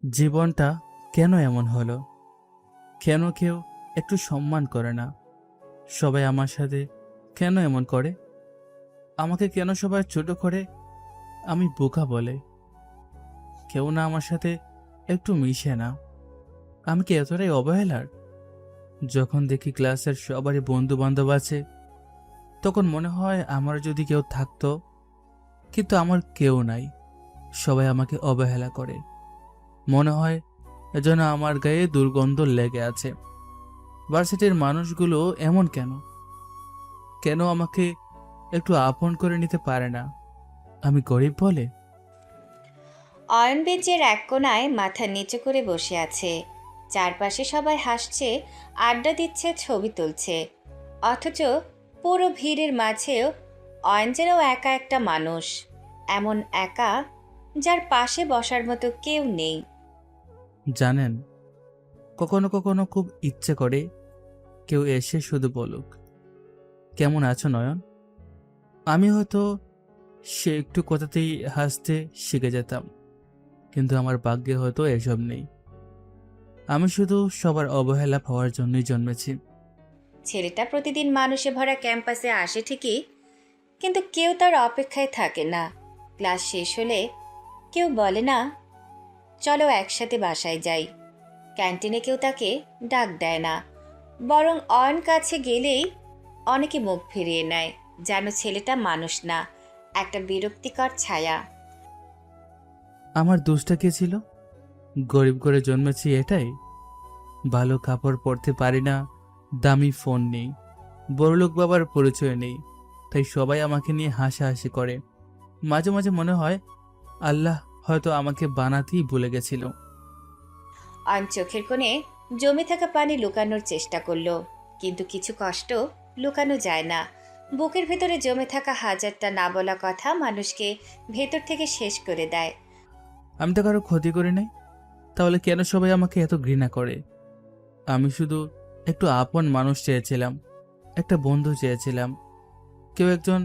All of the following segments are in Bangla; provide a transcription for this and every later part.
জীবনটা কেন এমন হলো? কেন কেউ একটু সম্মান করে না? সবাই আমার সাথে কেন এমন করে? আমাকে কেন সবাই ছোট করে? আমি বোকা বলে। কেউ না আমার সাথে একটু মিশে না। আমি কি এতটাই অবহেলার? যখন দেখি ক্লাসের সবারই বন্ধু বান্ধব আছে, তখন মনে হয় আমার যদি কেউ থাকতো, কিন্তু আমার কেউ নাই। সবাই আমাকে অবহেলা করে। মনে হয় যেন আমার গায়ে দুর্গন্ধ লেগে আছে। ভার্সিটির মানুষগুলো এমন কেন? কেন আমাকে একটু আপন করে নিতে পারে না? আমি গরিব বলে? অয়ন বেঞ্চের এক কোণায় মাথা নিচু করে বসে আছে। চারপাশে সবাই হাসছে, আড্ডা দিচ্ছে, ছবি তুলছে। অথচ পুরো ভিড়ের মাঝেও অয়ন যেন একা একটা মানুষ। এমন একা, যার পাশে বসার মতো কেউ নেই। জানেন, কখনো কখনো খুব ইচ্ছে করে কেউ এসে শুধু বলুক, কেমন আছো নয়ন? আমি হয়তো সে একটু কথাতেই হাসতে শিখে যেতাম। কিন্তু আমার ভাগ্যে হয়তো এসব নেই। আমি শুধু সবার অবহেলা পাওয়ার জন্যই জন্মেছি। ছেলেটা প্রতিদিন মানুষে ভরা ক্যাম্পাসে আসে ঠিকই, কিন্তু কেউ তার অপেক্ষায় থাকে না। ক্লাস শেষ হলে কেউ বলে না, চলো একসাথে বাসায় যাই। ক্যান্টিনে কেউ তাকে ডাক দেয় না। বরং অয়ন কাছে গেলেই অনেকে মুখ ফিরিয়ে নেয়, যেন ছেলেটা মানুষ না, একটা বিরক্তিকর ছায়া। আমার দোষটা কে ছিল? গরিব করে জন্মেছি এটাই? ভালো কাপড় পরতে পারি না, দামি ফোন নেই, বড়লোক বাবার পরিচয় নেই, তাই সবাই আমাকে নিয়ে হাসাহাসি করে। মাঝে মাঝে মনে হয় আল্লাহ হয়তো আমাকে বানাতেই ভুলে গেছিল। অয়ন চোখের কোণে জমে থাকা পানি লুকানোর চেষ্টা করলো, কিন্তু কিছু কষ্ট লুকানো যায় না। বুকের ভেতরে জমে থাকা হাজারটা না বলা কথা মানুষকে ভেতর থেকে শেষ করে দেয়। আমি তো কারো ক্ষতি করি নাই, তাহলে কেন সবাই আমাকে এত ঘৃণা করে? আমি শুধু একটু আপন মানুষ চেয়েছিলাম, একটা বন্ধু চেয়েছিলাম, কেউ একজন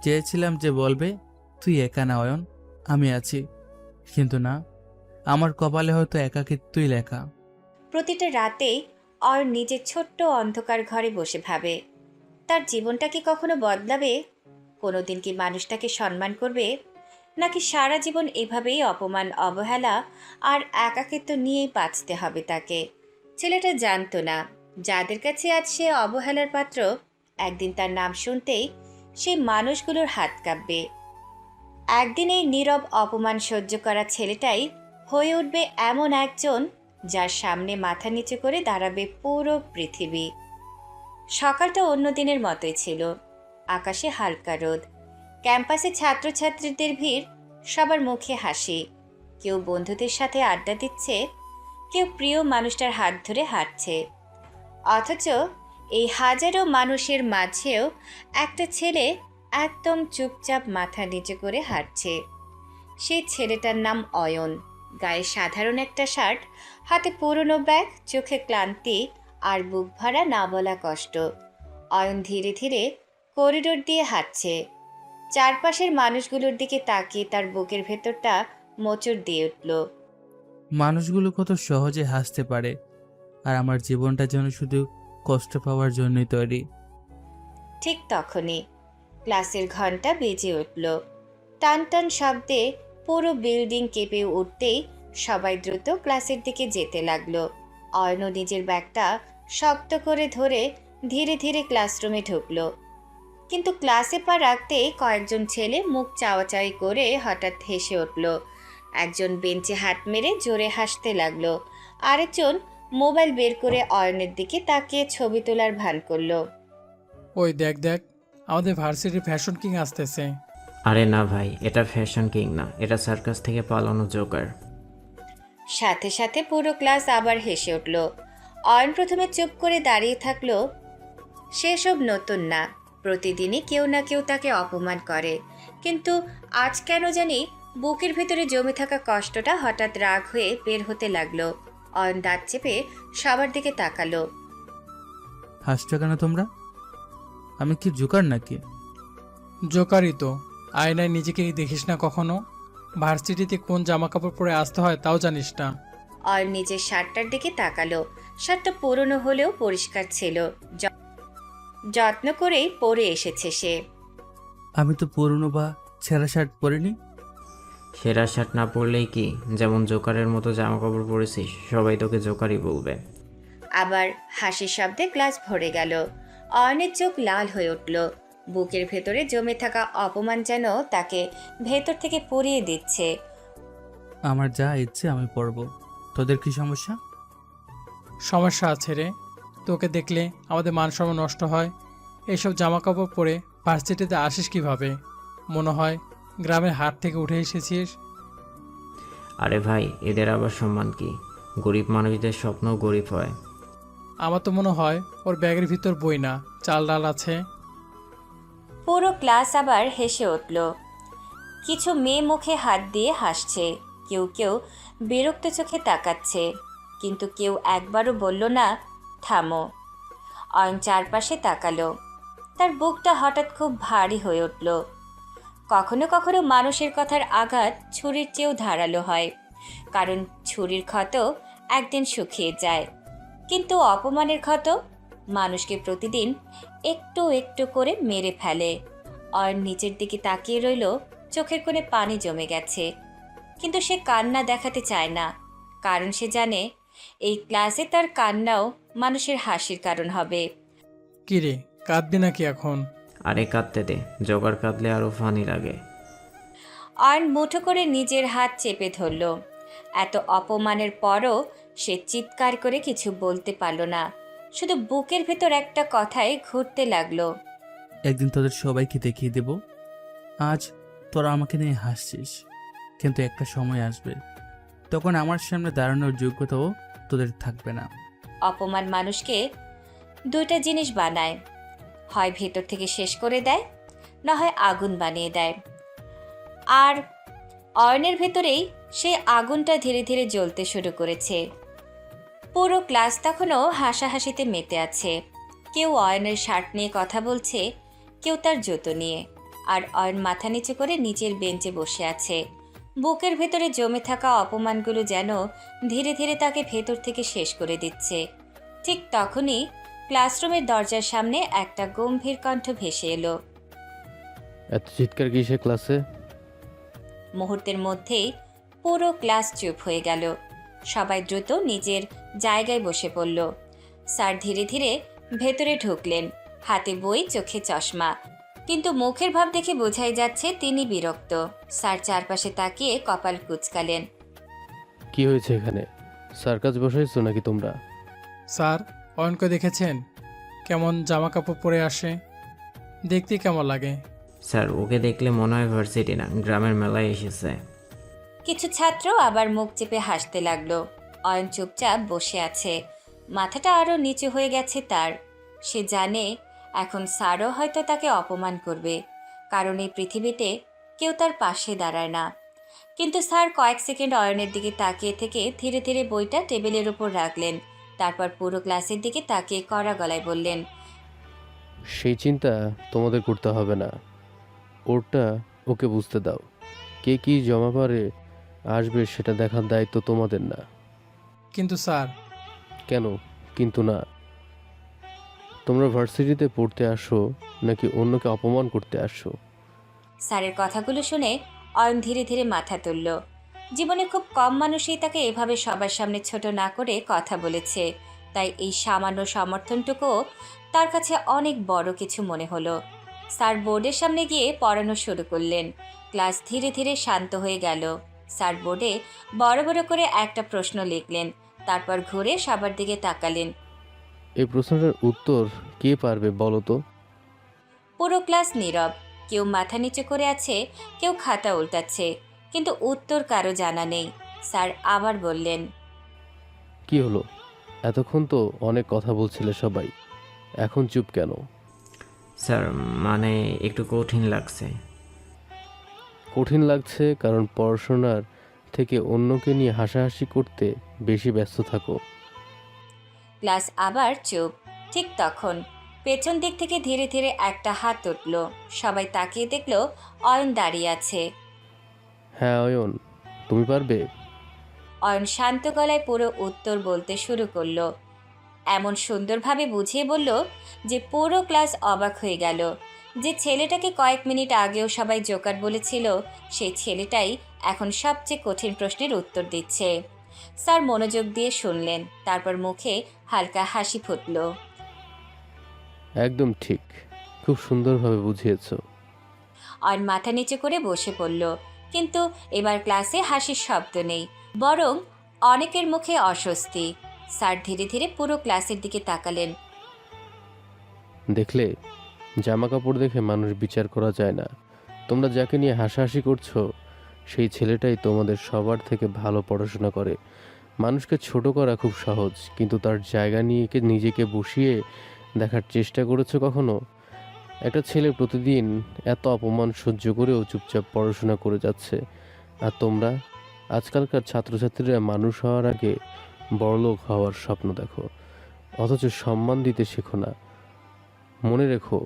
চেয়েছিলাম যে বলবে, তুই একা না অয়ন, আমি আছি। কিন্তু না, আমার কপালে হয়তো একাকিত্বই লেখা। প্রতিটা রাতেই অয়ন নিজের ছোট্ট অন্ধকার ঘরে বসে ভাবে, তার জীবনটা কি কখনো বদলাবে? কোনোদিন কি মানুষ তাকে সম্মান করবে? নাকি সারা জীবন এভাবেই অপমান, অবহেলা আর একাকিত্ব নিয়েই বাঁচতে হবে তাকে? ছেলেটা জানতো না, যাদের কাছে আজ সে অবহেলার পাত্র, একদিন তার নাম শুনতেই সেই মানুষগুলোর হাত কাঁপবে। একদিন এই নীরব অপমান সহ্য করা ছেলেটাই হয়ে উঠবে এমন একজন, যার সামনে মাথা নিচু করে দাঁড়াবে পুরো পৃথিবী। সকালটা অন্য দিনের মতোই ছিল। আকাশে হালকা রোদ, ক্যাম্পাসে ছাত্রছাত্রীদের ভিড়, সবার মুখে হাসি। কেউ বন্ধুদের সাথে আড্ডা দিচ্ছে, কেউ প্রিয় মানুষটার হাত ধরে হাঁটছে। অথচ এই হাজারো মানুষের মাঝেও একটা ছেলে একদম চুপচাপ মাথা নিচু করে হাঁটছে। সেই ছেলেটার নাম অয়ন। গায়ে সাধারণ একটা শার্ট, হাতে পুরনো ব্যাগ, চোখে ক্লান্তি আর বুক ভরা না বলা কষ্ট। অয়ন ধীরে ধীরে করিডোর দিয়ে হাঁটছে। চারপাশের মানুষগুলোর দিকে তাকিয়ে তার বুকের ভেতরটা মোচড় দিয়ে উঠল। মানুষগুলো কত সহজে হাসতে পারে, আর আমার জীবনটা যেন শুধু কষ্ট পাওয়ার জন্যই তৈরি। ঠিক তখনই ক্লাসের ঘন্টা বেজে উঠল। টান টান শব্দে পুরো বিল্ডিং কেঁপে উঠতেই সবাই দ্রুত ক্লাসের দিকে যেতে লাগলো। অয়নও নিজের ব্যাগটা শক্ত করে ধরে ধীরে ধীরে ক্লাসরুমে ঢুকলো। কিন্তু ক্লাসে পা রাখতেই কয়েকজন ছেলে মুখ চাওয়াচাওয়ি করে হঠাৎ হেসে উঠল। একজন বেঞ্চে হাত মেরে জোরে হাসতে লাগলো। আরেকজন মোবাইল বের করে অয়নের দিকে তাকিয়ে ছবি তোলার ভান করলো। ওই দেখ দেখ, আমাদের ভার্সিটির ফ্যাশন কিং আসতেছে। আরে না ভাই, এটা ফ্যাশন কিং না, এটা সার্কাস থেকে পালানো জোকার। সাথে সাথে পুরো ক্লাস আবার হেসে উঠল। অয়ন প্রথমে চুপ করে দাঁড়িয়ে থাকলো। সেসব নতুন না, প্রতিদিনই কেউ না কেউ তাকে অপমান করে। কিন্তু আজ কেন জানি বুকের ভেতরে জমে থাকা কষ্টটা হঠাৎ রাগ হয়ে বের হতে লাগলো। অয়ন দাঁত চেপে সবার দিকে তাকালো। হাসছো কেন তোমরা? আমি কি জোকার নাকি? জোকারই তো। আয়নায় নিজেকে দেখিস না কখনো? ভার্সিটিতে কোন জামা কাপড় পরে আসতে হয় তাও জানিস না। অয়ন নিজের শার্টটার দিকে তাকালো। শার্টটা পুরনো হলেও পরিষ্কার ছিল, যত্ন করেই পরে এসেছে সে। আমি তো পুরনো বা ছেঁড়া শার্ট পরিনি। সেরা শার্ট না পরলেই কি, যেমন জোকারের মতো জামা কাপড় পরেছিস সবাই তোকে জোকারই বলবে। আবার হাসির শব্দে গ্লাস ভরে গেল। অয়নের চোখ লাল হয়ে উঠল। বুকের ভেতরে জমে থাকা অপমান যেন তাকে ভেতর থেকে পরিয়ে দিচ্ছে। আমার যা ইচ্ছে আমি পরবো, তোদের কি সমস্যা? সমস্যা আছে রে, তোকে দেখলে আমাদের মান সম্মান নষ্ট হয়। এইসব জামা কাপড় পরে ভার্সিটিতে আসিস কিভাবে? মনে হয় গ্রামের হাট থেকে উঠে এসেছিস। আরে ভাই, এদের আবার সম্মান কি? গরিব মানুষদের স্বপ্নও গরিব হয়। আমার তো মনে হয় ওর ব্যাগের ভিতর বই না, চাল ডাল আছে। পুরো ক্লাস আবার হেসে উঠল। কিছু মেয়ে মুখে হাত দিয়ে হাসছে, কেউ কেউ বিরক্ত চোখে তাকাচ্ছে, কিন্তু কেউ একবারও বলল না থামো। অয়ন চারপাশে তাকালো। তার বুকটা হঠাৎ খুব ভারী হয়ে উঠল। কখনো কখনো মানুষের কথার আঘাত ছুরির চেয়েও ধারালো হয়, কারণ ছুরির ক্ষত একদিন শুকিয়ে যায়, কিন্তু অপমানের ক্ষত মানুষকে প্রতিদিন একটু একটু করে মেরে ফেলে। অয়ন নিচের দিকে তাকিয়ে রইল, চোখের কোণে পানি জমে গেছে, কিন্তু সে কান্না দেখাতে চায় না, কারণ সে জানে এই ক্লাসে তার কান্নাও মানুষের হাসির কারণ হবে। কি রে, কাঁদবি নাকি এখন? আরে কাঁদতে দে, জোকার কাঁদলে আরও ফানি লাগে। অয়ন মুঠো করে নিজের হাত চেপে ধরল। এত অপমানের পরও সে চিৎকার করে কিছু বলতে পারল না, শুধু বুকের ভেতর একটা কথাই ঘুরতে লাগলো। একদিন তোদের সবাইকে দেখিয়ে দেব। আজ তোরা আমাকে নিয়ে হাসছিস, কিন্তু একটা সময় আসবে তখন আমার সামনে দাঁড়ানোর যোগ্যতাও তোদের থাকবে না। অপমান মানুষকে দুইটা জিনিস বানায়, হয় ভেতর থেকে শেষ করে দেয়, না হয় আগুন বানিয়ে দেয়। আর অয়নের ভেতরেই সেই আগুনটা ধীরে ধীরে জ্বলতে শুরু করেছে। পুরো ক্লাস তখনও হাসাহাসিতে মেতে আছে। কেউ অয়নের শার্ট নিয়ে কথা বলছে, কেউ তার জুতো নিয়ে। আর অয়ন মাথা নিচু করে নিচের বেঞ্চে বসে আছে। বুকের ভেতরে জমে থাকা অপমানগুলো যেন ধীরে ধীরে তাকে ভেতর থেকে শেষ করে দিচ্ছে। ঠিক তখনই ক্লাসরুমের দরজার সামনে একটা গম্ভীর কণ্ঠ ভেসে এলো। এত চিৎকার কিসে ক্লাসে? মুহূর্তের মধ্যেই পুরো ক্লাস চুপ হয়ে গেল। সবাই দ্রুত নিজের জায়গায় বসে পড়ল। স্যার ধীরে ধীরে ভেতরে ঢুকলেন, হাতে বই, চোখে চশমা, কিন্তু মুখের ভাব দেখে বোঝাই যাচ্ছে তিনি বিরক্ত। স্যার চারপাশে তাকিয়ে কপাল কুঁচকালেন। কি হয়েছে এখানে? সার্কাস বসাইছো নাকি তোমরা? স্যার, অয়নকে দেখেছেন কেমন জামা কাপড় পরে আসে? দেখতে কেমন লাগে? স্যার, ওকে দেখলে মনে হয় ভার্সিটি না, গ্রামের মেলায় এসেছে। কিছু ছাত্র আবার মুখ চেপে হাসতে লাগলো। অয়ন চুপচাপ বসে আছে, মাথাটা আরো নিচু হয়ে গেছে তার। সে জানে এখন স্যারও হয়তো তাকে অপমান করবে, কারণ এই পৃথিবীতে কেউ তার পাশে দাঁড়ায় না। কিন্তু স্যার কয়েক সেকেন্ড অয়নের দিকে তাকিয়ে থেকে ধীরে ধীরে বইটা টেবিলের উপর রাখলেন। তারপর পুরো ক্লাসের দিকে তাকিয়ে কড়া গলায় বললেন, সেই চিন্তা তোমাদের করতে হবে না, ওটা ওকে বুঝতে দাও। কে কি জমা পারে আসবে সেটা দেখার দায়িত্ব তোমাদের না। কিন্তু স্যার। কেন কিন্তু না? তোমরা ভার্সিটিতে পড়তে আসো নাকি অন্যকে অপমান করতে আসো? স্যারের কথাগুলো শুনে অয়ন ধীরে ধীরে মাথা তুলল। জীবনে খুব কম মানুষই তাকে এভাবে সবার সামনে ছোট না করে কথা বলেছে, তাই এই সামান্য সমর্থনটুকুও তার কাছে অনেক বড় কিছু মনে হলো। স্যার বোর্ডের সামনে গিয়ে পড়ানো শুরু করলেন। ক্লাস ধীরে ধীরে শান্ত হয়ে গেল। স্যার বোর্ডে বড় বড় করে একটা প্রশ্ন লিখলেন, তারপর ঘুরে সবার দিকে তাকালেন। এই প্রশ্নটার উত্তর কে পারবে বলো তো? পুরো ক্লাস নীরব, কেউ মাথা নিচু করে আছে, কেউ খাতা উল্টাচ্ছে, কিন্তু উত্তর কারো জানা নেই। স্যার আবার বললেন, কি হলো? এতক্ষণ তো অনেক কথা বলছিলে সবাই, এখন চুপ কেন? স্যার, মানে একটু কঠিন লাগছে। কঠিন লাগছে কারণ পড়াশোনার থেকে অন্যকে নিয়ে হাসাহাসি করতে বেশি ব্যস্ত থাকো। ক্লাস আবার চুপ। ঠিক তখন পেছন দিক থেকে ধীরে ধীরে একটা হাত উঠল। সবাই তাকিয়ে দেখল অয়ন দাঁড়িয়ে আছে। হ্যাঁ অয়ন, তুমি পারবে? অয়ন শান্ত গলায় পুরো উত্তর বলতে শুরু করলো, এমন সুন্দরভাবে বুঝিয়ে বলল যে পুরো ক্লাস অবাক হয়ে গেল। যে ছেলেটাকে কয়েক মিনিট আগেও সবাই জোকার বলেছিল, সেই ছেলেটাই এখন সবচেয়ে কঠিন প্রশ্নের উত্তর দিচ্ছে। স্যার মনোযোগ দিয়ে শুনলেন, তারপর মুখে হালকা হাসি ফুটল। একদম ঠিক, খুব সুন্দরভাবে বুঝিয়েছো। অয়ন মাথা নিচু করে বসে পড়ল, কিন্তু এবার ক্লাসে হাসির শব্দ নেই, বরং অনেকের মুখে অস্বস্তি। স্যার ধীরে ধীরে পুরো ক্লাসের দিকে তাকালেন। দেখলে, জামা কাপড় দেখে মানুষ বিচার করা যায় না। তোমরা যাকে নিয়ে হাসাহাসি করছো, সেই ছেলেটাই তোমাদের সবার থেকে ভালো পড়াশোনা করে। মানুষকে ছোট করা খুব সহজ, কিন্তু তার জায়গা নিয়ে নিজেকে বসিয়ে দেখার চেষ্টা করেছো কখনো? একটা ছেলে প্রতিদিন এত অপমান সহ্য করেও চুপচাপ পড়াশোনা করে যাচ্ছে, আর তোমরা আজকালকার ছাত্রছাত্রীরা মানুষ হওয়ার আগে বড়লোক হওয়ার স্বপ্ন দেখো, অথচ সম্মান দিতে শেখো না। মনে রেখো,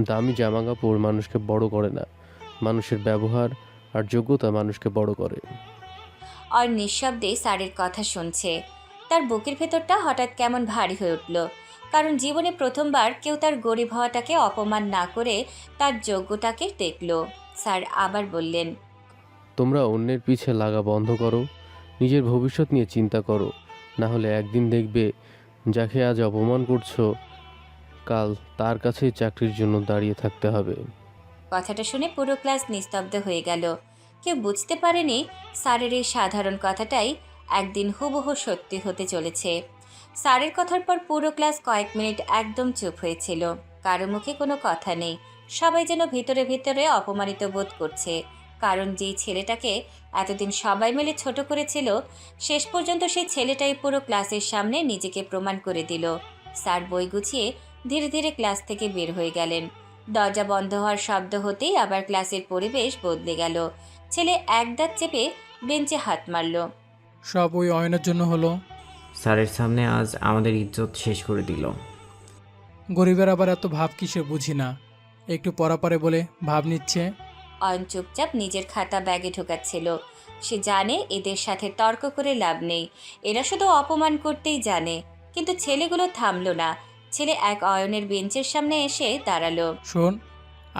দামি জামা কাপড় মানুষকে বড় করে না, মানুষের ব্যবহার আর যোগ্যতা মানুষকে বড় করে। অয়ন নিঃশব্দে স্যারের কথা শুনছে। তার বুকের ভেতরটা হঠাৎ কেমন ভারী হয়ে উঠল, কারণ জীবনে প্রথমবার কেউ তার গরিব হওয়াটাকে অপমান না করে তার যোগ্যতাকে দেখল। স্যার আবার বললেন, তোমরা অন্যের পিছে লাগা বন্ধ করো, নিজের ভবিষ্যৎ নিয়ে চিন্তা করো, না হলে একদিন দেখবে যাকে আজ অপমান করছো, কাল তার কাছেই চাকরির জন্য দাঁড়িয়ে থাকতে হবে। কথাটা শুনে পুরো ক্লাস নিস্তব্ধ হয়ে গেল। কেউ বুঝতে পারেনি স্যারের এই সাধারণ কথাটাই একদিন হুবহু সত্যি হতে চলেছে। স্যারের কথার পর পুরো ক্লাস কয়েক মিনিট একদম চুপ হয়েছিল। কারো মুখে কোনো কথা নেই। সবাই যেন ভিতরে ভিতরে অপমানিত বোধ করছে, কারণ যেই ছেলেটাকে এতদিন সবাই মিলে ছোট করেছিল, শেষ পর্যন্ত সেই ছেলেটাই পুরো ক্লাসের সামনে নিজেকে প্রমাণ করে দিল। স্যার বই গুছিয়ে ধীরে ধীরে ক্লাস থেকে বের হয়ে গেলেন। দরজা বন্ধ হওয়ার শব্দ হতেই আবার ক্লাসের পরিবেশ বদলে গেল। ছেলে এক দাঁত চেপে বেঞ্চে হাত মারল। সব ওই অয়নের জন্য হলো। স্যারের সামনে আজ আমাদের ইজ্জত শেষ করে দিল। গরিবের আবার এত ভাব কিসে বুঝি না, একটু পরা পারে বলে ভাব নিচ্ছে। অয়ন চুপচাপ নিজের খাতা ব্যাগে ঢোকাচ্ছিল। সে জানে এদের সাথে তর্ক করে লাভ নেই, এরা শুধু অপমান করতেই জানে। কিন্তু ছেলেগুলো থামলো না। ছেলে এক অয়নের বেঞ্চের সামনে এসে দাঁড়ালো। শোন,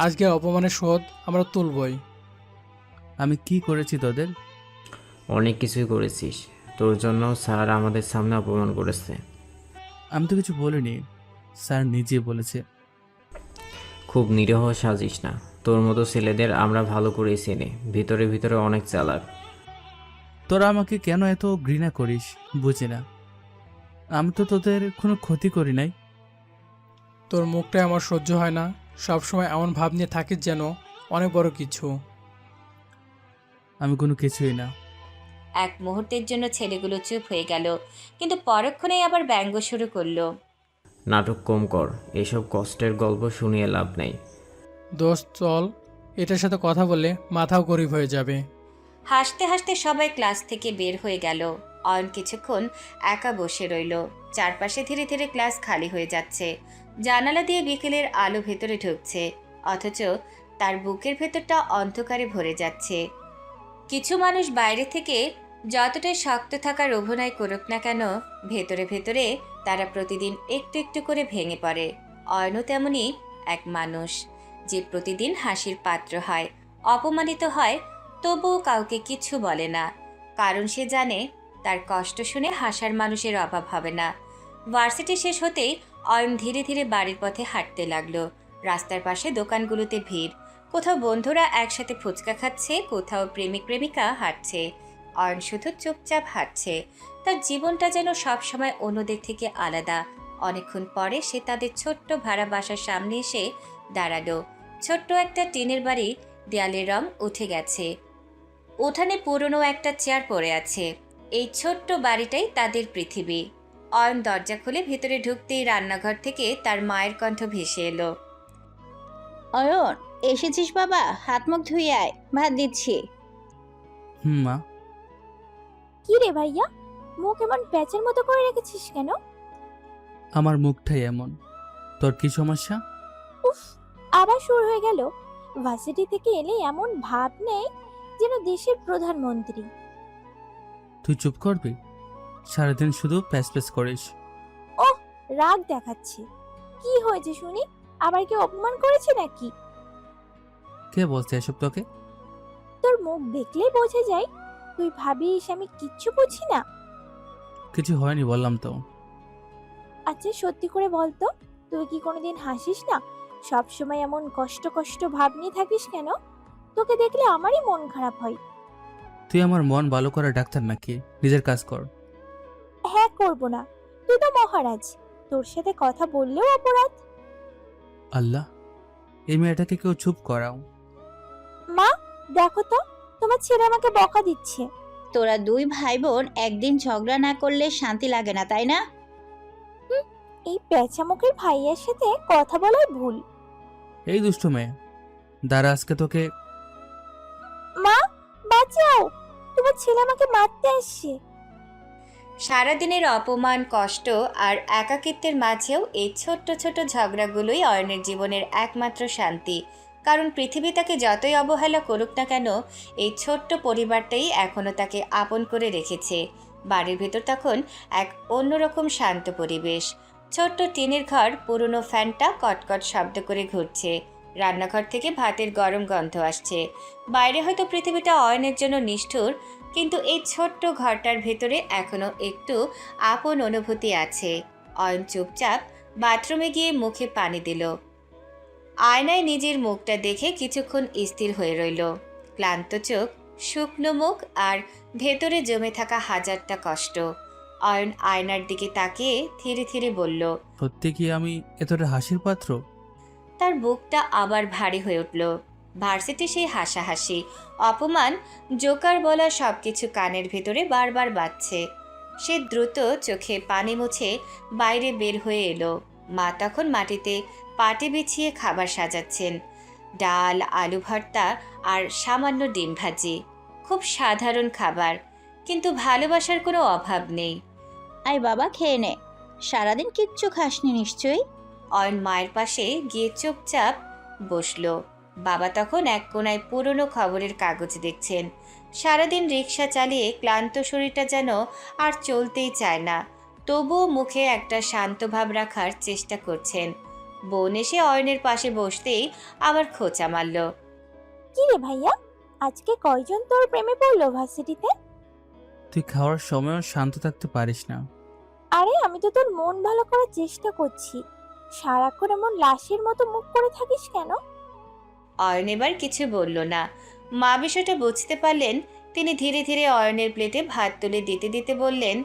আজকে অপমানের শোধ আমরা তুলবই। আমি কি করেছি তোদের? অনেক কিছুই করেছিস, তোর জন্য স্যার আমাদের সামনে অপমান করেছে। আমি তো কিছু বলিনি, স্যার নিজে বলেছে। খুব নিরীহ সাজিস না, তোর মতো ছেলেদের আমরা ভালো করে চিনি, ভিতরে ভিতরে অনেক চালাক। তোরা আমাকে কেন এত ঘৃণা করিস বুঝি না। আমি তো তোদের কোনো ক্ষতি করি নাই। তোর মুখটাই আমার সহ্য হয় না, সবসময় এমন ভাব নিয়ে থাকিস যেন অনেক বড় কিছু। আমি কোনো কিছুই না। এক মুহূর্তের জন্য ছেলেগুলো চুপ হয়ে গেল, কিন্তু পরক্ষণেই আবার ব্যঙ্গ শুরু করলো। নাটক কম কর, এসব কষ্টের গল্প শুনিয়ে লাভ নেই। দোস্ত চল, এটার সাথে কথা বললে মাথাও গরিব হয়ে যাবে। হাসতে হাসতে সবাই ক্লাস থেকে বের হয়ে গেল। অয়ন কিছুক্ষণ একা বসে রইল। চারপাশে ধীরে ধীরে ক্লাস খালি হয়ে যাচ্ছে। জানালা দিয়ে বিকেলের আলো ভেতরে ঢুকছে, অথচ তার বুকের ভেতরটা অন্ধকারে ভরে যাচ্ছে। কিছু মানুষ বাইরে থেকে যতটাই শক্ত থাকার অভিনয় করুক না কেন, ভেতরে ভেতরে তারা প্রতিদিন একটু একটু করে ভেঙে পড়ে। অয়নও তেমনই এক মানুষ, যে প্রতিদিন হাসির পাত্র হয়, অপমানিত হয়, তবুও কাউকে কিছু বলে না, কারণ সে জানে তার কষ্ট শুনে হাসার মানুষের অভাব হবে না। ভার্সিটি শেষ হতেই অয়ন ধীরে ধীরে বাড়ির পথে হাঁটতে লাগলো। রাস্তার পাশে দোকানগুলোতে ভিড়, কোথাও বন্ধুরা একসাথে ফুচকা খাচ্ছে, কোথাও প্রেমিক প্রেমিকা হাঁটছে। অয়ন শুধু চুপচাপ হাঁটছে। তার জীবনটা যেন সবসময় অন্যদের থেকে আলাদা। অনেকক্ষণ পরে সে তাদের ছোট্ট ভাড়া বাসার সামনে এসে দাঁড়ালো। ছোট্ট একটা টিনের বাড়ি, দেয়ালের রং উঠে গেছে, উঠানে পুরনো একটা চেয়ার পড়ে আছে। এই ছোট্ট বাড়িটাই তাদের পৃথিবী। অয়ন দরজা খুলে ভেতরে ঢুকতেই রান্নাঘর থেকে তার মায়ের কণ্ঠ ভেসে এলো। অয়ন, এসেছিস বাবা? হাত মুখ ধুয়ে আয়, ভাত দিচ্ছি। মা। কি রে ভাইয়া, মুখ এমন প্যাচের মতো করে রেখেছিস কেন? আমার মুখটাই এমন, তোর কি সমস্যা? উফ, আবার শুরু হয়ে গেল। ভার্সিটি থেকে এলে এমন ভাব নেই যেন দেশের প্রধানমন্ত্রী। তুই চুপ করবি? সারাদিন শুধু প্যাস প্যাস করিস। ওহ, রাগ দেখাচ্ছে। কি হয়েছে শুনি? আবার কি অপমান করেছে নাকি? কে বলছে এসব তোকে? তোর মুখ দেখলেই বোঝা যায় তুই ভাবিস আমি কিচ্ছু বুঝি না। কিছু হয়নি বললাম তো। আচ্ছা সত্যি করে বল তো, তুই কি কোনোদিন হাসিস না? সব সময় এমন কষ্ট কষ্ট ভাব নিয়ে থাকিস কেন? তোকে দেখলে আমারই মন খারাপ হয়। তুই আমার মন ভালো করা ডাক্তার নাকি? নিজের কাজ কর। হ্যাঁ, করব না। তুই তো মহারাজ, তোর সাথে কথা বললেও অপরাধ। আল্লাহ, এই মেয়েটাকে কেউ চুপ করাও। মা, দেখো তো, তোমার ছেলে আমাকে বকা দিচ্ছে। তোরা দুই ভাই বোন একদিন ঝগড়া না করলে শান্তি লাগে না, তাই না? এই পেঁচা মুখের ভাইয়ের সাথে কথা বলাই ভুল। এই দুষ্ট মেয়ে, দাঁড়া আজকে তোকে। মা, বাঁচাও, তোমার ছেলে আমাকে মারতে আসছে। সারাদিনের অপমান, কষ্ট আর একাকিত্বের মাঝেও এই ছোট্ট ছোট ঝগড়াগুলোই অয়নের জীবনের একমাত্র শান্তি। কারণ পৃথিবী তাকে যতই অবহেলা করুক না কেন, এই ছোট্ট পরিবারটাই এখনও তাকে আপন করে রেখেছে। বাড়ির ভেতর তখন এক অন্যরকম শান্ত পরিবেশ। ছোট্ট টিনের ঘর, পুরনো ফ্যানটা কটকট শব্দ করে ঘুরছে। রান্নাঘর থেকে ভাতের গরম গন্ধ আসছে। বাইরে হয়তো পৃথিবীটা অয়নের জন্য নিষ্ঠুর, কিন্তু এই ছোট্ট ঘরটার ভেতরে এখনো একটু আপন অনুভূতি আছে। অয়ন চুপচাপ বাথরুমে গিয়ে মুখে পানি দিল। আয়নায় নিজের মুখটা দেখে কিছুক্ষণ স্থির হয়ে রইল। ক্লান্ত চোখ, শুকনো মুখ আর ভেতরে জমে থাকা হাজারটা কষ্ট। অয়ন আয়নার দিকে তাকিয়ে ধীরে ধীরে বলল, সত্যি কি আমি এতটা হাসির পাত্র? তার বুকটা আবার ভারী হয়ে উঠল। ভার্সিটি সেই হাসাহাসি, অপমান, জোকার বলা সবকিছু কানের ভেতরে বারবার বাজছে। সে দ্রুত চোখে পানি মুছে বাইরে বের হয়ে এলো। মা তখন মাটিতে পাটে বিছিয়ে খাবার সাজাচ্ছেন। ডাল, আলু ভর্তা আর সামান্য ডিম ভাজি। খুব সাধারণ খাবার, কিন্তু ভালোবাসার কোনো অভাব নেই। আয় বাবা, খেয়ে নে। সারাদিন কিচ্ছু খাসনি নিশ্চয়ই। অয়ন মায়ের পাশে গিয়ে চুপচাপ বসলো। বাবা তখন এক কোণায় পুরনো খবরের কাগজ দেখছেন। সারাদিন রিক্সা চালিয়ে ক্লান্ত শরীরটা যেন আর চলতেই চায় না, তবুও মুখে একটা শান্ত ভাব রাখার চেষ্টা করছেন। বোন এসে অয়নের পাশে বসতেই আবার খোঁচা মারল। কি রে ভাইয়া, আজকে কয়জন তোর প্রেমে পড়লো ভার্সিটিতে? তুই খাওয়ার সময়ও শান্ত থাকতে পারিস না। আরে আমি তো তোর মন ভালো করার চেষ্টা করছি, সারাক্ষণ এমন লাশের মতো মুখ করে থাকিস কেন? অয়ন এবার কিছু বলল না। মা বিষয়টা বুঝতে পারলেন। তিনি ধীরে ধীরে অয়নের প্লেটে ভাত তুলে দিতে দিতে বললেন,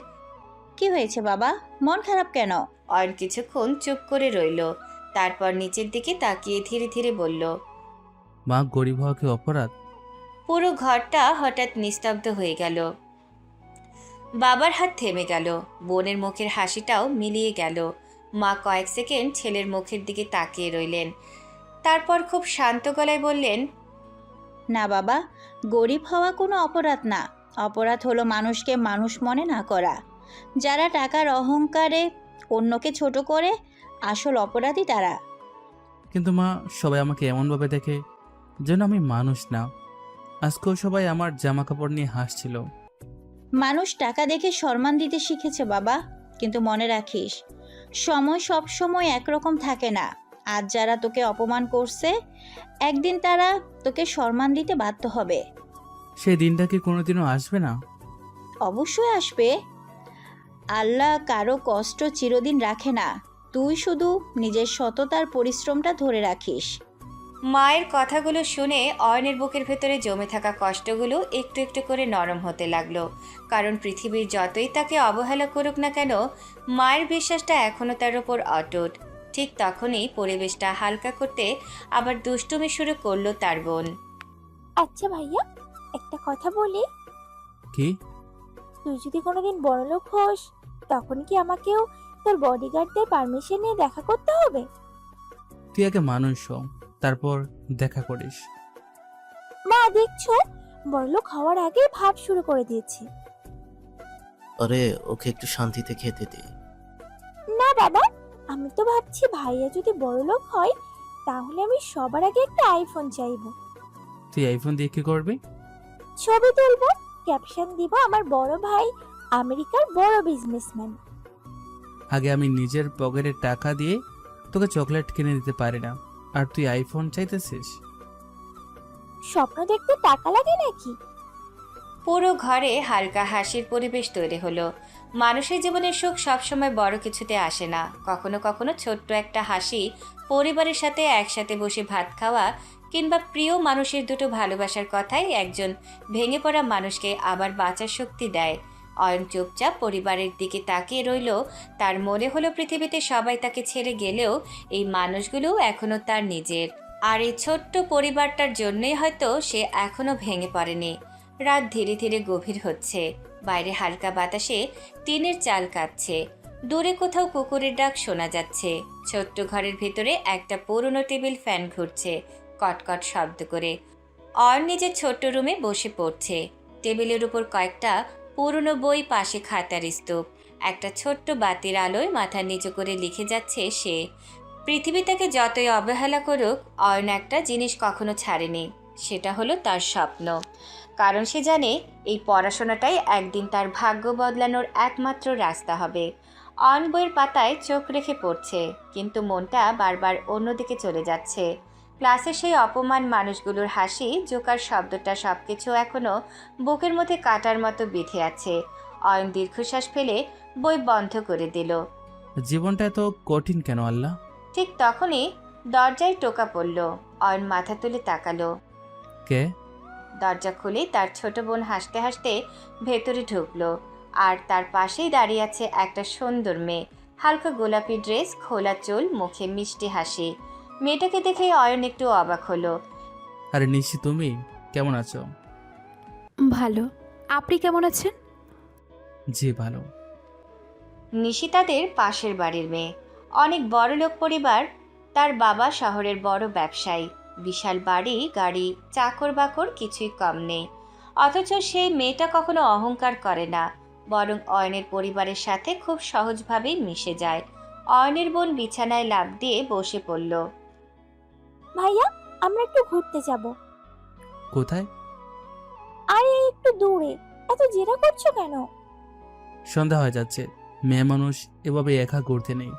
কি হয়েছে বাবা, মন খারাপ কেন? অয়ন কিছুক্ষণ চুপ করে রইল। তারপর নিচের দিকে তাকিয়ে ধীরে ধীরে বলল, মা গরিব হওয়া কি অপরাধ? পুরো ঘরটা হঠাৎ নিস্তব্ধ হয়ে গেল। বাবার হাত থেমে গেল, বোনের মুখের হাসিটাও মিলিয়ে গেল। মা কয়েক সেকেন্ড ছেলের মুখের দিকে তাকিয়ে রইলেন। তারপর খুব শান্ত গলায় বললেন, না বাবা, গরিব হওয়া কোনো অপরাধ না। অপরাধ হলো মানুষকে মানুষ মনে না করা। যারা টাকার অহংকারে অন্যকে ছোট করে, আসল অপরাধী তারা। কিন্তু মা, সবাই আমাকে এমনভাবে দেখে যেন আমি মানুষ না। আজকেও সবাই আমার জামা কাপড় নিয়ে হাসছিল। মানুষ টাকা দেখে সম্মান দিতে শিখেছে বাবা, কিন্তু মনে রাখিস, সময় সব সময় একরকম থাকে না। আজ যারা তোকে অপমান করছে, একদিন তারা তোকে সম্মান দিতে বাধ্য হবে। সেই দিনটা কি কোনোদিনও আসবে না? অবশ্যই আসবে। আল্লাহ কারো কষ্ট চিরদিন রাখে না। তুই শুধু নিজের সততার পরিশ্রমটা ধরে রাখিস। মায়ের কথাগুলো শুনে অয়নের বুকের ভেতরে জমে থাকা কষ্টগুলো একটু একটু করে নরম হতে লাগলো। কারণ পৃথিবীর যতই তাকে অবহেলা করুক না কেন, মায়ের বিশ্বাসটা এখনও তার উপর অটুট। ঠিক তখনই পরিবেশটা হালকা করতে আবার দুষ্টুমি শুরু করলো তার বোন। আচ্ছা ভাইয়া, একটা কথা বলি, কি? তুই যদি কোনোদিন বড়লোক হোস, তখন কি আমাকেও তোর বডিগার্ডদের পারমিশন নিয়ে দেখা করতে হবে? তুই আগে মানুষ হ, তারপর দেখা করিস। মা দেখছো, বড়লোক হওয়ার আগে ভাব শুরু করে দিয়েছে। আরে ওকে একটু শান্তিতে খেতে দে। না বাবা, আমি তো ভাবছি ভাইয়া যদি বড়লোক হয় তাহলে আমি সবার আগে একটা আইফোন চাইবো। তুই আইফোন দিয়ে কি করবি? ছবি তুলবো, ক্যাপশন দিব আমার বড় ভাই আমেরিকার বড় বিজনেসম্যান। আগে আমি নিজের পকেটের টাকা দিয়ে তোকে চকলেট কিনে দিতে পারি না, আর তুই আইফোন চাইতেছিস? স্বপ্ন দেখতে টাকা লাগে নাকি? পুরো ঘরে হালকা হাসির পরিবেশ তৈরি হলো। মানুষের জীবনের সুখ সবসময় বড় কিছুতে আসে না, কখনো কখনো ছোট্ট একটা হাসি, পরিবারের সাথে একসাথে বসে ভাত খাওয়া, কিংবা প্রিয় মানুষের দুটো ভালোবাসার কথাই একজন ভেঙে পড়া মানুষকে আবার বাঁচার শক্তি দেয়। অয়ন চুপচাপ পরিবারের দিকে তাকিয়ে রইল। তার মনে হলো পৃথিবীতে সবাই তাকে ছেড়ে গেলেও এই মানুষগুলো এখনো তার নিজের, আর এই ছোট্ট পরিবারটার জন্যই হয়তো সে এখনো ভেঙে পড়েনি। রাত ধীরে ধীরে গভীর হচ্ছে। বাইরে হালকা বাতাসে টিনের চাল কাঁপছে। দূরে কোথাও কুকুরের ডাক শোনা যাচ্ছে। ছোট্ট ঘরের ভেতরে একটা পুরনো টেবিল ফ্যান ঘুরছে কটকট শব্দ করে। অয়ন নিজের ছোট্ট রুমে বসে পড়ছে। টেবিলের উপর কয়েকটা পুরনো বই, পাশে খাতার স্তূপ। একটা ছোট্ট বাতির আলোয় মাথা নিচু করে লিখে যাচ্ছে সে। পৃথিবী তাকে যতই অবহেলা করুক, অয়ন একটা জিনিস কখনো ছাড়েনি, সেটা হলো তার স্বপ্ন। কারণ সে জানে এই পড়াশোনাটাই একদিন তার ভাগ্য বদলানোর একমাত্র রাস্তা হবে। অয়ন বইয়ের পাতায় চোখ রেখে পড়ছে, কিন্তু মনটা বারবার অন্যদিকে চলে যাচ্ছে। ক্লাসে সেই অপমান, মানুষগুলোর হাসি, জোকার শব্দটা সবকিছু এখনো বুকের মধ্যে কাটার মতো বিঁধে আছে। অয়ন দীর্ঘশ্বাস ফেলে বই বন্ধ করে দিল। জীবনটা এত কঠিন কেন আল্লাহ? ঠিক তখনই দরজায় টোকা পড়ল। অয়ন মাথা তুলে তাকালো। কে? দরজা খুলে তার ছোট বোন হাসতে হাসতে ভেতরে ঢুকলো। আর তার পাশেই দাঁড়িয়ে আছে একটা সুন্দর মেয়ে, হালকা গোলাপি ড্রেস, খোলা চুল, মুখে মিষ্টি হাসি। মেয়েটাকে দেখে অয়ন একটু অবাক হলো। আরে নিশি, তুমি কেমন আছো? ভালো। আপনি কেমন আছেন? জি ভালো। নিশি তাদের পাশের বাড়ির মেয়ে, অনেক বড় লোক পরিবার। তার বাবা শহরের বড় ব্যবসায়ী, বিশাল বাড়ি, গাড়ি, চাকর বাকর কিছুই কম নেই। অথচ সেই মেয়েটা কখনো অহংকার করে না, বরং অয়নের পরিবারের সাথে খুব সহজভাবেই মিশে যায়। অয়নের বোন বিছানায় লাফ দিয়ে বসে পড়ল। ভাইয়া, আমরা একটু ঘুরতে যাব। কোথায়? আরে একটু দূরে। এত জেরা করছো কেন? সন্ধ্যা হয়ে যাচ্ছে, মেয়ে মানুষ এভাবে একা ঘুরতে নেই।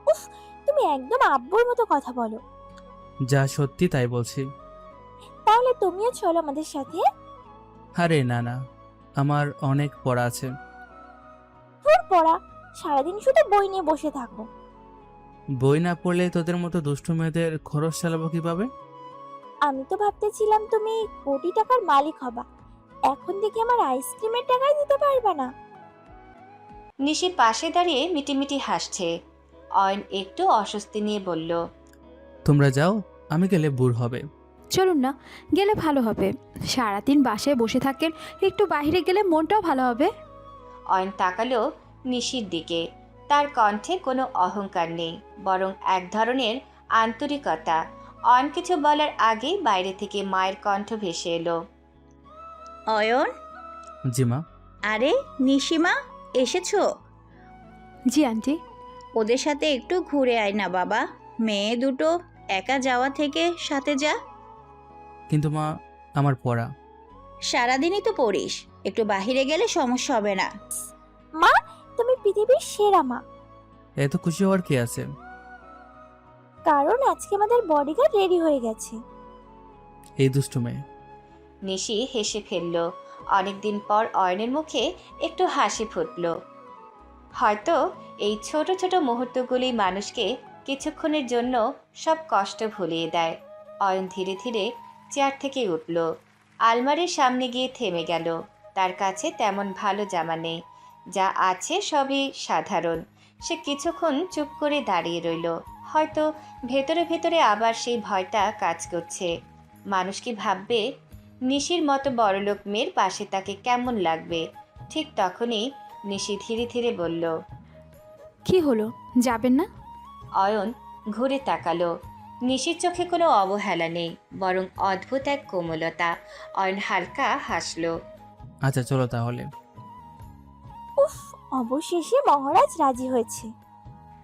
উফ, তুমি একদম আব্বুর মতো কথা বলো। যা সত্যি তাই বলছি। তাহলে তুমিও চলো আমাদের সাথে। আরে না না, আমার অনেক পড়া আছে। তোর পড়া? সারাদিন শুধু বই নিয়ে বসে থাকো। বই না পড়লে তোদের মতো দুষ্টু মেয়েদের খরচ চালাবো কিভাবে? আমি তো ভাবতেছিলাম তুমি কোটি টাকার মালিক হবা, এখন দেখি আমার আইসক্রিমের টাকাই দিতে পারবে না। নিশি পাশে দাঁড়িয়ে মিটিমিটি হাসছে। অয়ন একটু অস্বস্তি নিয়ে বলল, তোমরা যাও, আমি গেলে বুড় হবে। চলুন না, গেলে ভালো হবে। সারাদিন বাসায় বসে থাকেন, একটু বাইরে গেলে মনটাও ভালো হবে। অয়ন তাকালো নিশির দিকে। তার কণ্ঠে কোনো অহংকার নেই, বরং এক ধরনের আন্তরিকতা। অয়ন কিছু বলার আগেই বাইরে থেকে মায়ের কণ্ঠ ভেসে এলো। অয়ন, জি মা। আরে নিশিমা, এসেছো? জি আন্টি। ওদের সাথে একটু ঘুরে আয় না বাবা। মেয়ে দুটো একা যাওয়া থেকে সাথে যা। কিন্তু মা, আমার পড়া। সারাদিনই তো পড়িস, একটু বাহিরে গেলে সমস্যা হবে না। মা, তুমি পৃথিবীর সেরা মা। এত খুশি হওয়ার কি আছে? কারণ আজকে আমাদের বডিগার্ড রেডি হয়ে গেছে। এই দুষ্টু মেয়ে। নিশি হেসে ফেলল। অনেকদিন পর অয়নের মুখে একটু হাসি ফুটল। হয়তো এই ছোট ছোট মুহূর্তগুলি মানুষকে কিছুক্ষণের জন্য সব কষ্ট ভুলিয়ে দেয়। অয়ন ধীরে ধীরে চেয়ার থেকে উঠল। আলমারির সামনে গিয়ে থেমে গেল। তার কাছে তেমন ভালো জামা নেই, যা আছে সবই সাধারণ। সে কিছুক্ষণ চুপ করে দাঁড়িয়ে রইল। হয়তো ভেতরে ভেতরে আবার সেই ভয়টা কাজ করছে। মানুষ কি ভাববে? নিশির মতো বড়লোক মেয়ের পাশে তাকে কেমন লাগবে? ঠিক তখনই নিশি ধীরে ধীরে বলল, কি হলো, যাবেন না? অয়ন ঘুরে তাকালো। নিশির চোখে কোনো অবহেলা নেই, বরং অদ্ভুত এক কোমলতা। অয়ন হালকা হাসলো। আচ্ছা চলো তাহলে। উফ, অবশেষে মহারাজ রাজি হয়েছে।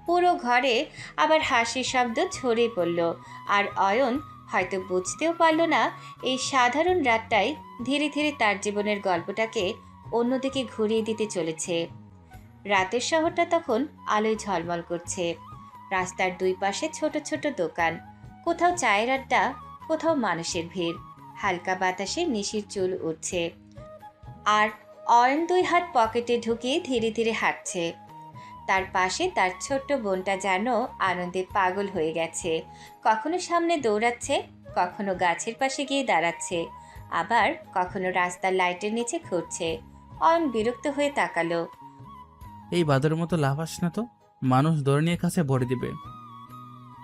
পুরো ঘরে আবার হাসির শব্দ ছড়িয়ে পড়ল। আর অয়ন হয়তো বুঝতেও পারল না এই সাধারণ রাতটাই ধীরে ধীরে তার জীবনের গল্পটাকে অন্যদিকে ঘুরিয়ে দিতে চলেছে। রাতের শহরটা তখন আলোয় ঝলমল করছে। রাস্তার দুই পাশে ছোট ছোট দোকান, কোথাও চায়ের আড্ডা, কোথাও মানুষের ভিড়। হালকা বাতাসে নিশির চুল উঠছে। আর অয়ন দুই হাত পকেটে ঢুকিয়ে ধীরে ধীরে হাঁটছে। তার পাশে তার ছোট্ট বোনটা যেন আনন্দে পাগল হয়ে গেছে। কখনো সামনে দৌড়াচ্ছে, কখনো গাছের পাশে গিয়ে দাঁড়াচ্ছে, আবার কখনো রাস্তার লাইটের নিচে ঘুরছে। অয়ন বিরক্ত হয়ে তাকালো। এই বাদরের মতো লাফাস না তো, মানুষ ধরে নিয়ে কাছে ভরে দিবে।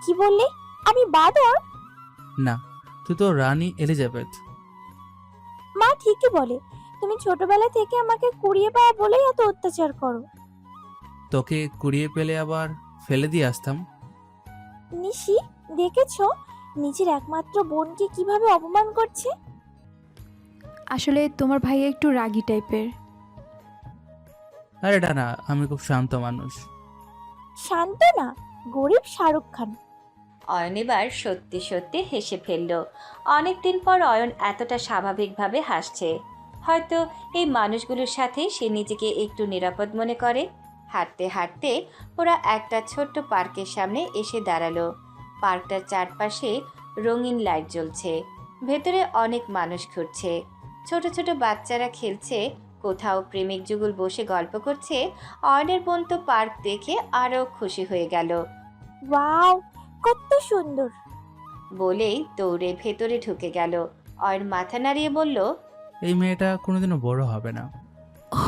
কি বললে? আমি বাদর? না, তুই তো রানী এলিজাবেথ। মা ঠিকই বলে, তুমি ছোটবেলা থেকে আমাকে কুড়িয়ে পাওয়া বলেই এত অত্যাচার করো। তোকে কুড়িয়ে পেলে আবার ফেলে দিয়ে আসতাম। নিশি, দেখেছো নিজের একমাত্র বোনকে কিভাবে অপমান করছে? আসলে তোমার ভাই একটু রাগী টাইপের। আরে এটা না, আমি খুব শান্ত মানুষ। শান্ত না, গরিব শাহরুখ খান। অয়ন এবার সত্যি সত্যি হেসে ফেলল। অনেকদিন পর অয়ন এতটা স্বাভাবিকভাবে হাসছে। হয়তো এই মানুষগুলোর সাথে সে নিজেকে একটু নিরাপদ মনে করে। হাঁটতে হাঁটতে ওরা একটা ছোট্ট পার্কের সামনে এসে দাঁড়ালো। পার্কটার চারপাশে রঙিন লাইট জ্বলছে। ভেতরে অনেক মানুষ ঘুরছে। ছোট ছোট বাচ্চারা খেলছে, কোথাও প্রেমিক যুগল বসে গল্প করছে। অয়নের বোন তো পার্ক দেখে আরও খুশি হয়ে গেল। ওয়াও, কত সুন্দর! বলেই দৌড়ে ভেতরে ঢুকে গেল। অয়ন মাথা নাড়িয়ে বলল, এই মেয়েটা কোনোদিনও বড় হবে না,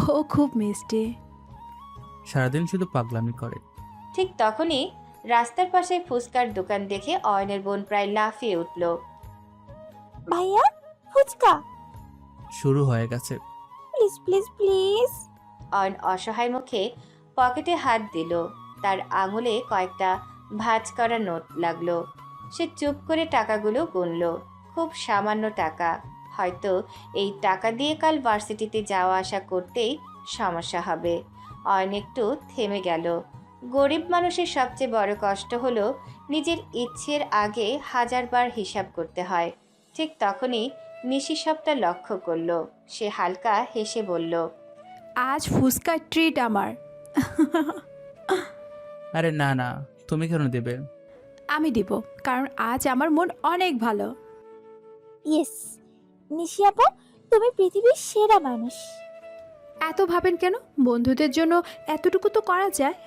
ও খুব মিষ্টি। সারাদিন শুধু পাগলামি করে। ঠিক তখনই রাস্তার পাশে ফুচকার দোকান দেখে অয়নের বোন প্রায় লাফিয়ে উঠল। ভাইয়া, ফুচকা শুরু হয়ে গেছে। Please please please. অয়ন অসহায় মুখে পকেটে হাত দিল। তার আঙুলে কয়েকটা ভাঁজ করা নোট লাগলো। সে চুপ করে টাকাগুলো গুনল। খুব সামান্য টাকা। হয়তো এই টাকা দিয়ে কাল ভার্সিটিতে যাওয়া আসা করতেই সমস্যা হবে। অয়ন একটু থেমে গেল। গরিব মানুষের সবচেয়ে বড় কষ্ট হলো নিজের ইচ্ছের আগে হাজারবার হিসাব করতে হয়। ঠিক তখনই নিশি সবটা লক্ষ্য করলো। সে হালকা হেসে বলল, আজ ফুচকার ট্রিট আমার। আরে না না, তুমি কেন দেবে? আমি দিব, কারণ আজ আমার মন অনেক ভালো। ইয়েস, নিশি আপা, তুমি পৃথিবীর সেরা মানুষ। এত ভাবেন কেন? বন্ধুদের জন্য এতটুকু তো করা যায়।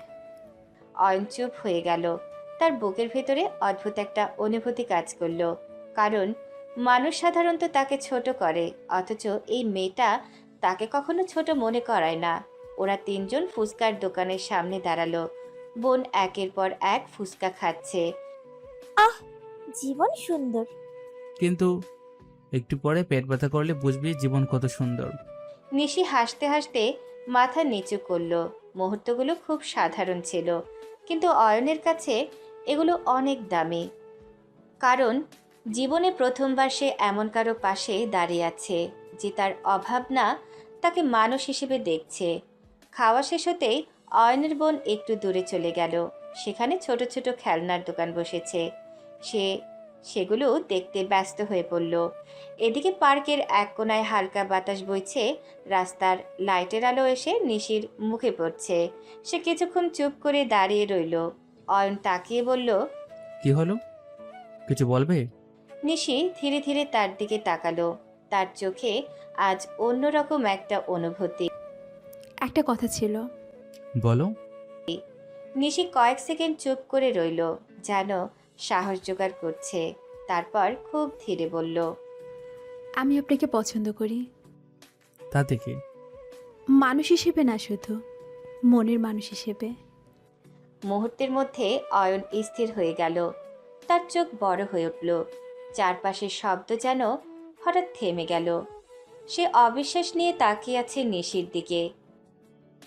অয়ন চুপ হয়ে গেল। তার বুকের ভেতরে অদ্ভুত একটা অনুভূতি কাজ করলো। কারণ মানুষ সাধারণত তাকে ছোট করে, অথচ এই মেয়েটা তাকে কখনো ছোট মনে করায় না। ওরা তিনজন ফুচকার দোকানের সামনে দাঁড়ালো। বোন একের পর এক ফুচকা খাচ্ছে। আহ, জীবন সুন্দর। কিন্তু একটু পরে পেট ব্যথা করলে বুঝবি জীবন কত সুন্দর। নিশি হাসতে হাসতে মাথা নিচু করলো। মুহূর্তগুলো খুব সাধারণ ছিল, কিন্তু অয়নের কাছে এগুলো অনেক দামি। কারণ জীবনে প্রথমবার সে এমন কারো পাশে দাঁড়িয়ে আছে যে তার অভাব না, তাকে মানুষ হিসেবে দেখছে। খাওয়া শেষ হতেই অয়নের বোন একটু দূরে চলে গেল। সেখানে ছোট ছোট খেলনার দোকান বসেছে। সে সেগুলো দেখতে ব্যস্ত হয়ে পড়ল। এদিকে পার্কের এক কোনায় হালকা বাতাস বইছে। রাস্তার লাইটের আলো এসে নিশির মুখে পড়ছে। সে কিছুক্ষণ চুপ করে দাঁড়িয়ে রইল। অয়ন তাকিয়ে বলল, কি হলো, কিছু বলবে? নিশি ধীরে ধীরে তার দিকে তাকালো। তার চোখে আজ অন্যরকম একটা অনুভূতি। একটা কথা ছিল। বলো। নিশি কয়েক সেকেন্ড চুপ করে রইল, যেন সাহস জোগাড় করছে। তারপর খুব ধীরে বলল, আমি আপনাকে পছন্দ করি। তাতে কি? মানুষ হিসেবে না, শুধু মনের মানুষ হিসেবে। মুহূর্তের মধ্যে অয়ন স্থির হয়ে গেল। তার চোখ বড় হয়ে উঠল। চারপাশের শব্দ যেন হঠাৎ থেমে গেল। সে অবিশ্বাস নিয়ে তাকিয়ে আছে নিশির দিকে।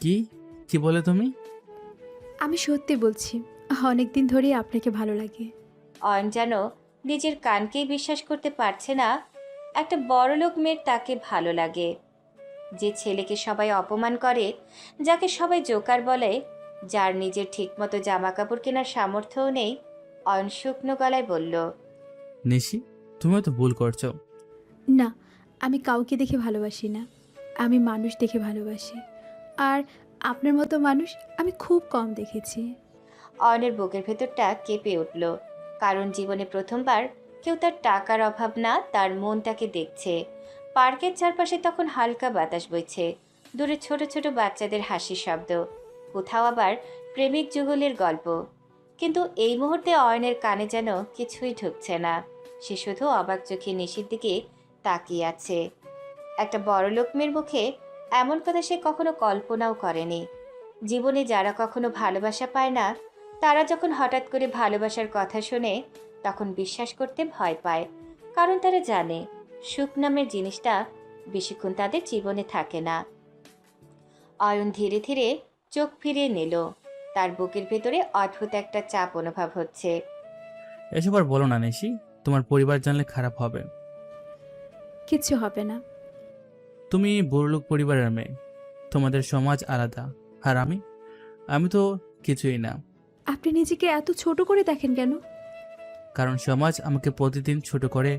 কি কি বলে তুমি? আমি সত্যি বলছি, অনেক দিন ধরেই আপনাকে ভালো লাগে। অয়ন যেন নিজের কানকেই বিশ্বাস করতে পারছে না। একটা বড়লোক মেয়ের তাকে ভালো লাগে, যে ছেলেকে সবাই অপমান করে, যাকে সবাই জোকার বলে, যার নিজের ঠিকমতো জামা কাপড় কেনার সামর্থ্যও নেই। অয়ন শুকনো গলায় বলল, নিশি, তুমিও তো ভুল করছো। না, আমি কাউকে দেখে ভালোবাসি না, আমি মানুষ দেখে ভালোবাসি। আর আপনার মতো মানুষ আমি খুব কম দেখেছি। অয়নের বুকের ভেতরটা কেঁপে উঠল, কারণ জীবনে প্রথমবার কেউ তার টাকার অভাব না, তার মনটাকে দেখছে। পার্কের চারপাশে তখন হালকা বাতাস বইছে, দূরে ছোট ছোট বাচ্চাদের হাসির শব্দ, কোথাও আবার প্রেমিক যুগলের গল্প। কিন্তু এই মুহূর্তে অয়নের কানে যেন কিছুই ঢুকছে না। সে শুধু অবাক চোখে নিশির দিকে তাকিয়ে আছে। একটা বড়লোক মেয়ের মুখে এমন কথা সে কখনো কল্পনাও করেনি। জীবনে যারা কখনো ভালোবাসা পায় না, তারা যখন হঠাৎ করে ভালোবাসার কথা শোনে, তখন বিশ্বাস করতে ভয় পায়। কারণ তারা জানে সুখ নামের জিনিসটা বেশিক্ষণ তাদের জীবনে থাকে না। অয়ন ধীরে ধীরে চোখ ফিরিয়ে নিল। তার বুকের ভেতরে অদ্ভুত একটা চাপ অনুভব হচ্ছে। এসব আর বলো না নিশি, তোমার পরিবার জানলে খারাপ হবে। কিচ্ছু হবে না। তুমি বড়লোক পরিবারের মেয়ে, তোমাদের সমাজ আলাদা। আর আমি তো কিছুই না। আপনি নিজেকে এত ছোট করে দেখেন কেন? কারণ সমাজ আমাকে প্রতিদিন ছোট করে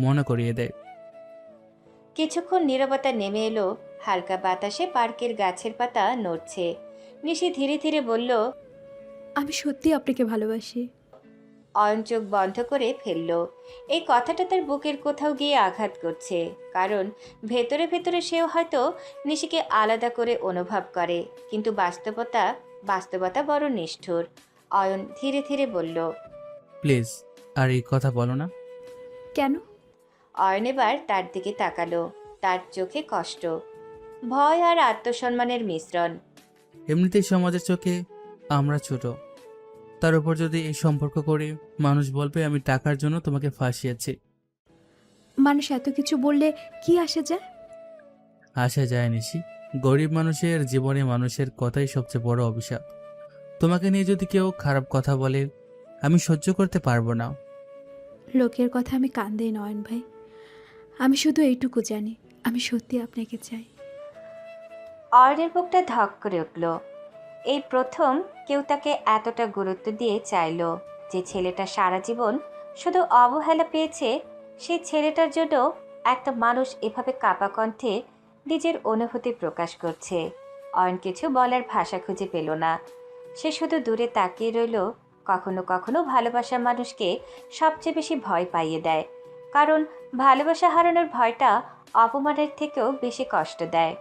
মনে করিয়ে দেয়। কিছুক্ষণ নীরবতা নেমে এলো। হালকা বাতাসে পার্কের গাছের পাতা নড়ছে। নিশি ধীরে ধীরে বলল, আমি সত্যি আপনাকে ভালোবাসি। অয়ন চোখ বন্ধ করে ফেলল। এই কথাটা তার বুকের কোথাও গিয়ে আঘাত করছে, কারণ ভেতরে ভেতরে সেও হয়তো নিশিকে আলাদা করে অনুভব করে। কিন্তু বাস্তবতা বড় নিষ্ঠুর। অয়ন ধীরে ধীরে বলল, প্লিজ আর এই কথা বলো না। কেন? অয়ন এবার তার দিকে তাকালো। তার চোখে কষ্ট, ভয় আর আত্মসম্মানের মিশ্রণ। এমনিতেই সমাজের চোখে আমরা ছোট, তার উপর যদি এই সম্পর্ক করি, মানুষ বলবে আমি টাকার জন্য তোমাকে ফাঁসিয়েছি। মানুষ এত কিছু বললে কি আসে যায়? আসা যায় নিশি, গরিব মানুষের জীবনে মানুষের কথাই সবচেয়ে বড় অভিশাপ। তোমাকে নিয়ে যদি কেউ খারাপ কথা বলে, আমি সহ্য করতে পারবো না। লোকের কথা আমি কান দেই নয়ন ভাই। আমি শুধু এইটুকু জানি, আমি সত্যি আপনাকে চাই। অয়নের বুকটা ধক করে উঠল। এই প্রথম কেউ তাকে এতটা গুরুত্ব দিয়ে চাইল। যে ছেলেটা সারা জীবন শুধু অবহেলা পেয়েছে, সেই ছেলেটার জন্য একটা মানুষ এভাবে কাঁপা কণ্ঠে নিজের অনুভূতি প্রকাশ করছে। অয়ন কিছু বলার ভাষা খুঁজে পেল না। সে শুধু দূরে তাকিয়ে রইল। কখনো কখনো ভালোবাসা মানুষকে সবচেয়ে বেশি ভয় পাইয়ে দেয়, কারণ ভালোবাসা হারানোর ভয়টা অপমানের থেকেও বেশি কষ্ট দেয়।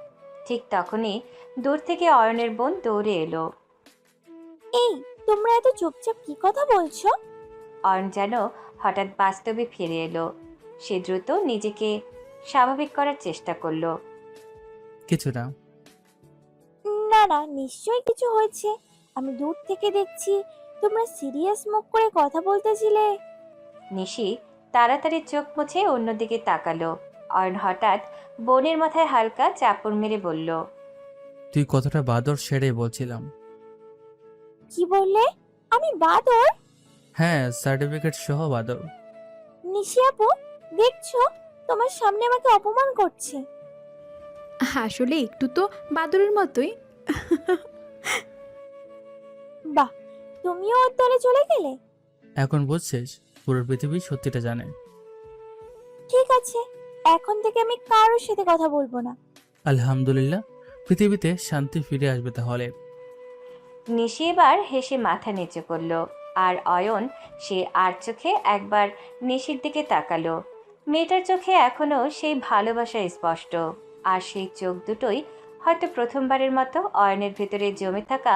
ঠিক তখনই দূর থেকে অয়নের বোন দৌড়ে এলো। এই, তোমরা এত চুপচাপ কি কথা বলছো? অয়ন যেন হঠাৎ বাস্তবে ফিরে এলো। সে দ্রুত নিজেকে স্বাভাবিক করার চেষ্টা করলো। কিছু না। না না, নিশ্চয়ই কিছু হয়েছে। আমি দূর থেকে দেখছি তোমরা সিরিয়াস মুখ করে কথা বলতেছিলে। নিশি তাড়াতাড়ি চোখ মুছে অন্যদিকে তাকালো। অয়ন হঠাৎ বোনের মাথায় হালকা চাপড় মেরে বলল, তুই কতটা বাদর সেরে বলছিলাম। কি বললে? আমি বাদর? হ্যাঁ, সার্টিফিকেট সহ বাদর। নিশি আপু, দেখছো তোমার সামনে আমাকে অপমান করছে। আসলে একটু তো বাদুড়ের মতোই। বাহ, তুমিও ওর দলে চলে গেলে? এখন বুঝছিস, পুরো পৃথিবী সত্যিটা জানে। ঠিক আছে, এখন থেকে আমি কারোর সাথে কথা বলবো না। আলহামদুলিল্লাহ, পৃথিবীতে শান্তি ফিরে আসবে তাহলে। নিশি এবার হেসে মাথা নিচু করলো। আর অয়ন সে আর চোখে একবার নিশির দিকে তাকালো। মেয়েটার চোখে এখনো সেই ভালোবাসা স্পষ্ট। আর সেই চোখ দুটোই হয়তো প্রথমবারের মতো অয়নের ভেতরে জমে থাকা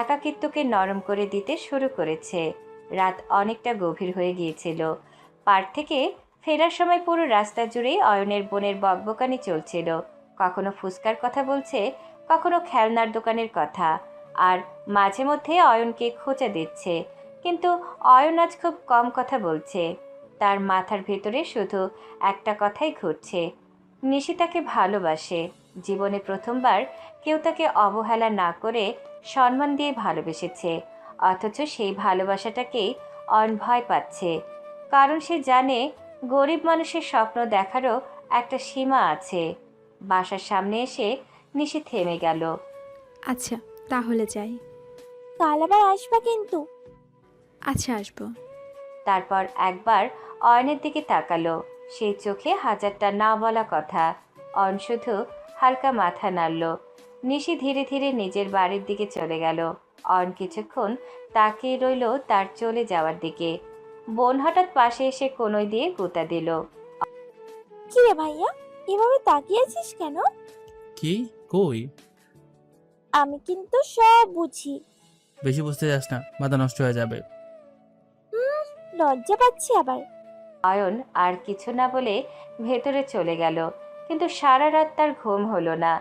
একাকিত্বকে নরম করে দিতে শুরু করেছে। রাত অনেকটা গভীর হয়ে গিয়েছিল। পার্ক থেকে ফেরার সময় পুরো রাস্তা জুড়েই অয়নের বোনের বকবকানি চলছিল। কখনো ফুচকার কথা বলছে, কখনো খেলনার দোকানের কথা, আর মাঝে মধ্যে অয়নকে খোঁচা দিচ্ছে। কিন্তু অয়ন আজ খুব কম কথা বলছে। তার মাথার ভেতরে শুধু একটা কথাই ঘুরছে, নিশি তাকে ভালোবাসে। জীবনে প্রথমবার কেউ তাকে অবহেলা না করে সম্মান দিয়ে ভালোবেসেছে। অথচ সেই ভালোবাসাটাকেই অয়ন ভয় পাচ্ছে, কারণ সে জানে গরিব মানুষের স্বপ্ন দেখারও একটা সীমা আছে। বাসার সামনে এসে নিশি থেমে গেল। আচ্ছা, তাহলে যাই। কাল আবার আসবা কিন্তু। আচ্ছা আসবো। তারপর একবার অয়নের দিকে তাকালো। সেই চোখে হাজারটা না বলা কথা। অয়ন শুধু হালকা মাথা নাড়ল। নিশি ধীরে ধীরে নিজের বাড়ির দিকে চলে গেল। অয়ন কিছুক্ষণ তাকিয়ে রইল তার চলে যাওয়ার দিকে। বোন হঠাৎ পাশে এসে কোনোই দিয়ে গুঁতা দিল। কি রে ভাইয়া, এভাবে তাকিয়ে আছিস কেন? কি? কই? আমি কিন্তু সব বুঝি। বেশি বুঝতে যাস না, মাথা নষ্ট হয়ে যাবে। লজ্জা পাচ্ছি আবার। অয়ন আর কিছু না বলে ভেতরে চলে গেল। কিন্তু সারা রাত তার ঘুম হলো না।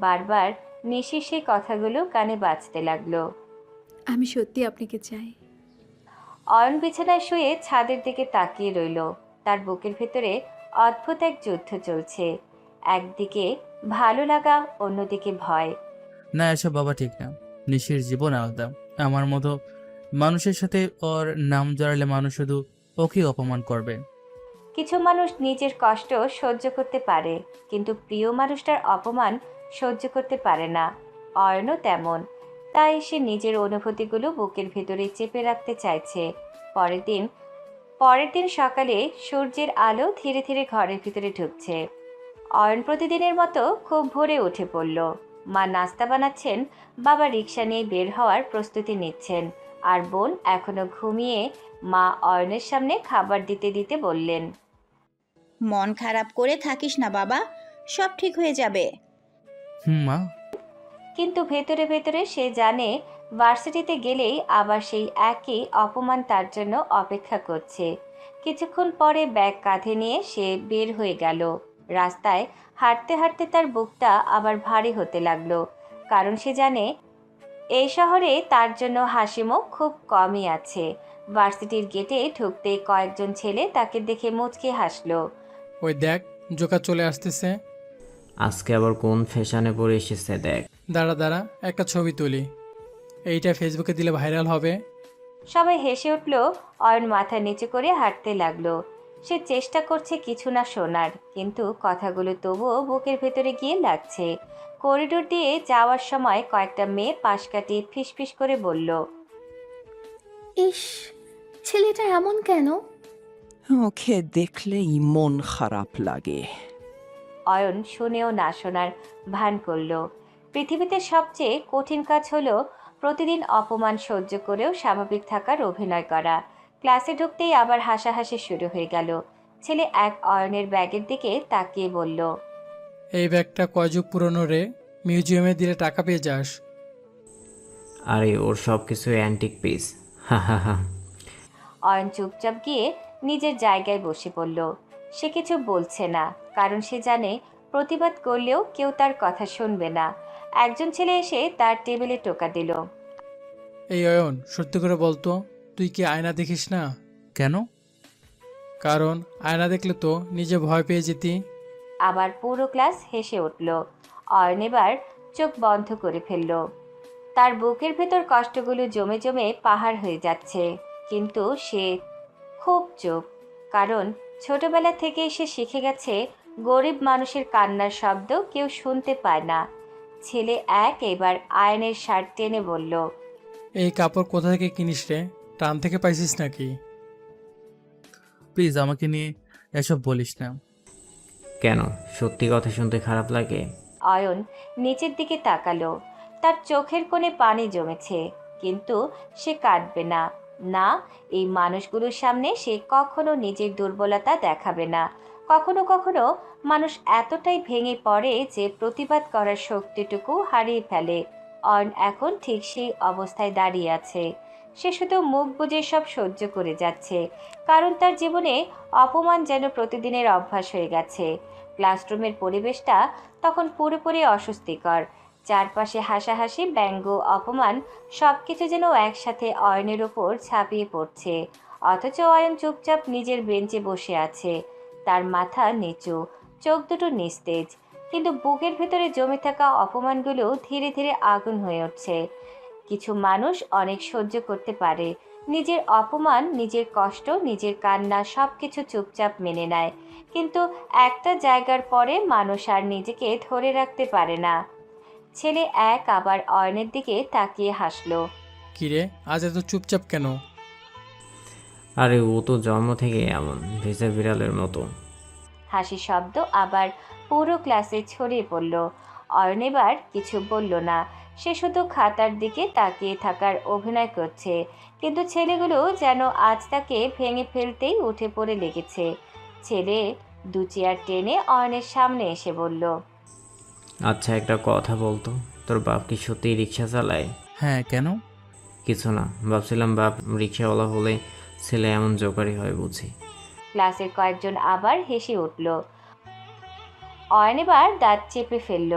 বারবার নিশির সেই কথাগুলো কানে বাজতে লাগলো। আমি সত্যি আপনাকে চাই। অয়ন বিছানায় শুয়ে ছাদের দিকে তাকিয়ে রইল। তার বুকের ভেতরে অদ্ভুত এক যুদ্ধ চলছে। একদিকে ভালো লাগা, অন্যদিকে ভয়। না, এসব বাবা ঠিক না। নিশির জীবন আলাদা। আমার মতো মানুষের সাথে ওর নাম জড়ালে মানুষ শুধু ওকে অপমান করবে। কিছু মানুষ নিজের কষ্ট সহ্য করতে পারে, কিন্তু প্রিয় মানুষটার অপমান সহ্য করতে পারে না। অয়নও তেমন। তাই সে নিজের অনুভূতিগুলো বুকের ভেতরে চেপে রাখতে চাইছে। পরের দিন সকালে সূর্যের আলো ধীরে ধীরে ঘরের ভিতরে ঢুকছে। অয়ন প্রতিদিনের মতো খুব ভোরে উঠে পড়ল। মা নাস্তা বানাচ্ছেন, বাবা রিক্সা নিয়ে বের হওয়ার প্রস্তুতি নিচ্ছেন, আর বোন এখনো ঘুমিয়ে। মা অয়নের সামনে খাবার দিতে দিতে বললেন, মন খারাপ করে থাকিস না বাবা, সব ঠিক হয়ে যাবে। মা। কিন্তু ভেতরে ভেতরে সে জানে ভার্সিটিতে গেলেই আবার সেই একই অপমান তার জন্য অপেক্ষা করছে। কিছুক্ষণ পরে ব্যাগ কাঁধে নিয়ে সে বের হয়ে গেল। রাস্তায় হাঁটতে হাঁটতে তার বুকটা আবার ভারী হতে লাগলো, কারণ সে জানে এই শহরে তার জন্য হাসিমুখ খুব কমই আছে। ভার্সিটির গেটে ঢুকতে কয়েকজন ছেলে তাকে দেখে মুচকে হাসলো। ওই দেখ, জোকার চলে আসতেছে। আজকে আবার কোন ফ্যাশনে পরে এসেছে দেখ। দাঁড়া দাঁড়া, একটা ছবি তুলি, এইটা ফেসবুকে দিলে ভাইরাল হবে। সবাই হেসে উঠল। অয়ন মাথা নিচু করে হাঁটতে লাগলো। সে চেষ্টা করছে কিছু না শোনার, কিন্তু কথাগুলো তবুও বুকের ভেতরে গিয়ে লাগছে। করিডোর দিয়ে যাওয়ার সময় কয়েকটা মেয়ে পাশ কাটিয়ে ফিসফিস করে বলল, ইস, ছেলেটা এমন কেন? ওকে দেখলেই মন খারাপ লাগে। অয়ন শুনেও না শোনার ভান করল। পৃথিবীতে সবচেয়ে কঠিন কাজ হলো প্রতিদিন অপমান সহ্য করেও স্বাভাবিক থাকার অভিনয় করা। ক্লাসে ঢুকতেই আবার হাসাহাসি শুরু হয়ে গেল। ছেলে এক অয়নের ব্যাগের দিকে তাকিয়ে বলল, এই ব্যাগটা কয় যুগ পুরনো রে, মিউজিয়ামে দিলে টাকা পেয়ে যাস। আরে ওর সব কিছু অ্যান্টিক পিস, হা হা হা। অয়ন চুপচাপ গিয়ে নিজের জায়গায় বসে পড়ল। সে কিছু বলছে না, কারণ সে জানে প্রতিবাদ করলেও কেউ তার কথা শুনবে না। একজন ছেলে এসে তার টেবিলে টোকা দিল। এই অয়ন, সত্যি করে বলতো, তুই কি আয়না দেখিস না? কেন? কারণ আয়না দেখলে তো নিজে ভয় পেয়ে যেতি। আবার পুরো ক্লাস হেসে উঠল। অয়ন এবার চোখ বন্ধ করে ফেলল। তার বুকের ভেতর কষ্টগুলো জমে জমে পাহাড় হয়ে যাচ্ছে, কিন্তু সে খুব চুপ। কারণ ছোটবেলা থেকেই সে শিখে গেছে গরিব মানুষের কান্নার শব্দ কেউ শুনতে পায় না। ছেলে এক এবার আয়নের শার্ট টেনে বলল, এই কাপড় কোথা থেকে কিনিস রে? টান থেকে পাইছিস নাকি? প্লিজ আমাকে নিয়ে এসব বলিস না। কেন, সত্যি কথা শুনতে খারাপ লাগে? অয়ন নিচের দিকে তাকালো। তার চোখের কোণে পানি জমেছে, কিন্তু সে কাঁদবে না। না, এই মানুষগুলোর সামনে সে কখনো নিজের দুর্বলতা দেখাবে না। কখনো কখনো মানুষ এতটাই ভেঙে পড়ে যে প্রতিবাদ করার শক্তিটুকু হারিয়ে ফেলে। অয়ন এখন ঠিক সেই অবস্থায় দাঁড়িয়ে আছে। সে শুধু মুখ বুজে সব সহ্য করে যাচ্ছে, কারণ তার জীবনে অপমান যেন প্রতিদিনের অভ্যাস হয়ে গেছে। ক্লাসরুমের পরিবেশটা তখন পুরোপুরি অস্বস্তিকর। চারপাশে হাসাহাসি, ব্যঙ্গ, অপমান সবকিছু যেন একসাথে অয়নের ওপর ঝাঁপিয়ে পড়ছে। অথচ অয়ন চুপচাপ নিজের বেঞ্চে বসে আছে। তার মাথা নিচু, চোখ দুটো নিস্তেজ, কিন্তু বুকের ভেতরে জমে থাকা অপমানগুলো ধীরে ধীরে আগুন হয়ে উঠছে। কিছু মানুষ অনেক সহ্য করতে পারে, নিজের অপমান, নিজের কষ্ট, নিজের কান্না সবকিছু চুপচাপ মেনে নেয়, কিন্তু একটা জায়গার পরে মানুষ আর নিজেকে ধরে রাখতে পারে না। ছেলে এক আবার অয়নের দিকে তাকিয়ে হাসলো। কিরে আজ এত চুপচাপ কেন? আরে ও তো জন্ম থেকে এমন ভেজা বিড়ালের মতো। হাসির শব্দ আবার পুরো ক্লাসে ছড়িয়ে পড়ল। অয়ন এবার কিছু বলল না, সে শুধু খাতার দিকে তাকিয়ে থাকার অভিনয় করছে, কিন্তু ছেলেগুলো যেন আজ তাকে ভেঙে ফেলতেই উঠে পড়ে লেগেছে। ছেলে দু চেয়ার টেনে অয়নের সামনে এসে বলল, আচ্ছা একটা কথা বলতো, তোর বাপ কি সত্যিই রিক্সা চালায়? হ্যাঁ, কেন? কিছু না, ভাবছিলাম বাপ রিক্সাওয়ালা হলে ছেলে এমন জোকারি হয় বুঝি। ক্লাসের কয়েকজন আবার হেসে উঠল। অয়ন এবার দাঁত চেপে ফেলল।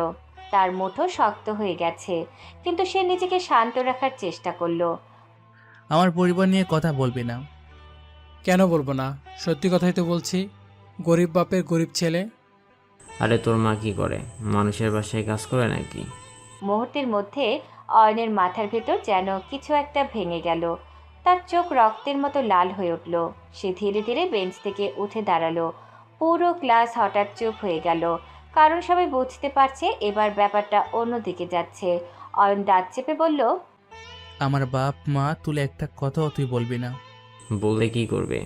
তার মুঠো শক্ত হয়ে গেছে, কিন্তু সে নিজেকে শান্ত রাখার চেষ্টা করলো। আমার পরিবার নিয়ে কথা বলবি না। কেন বলবো না? সত্যি কথাই তো বলছি। গরিব বাপের গরিব ছেলে। আরে তোর মা কি করে? মানুষের বাসায় কাজ করে নাকি? মুহূর্তের মধ্যে অয়নের মাথার ভেতর যেন কিছু একটা ভেঙে গেল। তার চোখ রক্তের মতো লাল হয়ে উঠল। সে ধীরে ধীরে বেঞ্চ থেকে উঠে দাঁড়ালো। পুরো ক্লাস হঠাৎ চুপ হয়ে গেল, কারণ সবাই বুঝতে পারছে এবার ব্যাপারটা অন্যদিকে যাচ্ছে। অয়ন দাঁত চেপে বলল, আমার বাপ মা তুলে একটা কথাও তুই বলবি না। বললে কি করবে?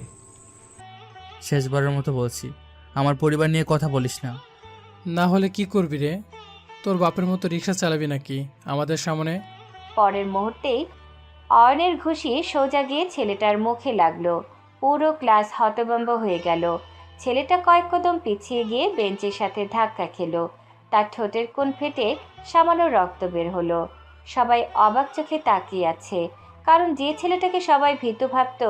শেষবারের মতো বলছি, আমার পরিবার নিয়ে কথা বলিস না। না হলে কি করবি রে? তোর বাপের মতো রিক্সা চালাবি নাকি আমাদের সামনে? পরের মুহূর্তেই অয়নের ঘুষি সোজা গিয়ে ছেলেটার মুখে লাগলো। পুরো ক্লাস হতভম্ব হয়ে গেল। ছেলেটা কয়েক কদম পিছিয়ে গিয়ে বেঞ্চের সাথে ধাক্কা খেলো। তার ঠোঁটের কোণ ফেটে সামান্য রক্ত বের হলো। সবাই অবাক চোখে তাকিয়ে আছে, কারণ যে ছেলেটাকে সবাই ভীতু ভাবত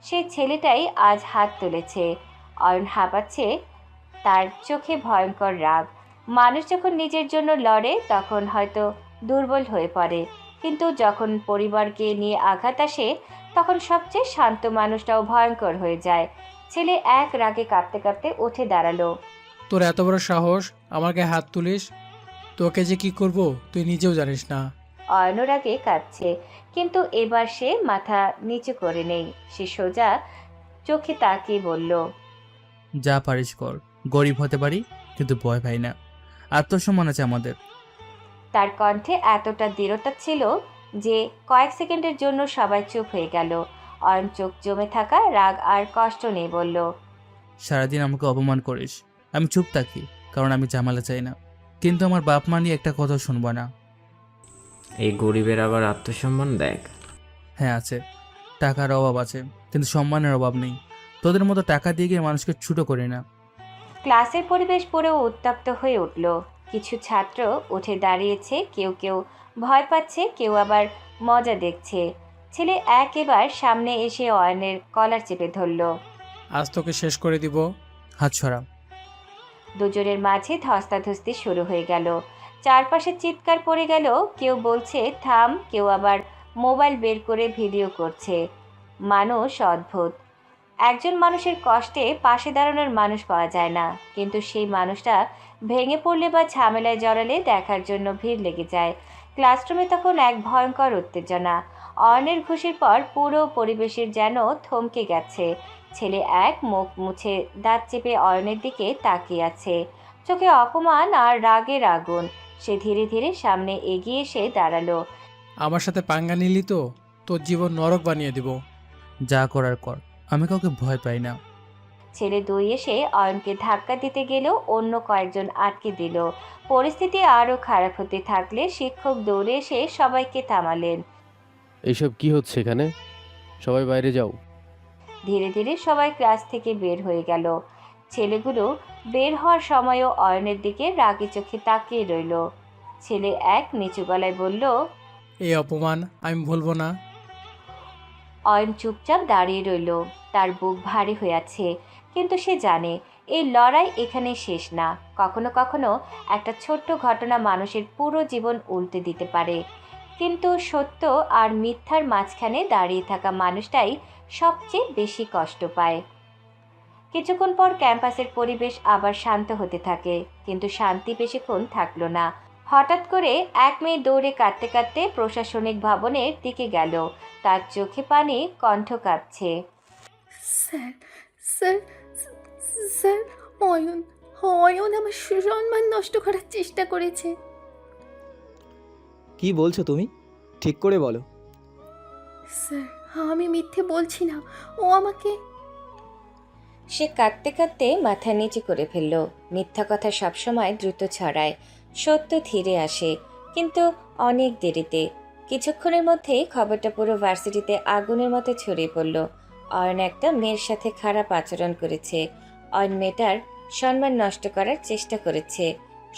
সেই ছেলেটাই আজ হাত তুলেছে। অয়ন হাঁপাচ্ছে, তার চোখে ভয়ঙ্কর রাগ। মানুষ যখন নিজের জন্য লড়ে তখন হয়তো দুর্বল হয়ে পড়ে, কিন্তু যখন পরিবারকে নিয়ে আঘাত আসে তখন সবচেয়ে শান্ত মানুষটাও ভয়ঙ্কর হয়ে যায়। ছেলে এক রাগে কাঁপতে কাঁপতে উঠে দাঁড়ালো। তোর এত বড় সাহস আমার গায়ে হাত তুলিস? তোকে যে কি করব তুই নিজেও জানিস না। অয়নর আগে কাঁপছে, কিন্তু এবার সে মাথা নিচু করে নেই। সে সোজা চোখে তাকিয়ে বলল, যা পারিস কর। গরিব হতে পারি, কিন্তু ভয় পাই না। আত্মসম্মান আছে আমাদের। তার কণ্ঠে এতটা দৃঢ়তা ছিল যে কয়েক সেকেন্ডের জন্য সবাই চুপ হয়ে গেল। অয়ন চোখ জমে থাকা রাগ আর কষ্ট নেই বলল, সারাদিন আমাকে অপমান করিস, আমি চুপ থাকি, কারণ আমি ঝামেলা চাই না। কিন্তু আমার বাপ মা নিয়ে একটা কথা শুনবো না। এই গরিবের আবার আত্মসম্মান দেখ। হ্যাঁ আছে, টাকার অভাব আছে, কিন্তু সম্মানের অভাব নেই। তোদের মতো টাকা দিয়ে গিয়ে মানুষকে ছোটো করি না। ক্লাসের পরিবেশ পুরো উত্তপ্ত হয়ে উঠল। কিছু ছাত্র উঠে দাঁড়িয়েছে, কেউ কেউ ভয় পাচ্ছে, কেউ আবার মজা দেখছে। ছেলে একেবার সামনে এসে অয়নের কলার চেপে ধরল। আজ তোকে শেষ করে দিব। হাত ছড়া। দুজনের মাঝে ধস্তাধস্তি শুরু হয়ে গেল। চারপাশে চিৎকার পড়ে গেল। কেউ বলছে থাম, কেউ আবার মোবাইল বের করে ভিডিও করছে। মানুষ অদ্ভুত। একজন মানুষের কষ্টে পাশে দাঁড়ানোর মানুষ পাওয়া যায় না, কিন্তু সেই মানুষটা ভেঙে পড়লে বা ঝামেলায় জড়ালে দেখার জন্য ভিড় লেগে যায়। ক্লাসরুমে তখন এক ভয়ঙ্কর উত্তেজনা। অয়নের ঘুষির পর পুরো পরিবেশের যেন থমকে গেছে। ছেলে এক মুখ মুছে দাঁত চেপে অয়নের দিকে তাকিয়ে আছে, চোখে অপমান আর রাগের আগুন। সে ধীরে ধীরে সামনে এগিয়ে এসে দাঁড়ালো। আমার সাথে পাঙ্গা নিলি তো তোর জীবন নরক বানিয়ে দিব। যা করার কর, আমি কাউকে ভয় পাই না। ছেলে দুই এসে অয়নকে ধাক্কা দিতে গেলেও অন্য কয়েকজন আটকে দিল। পরিস্থিতি আরও খারাপ হতে থাকলে শিক্ষক দৌড়ে এসে সবাইকে থামালেন। এইসব কি হচ্ছে এখানে? সবাই বাইরে যাও। ধীরে ধীরে সবাই ক্লাস থেকে বের হয়ে গেল। ছেলেগুলো বের হওয়ার সময়ও অয়নের দিকে রাগি চোখে তাকিয়ে রইল। ছেলে এক নিচু গলায় বলল, এই অপমান আমি ভুলবো না। অয়ন চুপচাপ দাঁড়িয়ে রইল। তার বুক ভারী হয়ে আছে, কিন্তু সে জানে এই লড়াই এখানে শেষ না। কখনো কখনো একটা ছোট্ট ঘটনা মানুষের পুরো জীবন উল্টে দিতে পারে, কিন্তু সত্য আর মিথ্যার মাঝখানে দাঁড়িয়ে থাকা মানুষটাই সবচেয়ে বেশি কষ্ট পায়। কিছুক্ষণ পর ক্যাম্পাসের পরিবেশ আবার শান্ত হতে থাকে, কিন্তু শান্তি বেশিক্ষণ থাকলো না। হঠাৎ করে এক মেয়ে দৌড়ে কাঁদতে কাঁদতে প্রশাসনিক ভবনের দিকে গেল। তার চোখে পানি, কণ্ঠ কাঁপছে। Sir sir sir, Ayan Ayan আমার সুসম্মান নষ্ট করার চেষ্টা করেছে। কি বলছো তুমি? ঠিক করে বলো। স্যার, আমি মিথ্যে বলছি না। ও আমাকে সে কাঁদতে কাঁদতে মাথা নিচু করে ফেলল। মিথ্যা কথা সবসময় দ্রুত ছড়ায়, সত্য ধীরে আসে, কিন্তু অনেক দেরিতে। কিছুক্ষণের মধ্যেই খবরটা পুরো ভার্সিটিতে আগুনের মতো ছড়িয়ে পড়ল। অয়ন একটা মেয়ের সাথে খারাপ আচরণ করেছে। অয়ন মেয়েটার সম্মান নষ্ট করার চেষ্টা করেছে।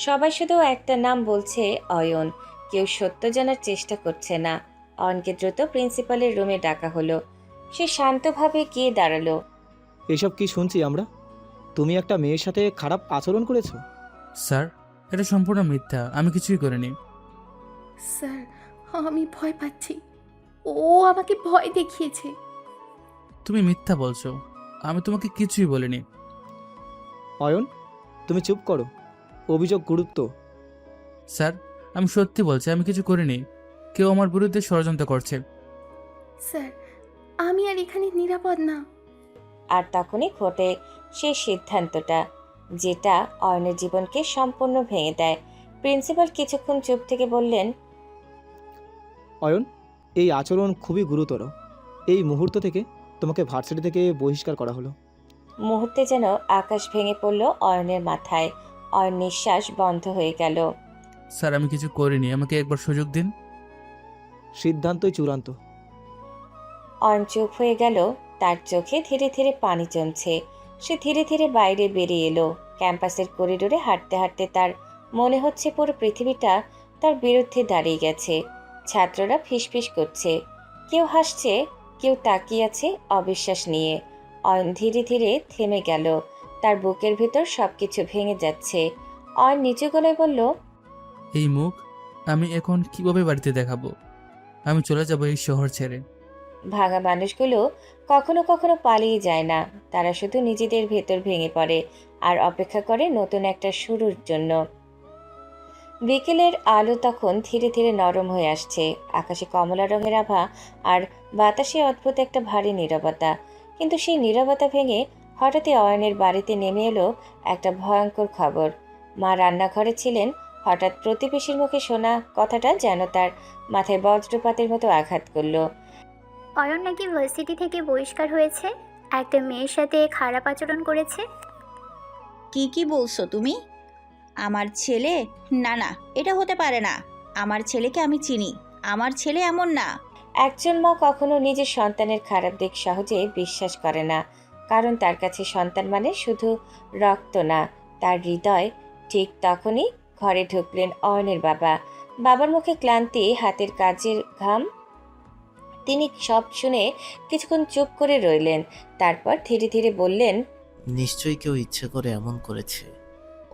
সবাই শুধু একটা নাম বলছে, অয়ন। কেউ সত্য জানার চেষ্টা করছে না। অয়নকে দ্রুত প্রিন্সিপালের রুমে ডাকা হলো। সে শান্তভাবে গিয়ে দাঁড়ালো। এসব কি শুনছি আমরা? তুমি একটা মেয়ের সাথে খারাপ আচরণ করেছো? স্যার, এটা সম্পূর্ণ মিথ্যা, আমি কিছুই করিনি। স্যার, আমি ভয় পাচ্ছি। ও আমাকে ভয় দেখিয়েছে। তুমি মিথ্যা বলছো, আমি তোমাকে কিছুই বলিনি। অয়ন, তুমি চুপ করো। অভিযোগ গুরুত্ব। স্যার, আমি সত্যি বলছি, আমি কিছু করিনি। কেউ আমার বিরুদ্ধে ষড়যন্ত্র করছে। স্যার, আমি আর এখানে নিরাপদ না। আর তখনই ঘটে সেই সিদ্ধান্তটা, যেটা অয়নের জীবনকে সম্পূর্ণ ভেঙে দেয়। প্রিন্সিপাল কিছুক্ষণ চুপ থেকে বললেন, অয়ন, এই আচরণ খুবই গুরুতর। এই মুহূর্ত থেকে তোমাকে ভার্সিটি থেকে বহিষ্কার করা হলো। মুহূর্তে যেন আকাশ ভেঙে পড়ল অয়নের মাথায়। অয়ন নিঃশ্বাস বন্ধ হয়ে গেল। স্যার, আমি কিছু করিনি, আমাকে একবার সুযোগ দিন। সিদ্ধান্তই চূড়ান্ত। অয়ন চুপ হয়ে গেল। তার চোখে ধীরে ধীরে পানি জমছে। সে ধীরে ধীরে বাইরে বেরিয়ে এলো। ক্যাম্পাসের করিডোরে হাঁটতে হাঁটতে তার মনে হচ্ছে পুরো পৃথিবীটা তার বিরুদ্ধে দাঁড়িয়ে গেছে। ছাত্ররা ফিসফিস করছে, কেউ হাসছে, কেউ তাকিয়ে আছে অবিশ্বাস নিয়ে। অয়ন ধীরে ধীরে থেমে গেল। তার বুকের ভেতর সবকিছু ভেঙে যাচ্ছে। অয়ন নিচু গলায় বলল, এই মুখ আমি এখন কিভাবে বাড়িতে দেখাবো? আমি চলে যাব এই শহর ছেড়ে। ভাঙা মানুষগুলো কখনো কখনো পালিয়ে যায় না, তারা শুধু নিজেদের ভেতর ভেঙে পড়ে আর অপেক্ষা করে নতুন একটা শুরুর জন্য। বিকেলের আলো তখন ধীরে ধীরে নরম হয়ে আসছে। আকাশে কমলা রঙের আভা আর বাতাসে অদ্ভুত একটা ভারী নীরবতা। কিন্তু সেই নীরবতা ভেঙে হঠাৎই অয়নের বাড়িতে নেমে এলো একটা ভয়ঙ্কর খবর। মা রান্নাঘরে ছিলেন। হঠাৎ প্রতিবেশীর মুখে শোনা কথাটা যেন তার মাথায় বজ্রপাতের মতো আঘাত করলো। অয়ন নাকি ভার্সিটি থেকে বহিষ্কার হয়েছে, একটা মেয়ের সাথে খারাপ আচরণ করেছে। কি কি বলছো তুমি? আমার ছেলে? না না, এটা হতে পারে না। আমার ছেলেকে আমি চিনি। আমার ছেলে এমন না। একজন মা কখনো নিজের সন্তানের খারাপ দিক সহজে বিশ্বাস করে না, কারণ তার কাছে সন্তান মানে শুধু রক্ত না, তার হৃদয়। ঠিক তখনই ঘরে ঢুকলেন অয়নের বাবা। বাবার মুখে ক্লান্তি, হাতের কাজের ঘাম। তিনি সব শুনে কিছুক্ষণ চুপ করে রইলেন, তারপর ধীরে ধীরে বললেন, নিশ্চয়ই কেউ ইচ্ছে করে এমন করেছে।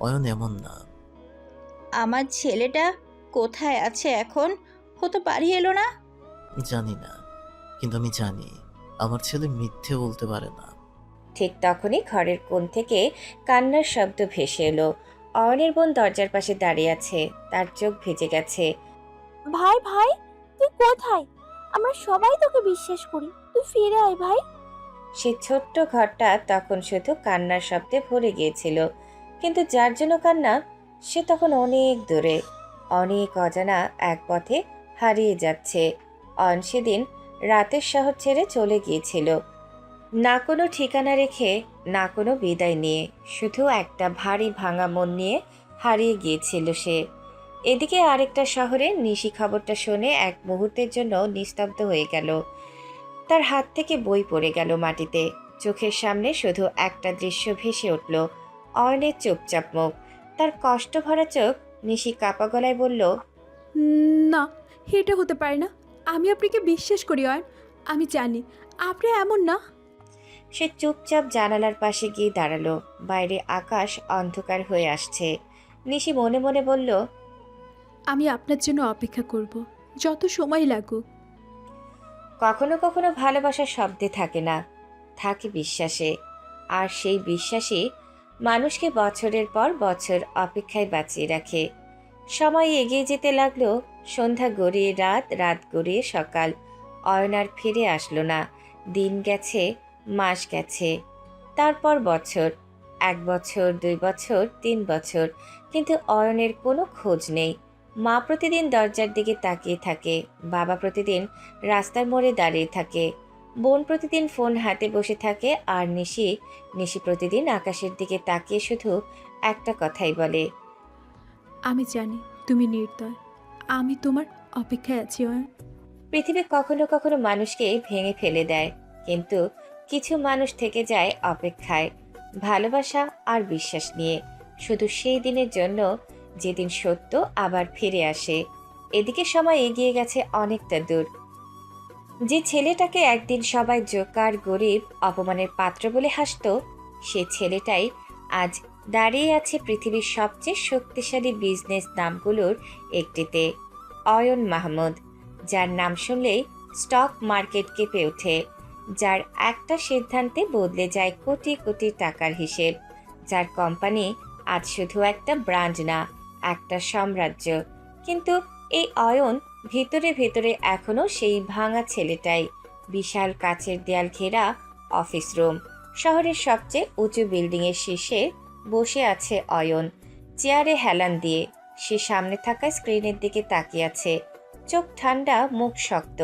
অয়ন এমন না। আমার ছেলেটা কোথায় আছে এখন? হতে পারি এলো না। জানি না, কিন্তু আমি জানি আমার ছেলে মিথ্যে বলতে পারে না। ঠিক তখনই ঘরের কোণ থেকে কান্নার শব্দ ভেসে এলো। অয়নের বোন দরজার পাশে দাঁড়িয়ে আছে, তার চোখ ভিজে গেছে। ভাই ভাই, তুই কোথায়? আমরা সবাই তোকে বিশ্বাস করি, তুই ফিরে আয় ভাই। সেই ছোট্ট ঘরটা তখন শুধু কান্নার শব্দে ভরে গিয়েছিল, কিন্তু যার জন্য কান্না সে তখন অনেক দূরে, অনেক অজানা এক পথে হারিয়ে যাচ্ছে। অয়ন সেদিন রাতের শহর ছেড়ে চলে গিয়েছিল, না কোনো ঠিকানা রেখে, না কোনো বিদায় নিয়ে, শুধু একটা ভারী ভাঙা মন নিয়ে হারিয়ে গিয়েছিল সে। এদিকে আরেকটা শহরে নিশি খবরটা শুনে এক মুহূর্তের জন্য নিস্তব্ধ হয়ে গেল। তার হাত থেকে বই পড়ে গেল মাটিতে। চোখের সামনে শুধু একটা দৃশ্য ভেসে উঠল, অয়নের চুপচাপ মুখ, তার কষ্ট ভরা চোখ। নিশি কাপা গলায় বলল, না, এটা হতে পারে না। আমি আপনাকে বিশ্বাস করি অয়ন, আমি জানি আপনি এমন না। সে চুপচাপ জানালার পাশে গিয়ে দাঁড়ালো। বাইরে আকাশ অন্ধকার হয়ে আসছে। নিশি মনে মনে বলল, আমি আপনার জন্য অপেক্ষা করব, যত সময় লাগুক। কখনো কখনো ভালোবাসা শব্দে থাকে না, থাকে বিশ্বাসে। আর সেই বিশ্বাসই মানুষকে বছরের পর বছর অপেক্ষায় বাঁচিয়ে রাখে। সময় এগিয়ে যেতে লাগলো। সন্ধ্যা গড়িয়ে রাত, রাত গড়িয়ে সকাল। অয়ন আর ফিরে আসলো না। দিন গেছে, মাস গেছে, তারপর বছর। 1 বছর, 2 বছর, 3 বছর, কিন্তু অয়নের কোনো খোঁজ নেই। মা প্রতিদিন দরজার দিকে তাকিয়ে থাকে, বাবা প্রতিদিন রাস্তার মোড়ে দাঁড়িয়ে থাকে, বোন প্রতিদিন ফোন হাতে বসে থাকে, আর নিশি প্রতিদিন আকাশের দিকে তাকিয়ে শুধু একটা কথাই বলে, আমি জানি তুমি নির্দয়, আমি তোমার অপেক্ষায় আছি অয়ন। পৃথিবী কখনো কখনো মানুষকে ভেঙে ফেলে দেয়, কিন্তু কিছু মানুষ থেকে যায় অপেক্ষায়, ভালোবাসা আর বিশ্বাস নিয়ে, শুধু সেই দিনের জন্য যেদিন সত্য আবার ফিরে আসে। এদিকে সময় এগিয়ে গেছে অনেকটা দূর। যে ছেলেটাকে একদিন সবাই জোকার, গরিব, অপমানের পাত্র বলে হাসতো, সে ছেলেটাই আজ দাঁড়িয়ে আছে পৃথিবীর সবচেয়ে শক্তিশালী বিজনেস নামগুলোর একটিতে, অয়ন মাহমুদ, যার নাম শুনলেই স্টক মার্কেট কেঁপে ওঠে, যার একটা সিদ্ধান্তে বদলে যায় কোটি কোটি টাকার হিসেব, যার কোম্পানি আজ শুধু একটা ব্র্যান্ড না, একটা সাম্রাজ্য। কিন্তু এই অয়ন ভিতরে ভিতরে এখনো সেই ভাঙা ছেলেটাই। বিশাল কাচের দেয়াল ঘেরা অফিস রুম, শহরের সবচেয়ে উঁচু বিল্ডিংয়ের শীর্ষে বসে আছে অয়ন, চেয়ারে হেলান দিয়ে। সে সামনে থাকা স্ক্রিনের দিকে তাকিয়ে আছে, চোখ ঠান্ডা, মুখ শক্ত,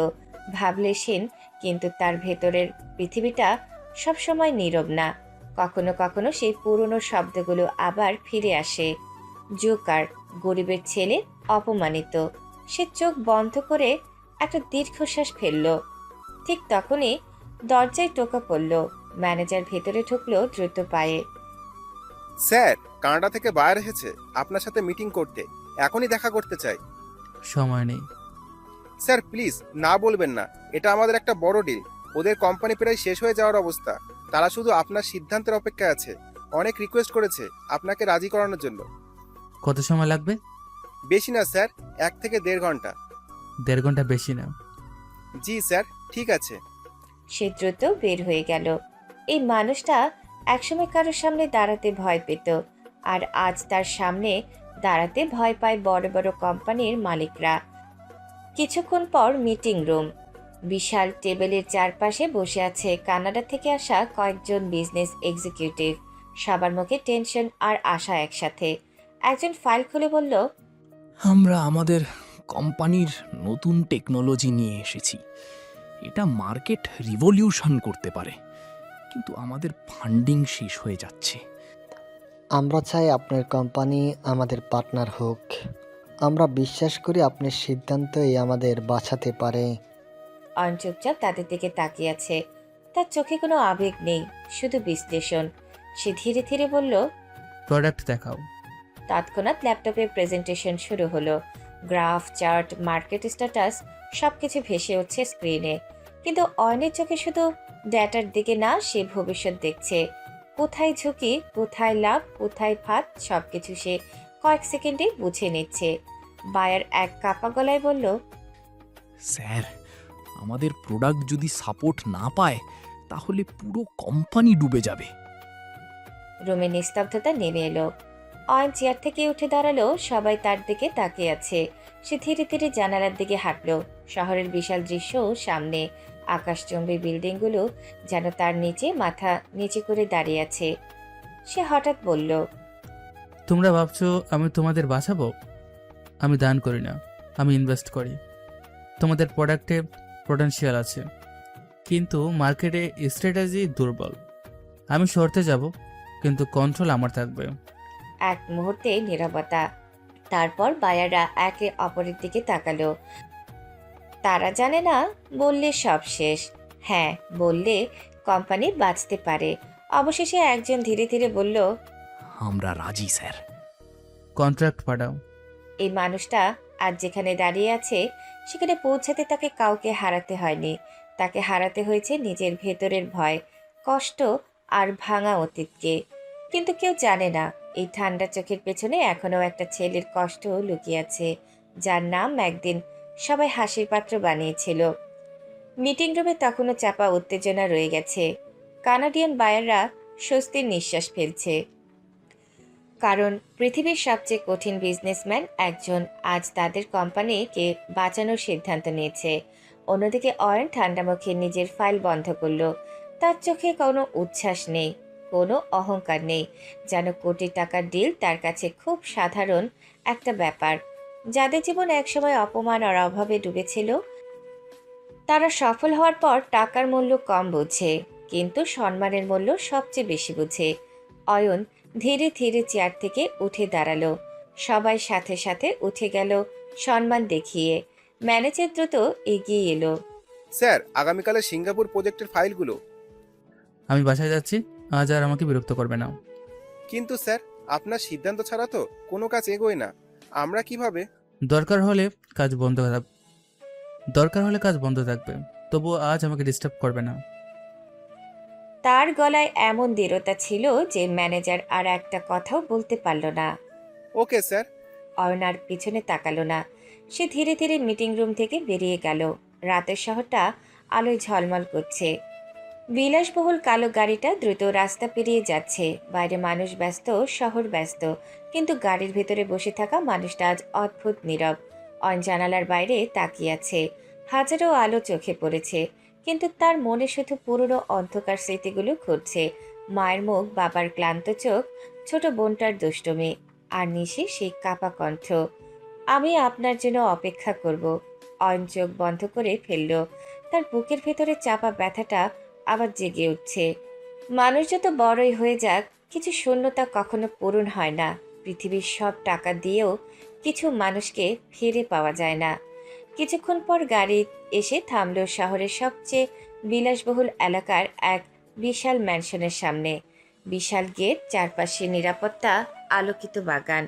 ভাবলেশীন, কিন্তু তার ভেতরের পৃথিবীটা সবসময় নীরব না। কখনো কখনো সেই পুরনো শব্দগুলো আবার ফিরে আসে। জোকার, গরিবের ছেলে, অপমানিত। সে চোখ বন্ধ করে একটা দীর্ঘশ্বাস ফেলল। ঠিক তখনই দরজায় টোকা পড়ল। ম্যানেজার ভেতরে ঢুকলো দ্রুত পায়ে। স্যার, কানাডা থেকে বায়ার এসেছে আপনার সাথে মিটিং করতে, এখনই দেখা করতে চাই। সময় নেই। স্যার প্লিজ, না বলবেন না, এটা আমাদের একটা বড় ডিল। ওদের কোম্পানি প্রায় শেষ হয়ে যাওয়ার অবস্থা, তারা শুধু আপনার সিদ্ধান্তের অপেক্ষায় আছে। অনেক রিকোয়েস্ট করেছে আপনাকে রাজি করানোর জন্য। কত সময় লাগবে? বেশি না স্যার, 1 থেকে 1.5 ঘন্টা। 1.5 ঘন্টা বেশি না। জি স্যার, ঠিক আছে। সে দ্রুত বের হয়ে গেল। এই মানুষটা একসময় কারোর সামনে দাঁড়াতে ভয় পেত, আর আজ তার সামনে দাঁড়াতে ভয় পায় বড় বড় কোম্পানির মালিকরা। কিছুক্ষণ পর মিটিং রুম, বিশাল টেবিলের চারপাশে বসে আছে কানাডা থেকে আসা কয়েকজন বিজনেস এক্সিকিউটিভ। সবার মুখে টেনশন আর আশা একসাথে। একজন ফাইল খুলে বলল, আমরা আমাদের কোম্পানির নতুন টেকনোলজি নিয়ে এসেছি। এটা মার্কেট রিভলিউশন করতে পারে, কিন্তু আমাদের ফান্ডিং শেষ হয়ে যাচ্ছে। আমরা চাই আপনার কোম্পানি আমাদের পার্টনার হোক। আমরা বিশ্বাস করি আপনার সিদ্ধান্তই আমাদের বাঁচাতে পারে। অয়ন চুপচাপ তাদের দিকে তাকিয়ে আছে। তার চোখে কোনো আবেগ নেই, শুধু বিশ্লেষণ। সে ধীরে ধীরে বলল, প্রোডাক্ট দেখাও। তৎক্ষণাৎ ল্যাপটপে প্রেজেন্টেশন শুরু হলো। গ্রাফ, চার্ট, মার্কেট স্ট্যাটাস সবকিছু ভেসে উঠছে স্ক্রিনে। কিন্তু অয়নের চোখে শুধু ডেটার দিকে না, সে ভবিষ্যৎ দেখছে। কোথায় ঝুঁকি, কোথায় লাভ, কোথায় ফাঁদ, সবকিছু সে কয়েক সেকেন্ডে বুঝে নিচ্ছে। বায়ার এক কাপা গলায় বলল, স্যার, আমাদের প্রোডাক্ট যদি সাপোর্ট না পায় তাহলে পুরো কোম্পানি ডুবে যাবে। রুমে নিস্তব্ধতা নেমে এলো। অয়ন চেয়ার থেকে উঠে দাঁড়ালো। সবাই তার দিকে তাকিয়ে আছে। সে ধীরে ধীরে জানালার দিকে হাঁটলো। শহরের বিশাল দৃশ্য সামনে, আকাশচুম্বী বিল্ডিংগুলো যেন তার নিচে মাথা নিচে করে দাঁড়িয়ে আছে। সে হঠাৎ বলল, তোমরা ভাবছো আমি তোমাদের বাঁচাবো? আমি দান করি না, আমি ইনভেস্ট করি। তোমাদের প্রোডাক্টে পোটেনশিয়াল আছে, কিন্তু মার্কেটে স্ট্র্যাটেজি দুর্বল। আমি শর্তে যাব, কিন্তু কন্ট্রোল আমার থাকবে। এক মুহূর্তে নীরবতা। তারপর বায়াররা একে অপরের দিকে তাকালো। তারা জানে না বললে সব শেষ, হ্যাঁ বললে কোম্পানি বাঁচতে পারে। অবশেষে একজন ধীরে ধীরে বলল, আমরা রাজি স্যার। কন্ট্রাক্ট পাঠাও। এই মানুষটা আজ যেখানে দাঁড়িয়ে আছে সেখানে পৌঁছাতে তাকে কাউকে হারাতে হয়নি। তাকে হারাতে হয়েছে নিজের ভেতরের ভয়, কষ্ট আর ভাঙা অতীতকে। কিন্তু কেউ জানে না এই ঠান্ডা চোখের পেছনে এখনো একটা ছেলের কষ্ট লুকিয়ে আছে, যার নাম একদিন সবাই হাসির পাত্র বানিয়েছিল। মিটিং রুমে তখনও চাপা উত্তেজনা রয়ে গেছে। কানাডিয়ান বায়াররা স্বস্তির নিঃশ্বাস ফেলছে, কারণ পৃথিবীর সবচেয়ে কঠিন বিজনেসম্যান একজন আজ তাদের কোম্পানিকে বাঁচানোর সিদ্ধান্ত নিয়েছে। অন্যদিকে অয়ন ঠান্ডা মুখে নিজের ফাইল বন্ধ করল। তার চোখে কোনো উচ্ছ্বাস নেই, কোনো অহংকার নেই, যেন কোটি টাকার ডিল তার কাছে খুব সাধারণ একটা ব্যাপার। যাদের জীবন একসময় অপমান আর অভাবে ডুবেছিল, তারা সফল হওয়ার পর টাকার মূল্য কম বোঝে, কিন্তু সম্মানের মূল্য সবচেয়ে বেশি বোঝে। অয়ন ধীরে ধীরে চেয়ার থেকে উঠে দাঁড়ালো। সবাই সাথে সাথে উঠে গেল সম্মান দেখিয়ে। ম্যানেজার দ্রুত এগিয়ে এলো। স্যার, আগামীকালের সিঙ্গাপুর প্রজেক্টের ফাইলগুলো। আমি বাসায় যাচ্ছি, আজ আর আমাকে বিরক্ত করবে না। কিন্তু স্যার, আপনার সিদ্ধান্ত ছাড়া তো কোনো কাজ এগোয় না। আমরা কিভাবে? দরকার হলে কাজ বন্ধ থাকবে, তবুও আজ আমাকে ডিস্টার্ব করবে না। তার গলায় এমন দৃঢ়তা ছিল যে ম্যানেজার আর একটা কথাও বলতে পারল না। Okay sir. অয়ন আর পিছনে তাকালো না। সে ধীরে ধীরে মিটিং রুম থেকে বেরিয়ে গেল। রাতের শহরটা আলোয় ঝলমল করছে। বিলাসবহুল কালো গাড়িটা দ্রুত রাস্তা পেরিয়ে যাচ্ছে। বাইরে মানুষ ব্যস্ত, শহর ব্যস্ত, কিন্তু গাড়ির ভেতরে বসে থাকা মানুষটা আজ অদ্ভুত নীরব। অয়ন জানালার বাইরে তাকিয়ে আছে। হাজারো আলো চোখে পড়েছে, কিন্তু তার মনে শুধু পুরনো অন্ধকার স্মৃতিগুলো ঘুরছে। মায়ের মুখ, বাবার ক্লান্ত চোখ, ছোট বোনটার দুষ্টুমি, আর নিশে সেই কাপা কণ্ঠ। আমি আপনার জন্য অপেক্ষা করব। অয়ন চোখ বন্ধ করে ফেলল। তার বুকের ভেতরে চাপা ব্যথাটা আবার জেগে উঠছে। মানুষ যত বড়ই হয়ে যাক, কিছু শূন্যতা কখনো পূরণ হয় না। পৃথিবীর সব টাকা দিয়েও কিছু মানুষকে ফিরে পাওয়া যায় না। কিছুক্ষণ পর গাড়ি এসে থামল শহরের সবচেয়ে বিলাসবহুল এলাকার এক বিশাল ম্যানশনের সামনে। বিশাল গেট, চারপাশে নিরাপত্তা, আলোকিত বাগান,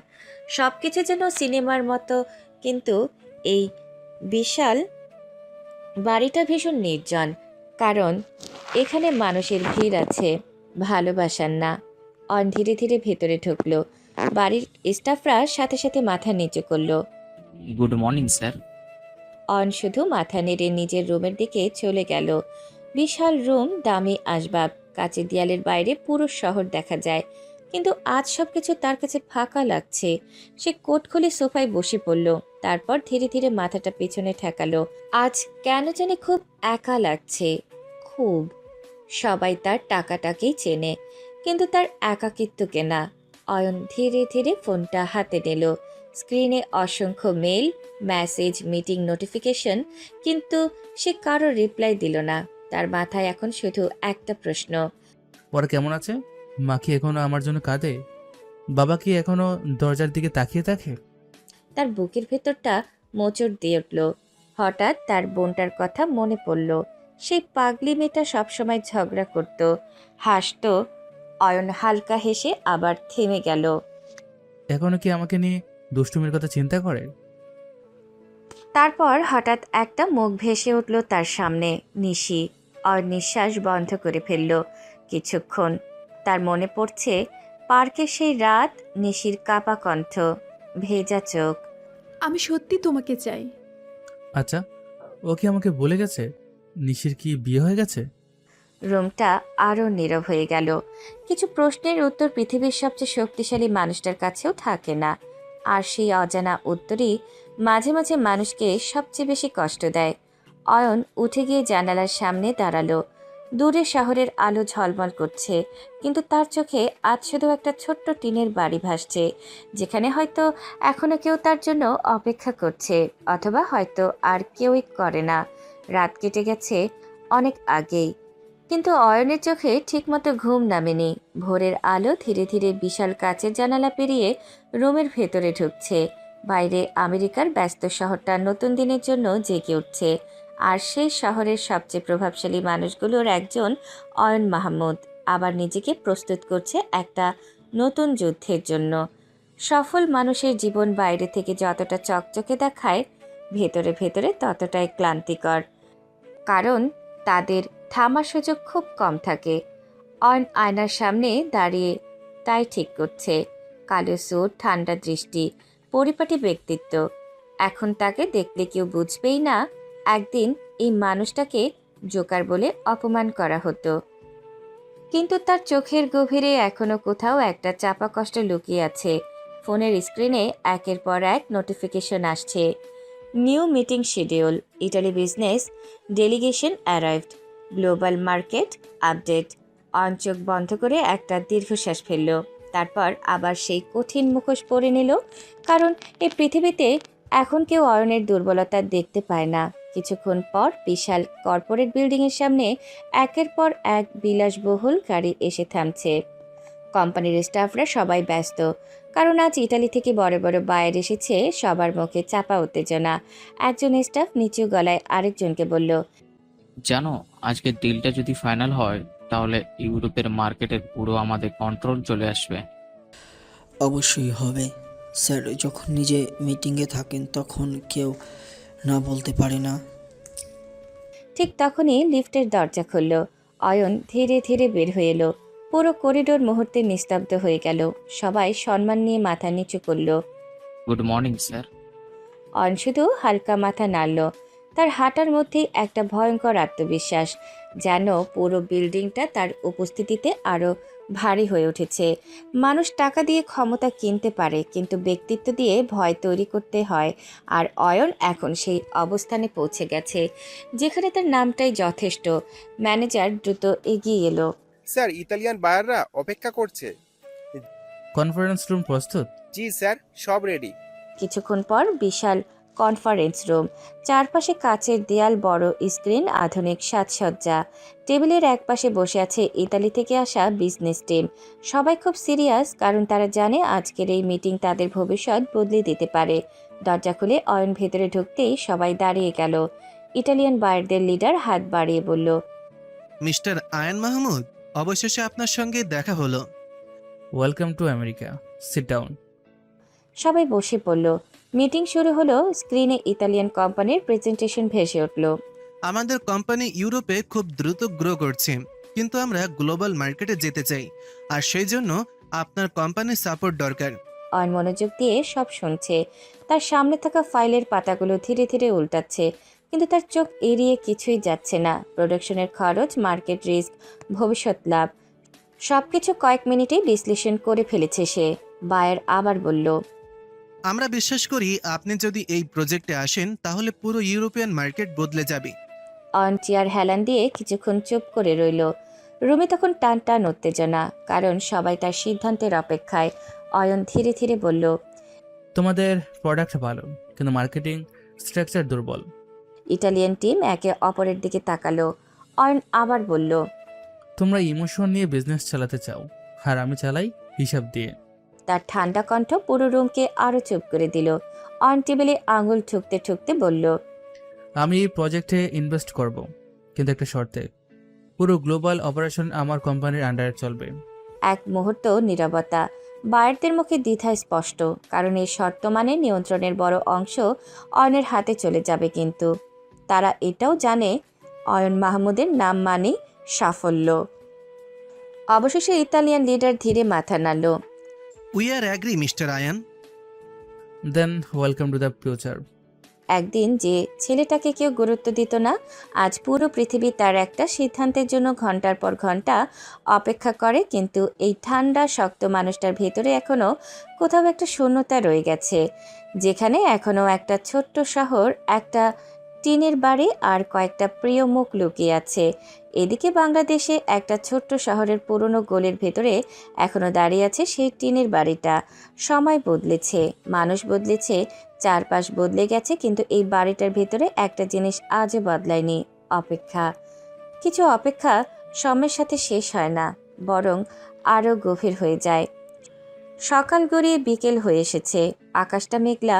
সবকিছু যেন সিনেমার মতো। কিন্তু এই বিশাল বাড়িটা ভীষণ নির্জন, কারণ এখানে মানুষের ভিড় আছে, ভালোবাসার না। অন ধীরে ধীরে ভেতরে ঢুকলো। বাড়ির স্টাফরা সাথে সাথে মাথা নিচু করলো। Good morning sir. অন শুধু মাথা নেড়ে নিজের রুমের দিকে চলে গেল। বিশাল রুম, দামি আসবাব, কাঁচের দেয়ালের বাইরে পুরো শহর দেখা যায়, কিন্তু আজ সবকিছু তার কাছে ফাঁকা লাগছে। সে কোট খুলে সোফায় বসে পড়ল। তারপর ধীরে ধীরে মাথাটা পেছনে ঠেকালো। আজ কেন জানি খুব একা লাগছে, খুব। সবাই তার টাকাটাকেই চেনে, কিন্তু তার একাকিত্বকে না। অয়ন ধীরে ধীরে ফোনটা হাতে নিল। স্ক্রিনে অসংখ্য মেল, মেসেজ, মিটিং নোটিফিকেশন, কিন্তু সে কারো রিপ্লাই দিল না। তার মাথায় এখন শুধু একটা প্রশ্ন। ওরা কেমন আছে? মা কি এখনো আমার জন্য কাঁদে? বাবা কি এখনো দরজার দিকে তাকিয়ে থাকে? তার বুকের ভেতরটা মোচড় দিয়ে উঠল। হঠাৎ তার বোনটার কথা মনে পড়ল। সেই পাগলি মেয়েটা সবসময় ঝগড়া করত, হাসতো। অয়ন হালকা হেসে আবার থেমে গেল। এখনো কি আমাকে নিয়ে দুষ্টুমির কথা চিন্তা করে? তারপর হঠাৎ একটা মুখ ভেসে উঠল তার সামনে, নিশি। অয়ন নিঃশ্বাস বন্ধ করে ফেলল। কিছুক্ষণ তার মনে পড়ছে পার্কের সেই রাত, নিশির কাপা কণ্ঠ, ভেজা চোখ। আমি সত্যি তোমাকে চাই। আচ্ছা, ও কি আমাকে বলে গেছে? নিশির কি বিয়ে হয়ে গেছে? রুমটা আরও নীরব হয়ে গেল। কিছু প্রশ্নের উত্তর পৃথিবীর সবচেয়ে শক্তিশালী মানুষটার কাছেও থাকে না, আর সেই অজানা উত্তরই মাঝে মাঝে মানুষকে সবচেয়ে বেশি কষ্ট দেয়। অয়ন উঠে গিয়ে জানালার সামনে দাঁড়ালো। দূরে শহরের আলো ঝলমল করছে, কিন্তু তার চোখে আজ শুধু একটা ছোট্ট টিনের বাড়ি ভাসছে, যেখানে হয়তো এখনো কেউ তার জন্য অপেক্ষা করছে, অথবা হয়তো আর কেউই করে না। রাত কেটে গেছে অনেক আগেই, কিন্তু অয়নের চোখে ঠিকমতো ঘুম নামেনি। ভোরের আলো ধীরে ধীরে বিশাল কাচের জানালা পেরিয়ে রুমের ভেতরে ঢুকছে। বাইরে আমেরিকার ব্যস্ত শহরটা নতুন দিনের জন্য জেগে উঠছে, আর সেই শহরের সবচেয়ে প্রভাবশালী মানুষগুলোর একজন অয়ন মাহমুদ আবার নিজেকে প্রস্তুত করছে একটা নতুন যুদ্ধের জন্য। সফল মানুষের জীবন বাইরে থেকে যতটা চকচকে দেখায়, ভেতরে ভেতরে ততটাই ক্লান্তিকর, কারণ তাদের থামার সুযোগ খুব কম থাকে। অয়ন আয়নার সামনে দাঁড়িয়ে তাই ঠিক করছে। কালো স্যুট, ঠান্ডা দৃষ্টি, পরিপাটি ব্যক্তিত্ব। এখন তাকে দেখলে কেউ বুঝবেই না একদিন এই মানুষটাকে জোকার বলে অপমান করা হতো। কিন্তু তার চোখের গভীরে এখনো কোথাও একটা চাপা কষ্ট লুকিয়ে আছে। ফোনের স্ক্রিনে একের পর এক নোটিফিকেশন আসছে। New meeting schedule, Italy business delegation arrived, global market update. Ayan চোখ বন্ধ করে একটা দীর্ঘশ্বাস ফেলল। তারপর আবার সেই কঠিন মুখোশ পরে নিল, কারণ এই পৃথিবীতে এখন কেউ অয়নের দুর্বলতা দেখতে পায় না। কিছুক্ষণ পর বিশাল কর্পোরেট বিল্ডিংয়ের সামনে একের পর এক বিলাসবহুল গাড়ি এসে থামছে। কোম্পানির স্টাফরা সবাই ব্যস্ত, কারণ আজ ইতালি থেকে বড় বড় বায়ার এসেছে। সবার মুখে চাপা উত্তেজনা। একজন স্টাফ নিচু গলায় আরেকজনকে বলল, জানো, আজকের ডিলটা যদি ফাইনাল হয় তাহলে ইউরোপের মার্কেটের পুরো আমাদের কন্ট্রোল চলে আসবে। অবশ্যই হবে স্যার, যখন নিজে মিটিংয়ে থাকেন তখন কেউ না বলতে পারে না। ঠিক তখনই লিফটের দরজা খুলল। অয়ন ধীরে ধীরে বের হয়ে এলো। পুরো করিডোর মুহূর্তে নিস্তব্ধ হয়ে গেল। সবাই সম্মান নিয়ে মাথা নিচু করল। Good morning sir. অয়ন শুধু হালকা মাথা নাড়ল। তার হাঁটার মধ্যেই একটা ভয়ঙ্কর আত্মবিশ্বাস, যেন পুরো বিল্ডিংটা তার উপস্থিতিতে আরও ভারী হয়ে উঠেছে। মানুষ টাকা দিয়ে ক্ষমতা কিনতে পারে, কিন্তু ব্যক্তিত্ব দিয়ে ভয় তৈরি করতে হয়। আর অয়ন এখন সেই অবস্থানে পৌঁছে গেছে, যেখানে তার নামটাই যথেষ্ট। ম্যানেজার দ্রুত এগিয়ে এলো। স্যার, ইতালিয়ান বায়াররা অপেক্ষা করছে। কনফারেন্স রুম প্রস্তুত? জি স্যার, সব রেডি। কিছুক্ষণ পর বিশাল কনফারেন্স রুম, চারপাশে কাচের দেয়াল, বড় স্ক্রিন, আধুনিক সাজসজ্জা। টেবিলের একপাশে বসে আছে ইতালি থেকে আসা বিজনেস টিম। সবাই খুব সিরিয়াস, কারণ তারা জানে আজকের এই মিটিং তাদের ভবিষ্যৎ বদলে দিতে পারে। দরজা খুলে অয়ন ভেতরে ঢুকতেই সবাই দাঁড়িয়ে গেল। ইটালিয়ান বায়ারদের লিডার হাত বাড়িয়ে বলল, মিস্টার আয়ান মাহমুদ, অবশেষে আপনার সঙ্গে দেখা হলো। Welcome to America, sit down. সবাই বসে পড়ল। মিটিং শুরু হলো। স্ক্রিনে ইতালিয়ান কোম্পানির প্রেজেন্টেশন ভেসে উঠল। আমাদের কোম্পানি ইউরোপে খুব দ্রুত গ্রো করছে, কিন্তু আমরা গ্লোবাল মার্কেটে যেতে চাই, আর সেই জন্য আপনার কোম্পানির সাপোর্ট দরকার। অয়ন মনোযোগ দিয়ে সব শুনছে। তার সামনে থাকা ফাইলের পাতাগুলো ধীরে ধীরে উল্টাচ্ছে, কিন্তু তার চোখ এড়িয়ে কিছুই যাচ্ছে না। প্রোডাকশনের খরচ, মার্কেট রিস্ক, ভবিষ্যৎ লাভ, সবকিছু কয়েক মিনিটেই বিশ্লেষণ করে ফেলেছে সে। বায়ার আবার বলল, আমরা বিশ্বাস করি আপনি যদি এই প্রজেক্টে আসেন তাহলে পুরো ইউরোপিয়ান মার্কেট বদলে যাবে। অয়ন চেয়ার হেলান দিয়ে কিছুক্ষণ চুপ করে রইল। রুমে তখন টান টান উত্তেজনা, কারণ সবাই তার সিদ্ধান্তের অপেক্ষায়। অয়ন ধীরে ধীরে বলল, তোমাদের প্রোডাক্ট ভালো, কিন্তু মার্কেটিং স্ট্রাকচার দুর্বল। ইটালিয়ান টিম একে অপরের দিকে তাকালো। অয়ন আবার বলল, তোমরা ইমোশন নিয়ে বিজনেস চালাতে চাও, আর আমি চালাই হিসাব দিয়ে। তার ঠান্ডা কণ্ঠ পুরো রুমকে আরও চুপ করে দিল। অন টেবিলে আঙুল ঠুকতে ঠুকতে বলল, আমি এই প্রজেক্টে ইনভেস্ট করব, কিন্তু একটা শর্তে, পুরো গ্লোবাল অপারেশন আমার কোম্পানির আন্ডারে চলবে। এক মুহূর্ত নীরবতা। বায়ারদের মুখে দ্বিধা স্পষ্ট, কারণ এই শর্ত মানে নিয়ন্ত্রণের বড় অংশ অয়নের হাতে চলে যাবে। কিন্তু তারা এটাও জানে অয়ন মাহমুদের নাম মানে সাফল্য। অবশেষে ইতালিয়ান লিডার ধীরে মাথা নাড়ল। We are agree mister Ayan. Then welcome to the future. একদিন যে ছেলেটাকে কেউ গুরুত্ব দিত না, আজ পুরো পৃথিবী তার একটা সিদ্ধান্তের জন্য ঘন্টার পর ঘন্টা অপেক্ষা করে। কিন্তু এই ঠান্ডা শক্ত মানুষটার ভেতরে এখনও কোথাও একটা শূন্যতা রয়ে গেছে, যেখানে এখনও একটা ছোট্ট শহর, একটা টিনের বাড়ি আর কয়েকটা প্রিয় মুখ লুকিয়ে আছে। এদিকে বাংলাদেশে একটা ছোট্ট শহরের পুরনো গোলের ভেতরে এখনও দাঁড়িয়ে আছে সেই টিনের বাড়িটা। সময় বদলেছে, মানুষ বদলেছে, চারপাশ বদলে গেছে, কিন্তু এই বাড়িটার ভেতরে একটা জিনিস আজও বদলায়নি, অপেক্ষা। কিছু অপেক্ষা সময়ের সাথে শেষ হয় না, বরং আরও গভীর হয়ে যায়। সকাল গড়িয়ে বিকেল হয়ে এসেছে। আকাশটা মেঘলা,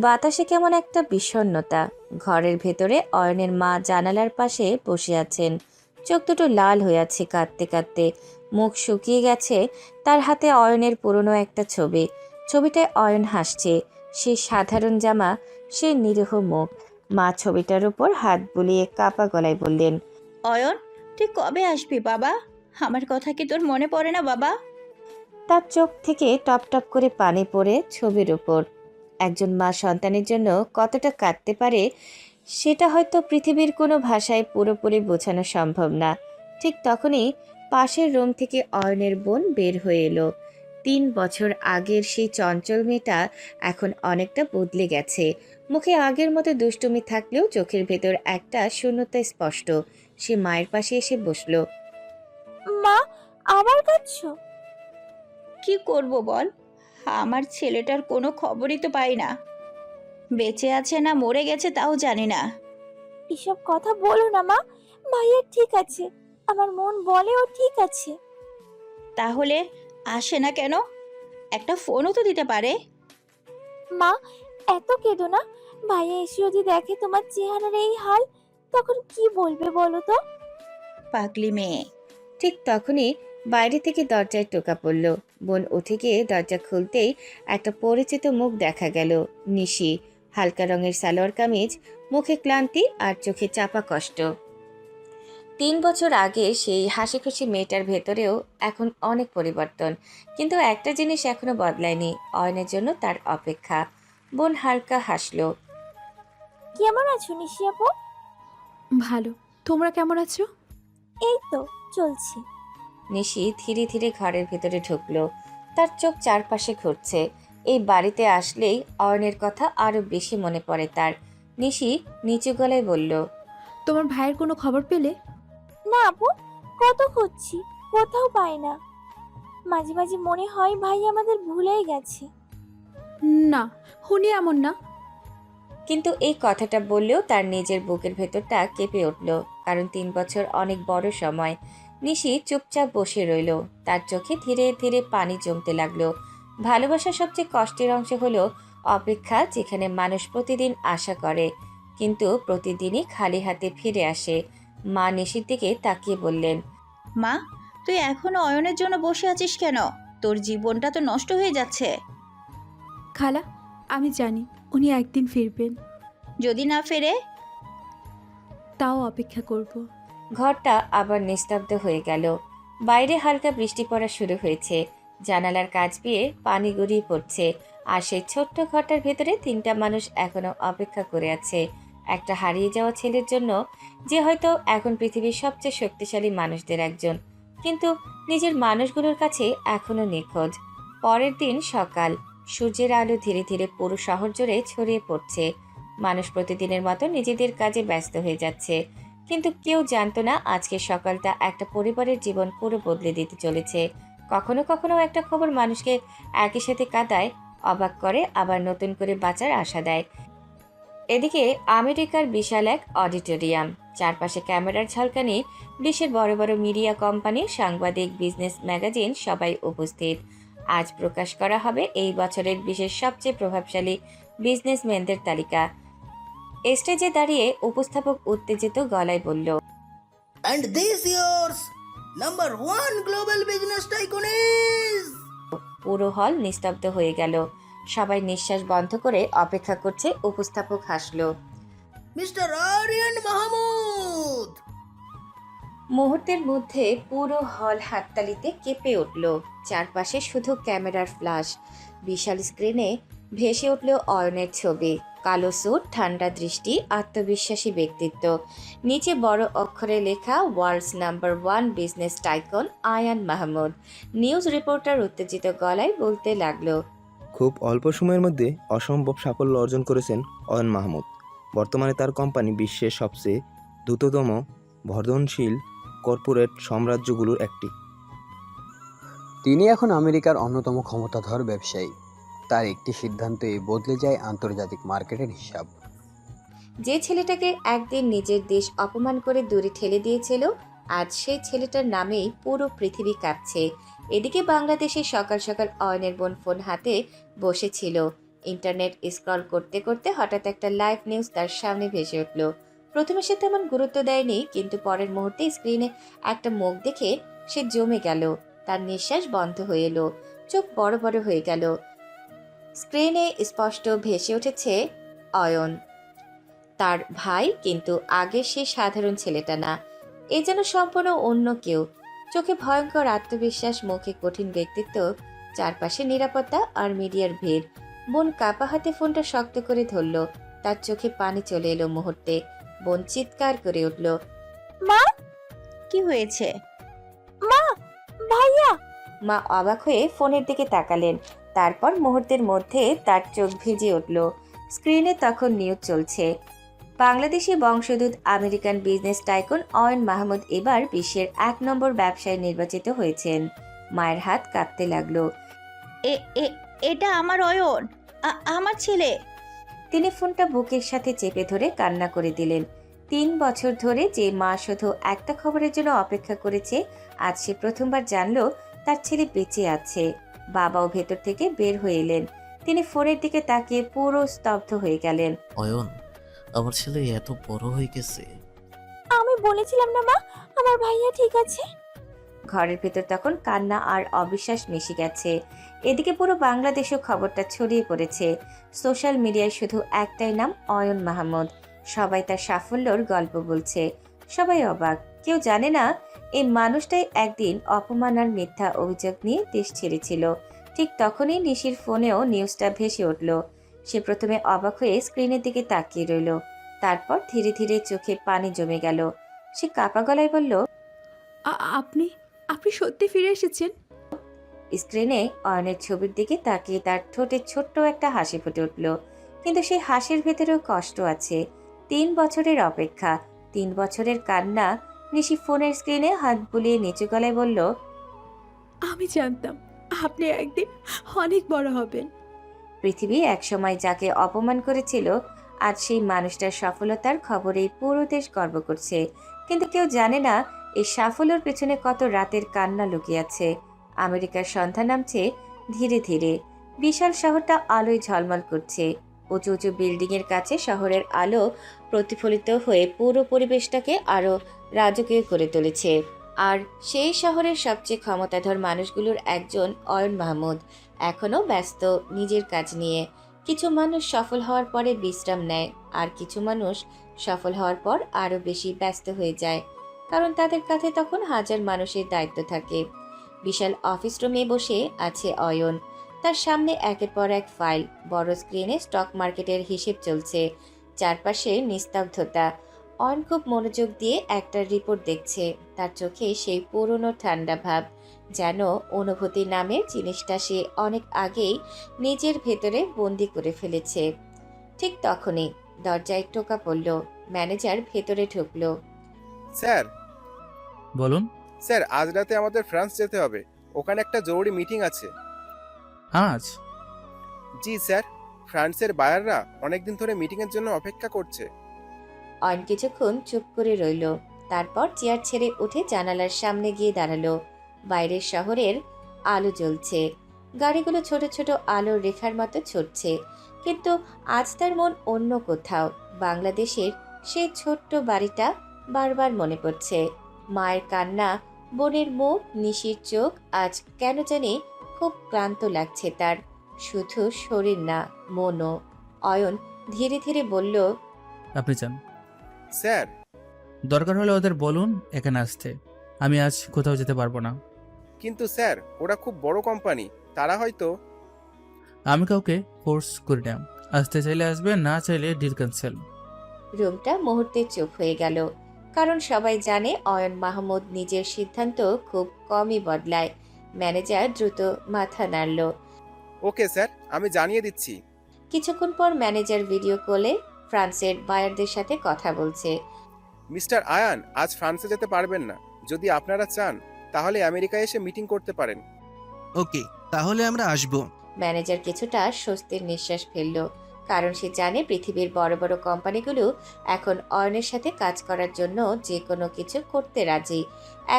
বাতাসে কেমন একটা বিষণ্ণতা। ঘরের ভেতরে অয়নের মা জানালার পাশে বসে আছেন। চোখ দুটো লাল হয়ে আছে কাঁদতে কাঁদতে, মুখ শুকিয়ে গেছে। তার হাতে অয়নের পুরনো একটা ছবি। ছবিটায় অয়ন হাসছে, সে সাধারণ জামা, সে নিরীহ মুখ। মা ছবিটার উপর হাত বুলিয়ে কাপা গলায় বললেন, অয়ন, তুই কবে আসবি বাবা? আমার কথা কি তোর মনে পড়ে না বাবা? তার চোখ থেকে টপ টপ করে পানি পড়ে ছবির উপর। একজন মা সন্তানের জন্য কতটা কাঁদতে পারে সেটা হয়তো পৃথিবীর কোনো ভাষায় পুরোপুরি বোঝানো সম্ভব না। ঠিক তখনই পাশের রুম থেকে অয়নের বোন বের হয়ে এলো। 3 বছর আগের সেই চঞ্চল মেয়েটা এখন অনেকটা বদলে গেছে। মুখে আগের মতো দুষ্টুমি থাকলেও চোখের ভেতর একটা শূন্যতা স্পষ্ট। সে মায়ের পাশে এসে বসলো। মা, আবার কাঁদছো? কি করব বল, আমার ছেলেটার কোনো খবরই তো পাই না। বেঁচে আছে না মরে গেছে তাও জানি না। এসব কথা বলো না মা, ভাইয়া ঠিক আছে, আমার মন বলে ও ঠিক আছে। তাহলে আসে না কেন? একটা ফোনও তো দিতে পারে। মা এত কেঁদো না, ভাইয়া এসে যদি দেখে তোমার চেহারার এই হাল, তখন কি বলবে বলো তো? পাগলি মেয়ে। ঠিক তখনই বাইরে থেকে দরজায় টোকা পড়ল। বোন উঠে গিয়ে দরজা খুলতেই একটা পরিচিত মুখ দেখা গেল। নিশি, হালকা রঙের সালোয়ার কামিজ, মুখে ক্লান্তি আর চোখে চাপা কষ্ট। 3 বছর আগে সেই হাসি খুশি মেয়েটার ভেতরেও এখন অনেক পরিবর্তন, কিন্তু একটা জিনিস এখনো বদলায়নি, অয়নের জন্য তার অপেক্ষা। বোন হালকা হাসলো। কেমন আছো নিশি আপু? ভালো, তোমরা কেমন আছো? এই তো চলছে। নিশি ধীরে ধীরে ঘরের ভেতরে ঢুকলো। তার চোখ চারপাশে ঘুরছে। এই বাড়িতে আসলেই অয়নের কথা আরো বেশি মনে পড়ে তার। নিশি নিচু গলায় বলল, তোমার ভাইয়ের কোনো খবর পেলে? না আপু, কত খুঁজছি, কোথাও পাই না। মাঝে মাঝে মনে হয় ভাই আমাদের ভুলেই গেছে। না, হুনি এমন না। কিন্তু এই কথাটা বললেও তার নিজের বুকের ভেতরটা কেঁপে উঠল, কারণ 3 বছর অনেক বড় সময়। নিশি চুপচাপ বসে রইল। তার চোখে ধীরে ধীরে পানি জমতে লাগলো। ভালোবাসার সবচেয়ে কষ্টের অংশ হলো অপেক্ষা, যেখানে মানুষ প্রতিদিন আশা করে কিন্তু প্রতিদিনই খালি হাতে ফিরে আসে। মা নিশির দিকে তাকিয়ে বললেন, মা, তুই এখনো অয়নের জন্য বসে আছিস কেন? তোর জীবনটা তো নষ্ট হয়ে যাচ্ছে। খালা, আমি জানি উনি একদিন ফিরবেন। যদি না ফেরে? তাও অপেক্ষা করব। ঘরটা আবার নিস্তব্ধ হয়ে গেল। বাইরে হালকা বৃষ্টি পড়া শুরু হয়েছে। জানালার কাছ দিয়ে পানি গড়িয়ে পড়ছে। আর সেই ছোট্ট ঘরটার ভেতরে 3টা মানুষ এখনো অপেক্ষা করে আছে একটা হারিয়ে যাওয়া ছেলের জন্য, যে হয়তো এখন পৃথিবীর সবচেয়ে শক্তিশালী মানুষদের একজন, কিন্তু নিজের মানুষগুলোর কাছে এখনো নিখোঁজ। পরের দিন সকাল, সূর্যের আলো ধীরে ধীরে পুরো শহর জুড়ে ছড়িয়ে পড়ছে। মানুষ প্রতিদিনের মতো নিজেদের কাজে ব্যস্ত হয়ে যাচ্ছে, কিন্তু কেউ জানতো না আজকের সকালটা একটা পরিবারের জীবন পুরো বদলে দিতে চলেছে। কখনো কখনো একটা খবর মানুষকে একই সাথে কাঁদায়, অবাক করে, আবার নতুন করে বাঁচার আশা দেয়। এদিকে আমেরিকার বিশাল এক অডিটোরিয়াম, চারপাশে ক্যামেরার ঝলকানি, বিশ্বের বড় বড় মিডিয়া কোম্পানি, সাংবাদিক, বিজনেস ম্যাগাজিন সবাই উপস্থিত। আজ প্রকাশ করা হবে এই বছরের বিশেষ সবচেয়ে প্রভাবশালী বিজনেসম্যানদের তালিকা। স্টেজে দাঁড়িয়ে উপস্থাপক উত্তেজিত গলায় বলল, And this year's number 1 global business tycoon is... পুরো হল নিস্তব্ধ হয়ে গেল। সবাই নিঃশ্বাস বন্ধ করে অপেক্ষা করছে। উপস্থাপক হাসলো, Mr. Aryan Mahmood! মুহূর্তের মধ্যে পুরো হল হাততালিতে কেঁপে উঠল। চারপাশে শুধু ক্যামেরার ফ্ল্যাশ। বিশাল স্ক্রিনে ভেসে উঠল অয়নের ছবি। কালো স্যুট, ঠান্ডা দৃষ্টি, আত্মবিশ্বাসী ব্যক্তিত্ব। নিচে বড় অক্ষরে লেখা, world's number 1 business tycoon Ayan Mahmud. News reporter উত্তেজিত গলায় বলতে লাগলো, খুব অল্প সময়ের মধ্যে অসম্ভব সাফল্য অর্জন করেছেন অয়ন মাহমুদ। বর্তমানে তার কোম্পানি বিশ্বের সবচেয়ে দ্রুততম বর্ধনশীল কর্পোরেট সাম্রাজ্যগুলোর একটি। তিনি এখন আমেরিকার অন্যতম ক্ষমতাধর ব্যবসায়ী। তার একটি সিদ্ধান্তে বদলে যায় আন্তর্জাতিক মার্কেটের হিসাব। যে ছেলেটাকে একদিন নিজের দেশ অপমান করে দূরে ঠেলে দিয়েছিল, আজ সেই ছেলেটার নামেই পুরো পৃথিবী কাঁপছে। এদিকে বাংলাদেশে সকাল সকাল অয়নের বোন ফোন হাতে বসেছিল। ইন্টারনেট স্ক্রল করতে করতে হঠাৎ একটা লাইভ নিউজ তার সামনে ভেসে উঠল। প্রথমে সে তেমন গুরুত্ব দেয়নি, কিন্তু পরের মুহূর্তে স্ক্রিনে একটা মুখ দেখে সে জমে গেল। তার নিঃশ্বাস বন্ধ হয়ে এলো, চোখ বড় বড় হয়ে গেল। স্ক্রিনে স্পষ্ট ভেসে উঠেছে অয়ন, তার ভাই, কিন্তু আগের সেই সাধারণ ছেলেটা না। এ যেন সম্পূর্ণ অন্য কেউ। চোখে ভয়ঙ্কর আত্মবিশ্বাস, মুখে কঠিন ব্যক্তিত্ব, চারপাশে নিরাপত্তা আর মিডিয়ার ভিড়। বোন কাপা হাতে ফোনটা শক্ত করে ধরল। তার চোখে পানি চলে এলো মুহূর্তে। বোন চিৎকার করে উঠল, মা! কি হয়েছে? মা, ভাইয়া! মা অবাক হয়ে ফোনের দিকে তাকালেন। তারপর মুহূর্তের মধ্যে তার চোখ ভিজে উঠল। স্ক্রিনে তখন নিউজ চলছে, বাংলাদেশি বংশোদ্ভূত American business tycoon Ayan Mahmud এবার বিশ্বের 1 নম্বর ব্যবসায়ী নির্বাচিত হয়েছেন। মায়ের হাত কাঁপতে লাগলো। এটা আমার অয়ন, আমার ছেলে। তিনি ফোনটা বুকের সাথে চেপে ধরে কান্না করে দিলেন। 3 বছর ধরে যে মা শুধু একটা খবরের জন্য অপেক্ষা করেছে, আজ সে প্রথমবার জানলো তার ছেলে বেঁচে আছে। বাবাও ভেতর থেকে বের হয়ে এলেন। তিনি ফোনের দিকে তাকিয়ে পুরো স্তব্ধ হয়ে গেলেন। অয়ন, আমার ছেলে এত বড় হয়ে গেছে। আমি বলেছিলাম না মা, আমার ভাইয়া ঠিক আছে। ঘরের ভেতর তখন কান্না আর অবিশ্বাস মিশে গেছে। এদিকে পুরো বাংলাদেশেও খবরটা ছড়িয়ে পড়েছে। সোশ্যাল মিডিয়ায় শুধু একটাই নাম, অয়ন মাহমুদ। সবাই তার সাফল্যর গল্প বলছে। সবাই অবাক, কেউ জানে না এই মানুষটাই একদিন অপমান আর মিথ্যা অভিযোগ নিয়ে দেশ ছেড়েছিল। ঠিক তখনই নিশির ফোনেও নিউজটা ভেসে উঠল। সে প্রথমে অবাক হয়ে স্ক্রিনের দিকে তাকিয়ে রইল, তারপর ধীরে ধীরে চোখে পানি জমে গেল। সে কাঁপা গলায় বলল, আপনি আপনি সত্যি ফিরে এসেছেন? স্ক্রিনে অয়নের ছবির দিকে তাকিয়ে তার ঠোঁটে ছোট্ট একটা হাসি ফুটে উঠল, কিন্তু সেই হাসির ভেতরেও কষ্ট আছে। 3 বছরের অপেক্ষা, 3 বছরের কান্না। নিশি ফোনের স্ক্রিনে হাত বুলিয়ে নিচু গলায় বলল, আমি জানতাম আপনি একদিন অনেক বড় হবেন। পৃথিবী একসময় যাকে অপমান করেছিল, আজ সেই মানুষটার সফলতার খবরেই পুরো দেশ গর্ব করছে। কিন্তু কেউ জানে না এই সাফল্যের পেছনে কত রাতের কান্না লুকিয়ে আছে। আমেরিকার সন্ধ্যা নামছে ধীরে ধীরে। বিশাল শহরটা আলোয় ঝলমল করছে। উঁচু উঁচু বিল্ডিংয়ের কাছে শহরের আলো প্রতিফলিত হয়ে পুরো পরিবেশটাকে আরো রাজকীয় করে তুলেছে। আর সেই শহরের সবচেয়ে ক্ষমতাধর মানুষগুলোর একজন অয়ন মাহমুদ এখনো ব্যস্ত নিজের কাজ নিয়ে। কিছু মানুষ সফল হওয়ার পরে বিশ্রাম নেয়, আর কিছু মানুষ সফল হওয়ার পর আরো বেশি ব্যস্ত হয়ে যায়, কারণ তাদের কাছে তখন হাজার মানুষের দায়িত্ব থাকে। বিশাল অফিস রুমে বসে আছে অয়ন। তার সামনে একের পর এক ফাইল, বড় স্ক্রিনে স্টক মার্কেটের হিসেব চলছে, চারপাশে নিস্তব্ধতা। অয়ন খুব মনোযোগ দিয়ে একটা রিপোর্ট দেখছে। তার চোখে সেই পুরনো ঠান্ডা ভাব, যেন অনুভূতি নামের জিনিসটা সে অনেক আগেই নিজের ভেতরে বন্দি করে ফেলেছে। ঠিক তখনই দরজায় টোকা পড়ল। ম্যানেজার ভেতরে ঢুকলো। স্যার, বলুন। স্যার, আজ রাতে আমাদের ফ্রান্স যেতে হবে। ওখানে একটা জরুরি মিটিং আছে। আজ? জি স্যার, ফ্রান্সের বায়াররা অনেকদিন ধরে মিটিংয়ের জন্য অপেক্ষা করছে। অয়ন কিছুক্ষণ চুপ করে রইল, তারপর চেয়ার ছেড়ে উঠে জানালার সামনে গিয়ে দাঁড়ালো। বাইরের শহরের আলো জ্বলছে, গাড়িগুলো ছোট ছোট আলোর রেখার মতো ছুটছে। কিন্তু আজ তার মন অন্য কোথাও। বাংলাদেশের সেই ছোট্ট বাড়িটা বারবার মনে পড়ছে। মায়ের কান্না, বোনের মুখ, নিশির চোখ। আজ কেন জানি খুব ক্লান্ত লাগছে তার, শুধু শরীর না, মনও। অয়ন ধীরে ধীরে বলল, আপনি চান? স্যার, দরকার হলে ওদের বলুন এখানে আসতে। আমি আজ কোথাও যেতে পারবো না। কিন্তু স্যার, ওরা খুব বড় কোম্পানি, তারা হয়তো। আমি কাউকে ফোর্স করি না। আসতে চাইলে আসবে, না চাইলে ডিল ক্যান্সেল। রুমটা মুহূর্তে চুপ হয়ে গেল, কারণ সবাই জানে অয়ন মাহমুদ নিজের সিদ্ধান্ত খুব কমই বদলায়। ম্যানেজার দ্রুত মাথা নাড়ল। ওকে স্যার, আমি জানিয়ে দিচ্ছি। কিছুক্ষণ পর ম্যানেজার ভিডিও কলে ফ্রান্সের বায়ারদের সাথে কথা বলছে। মিস্টার আয়ান আজ ফ্রান্সে যেতে পারবেন না। যদি আপনারা চান তাহলে আমেরিকায় এসে মিটিং করতে পারেন। ওকে, তাহলে আমরা আসবো। ম্যানেজার কিছুটা স্বস্তির নিঃশ্বাস ফেলল, কারণ সে জানে পৃথিবীর বড় বড় কোম্পানিগুলো এখন অয়নের সাথে কাজ করার জন্য যে কোনো কিছু করতে রাজি।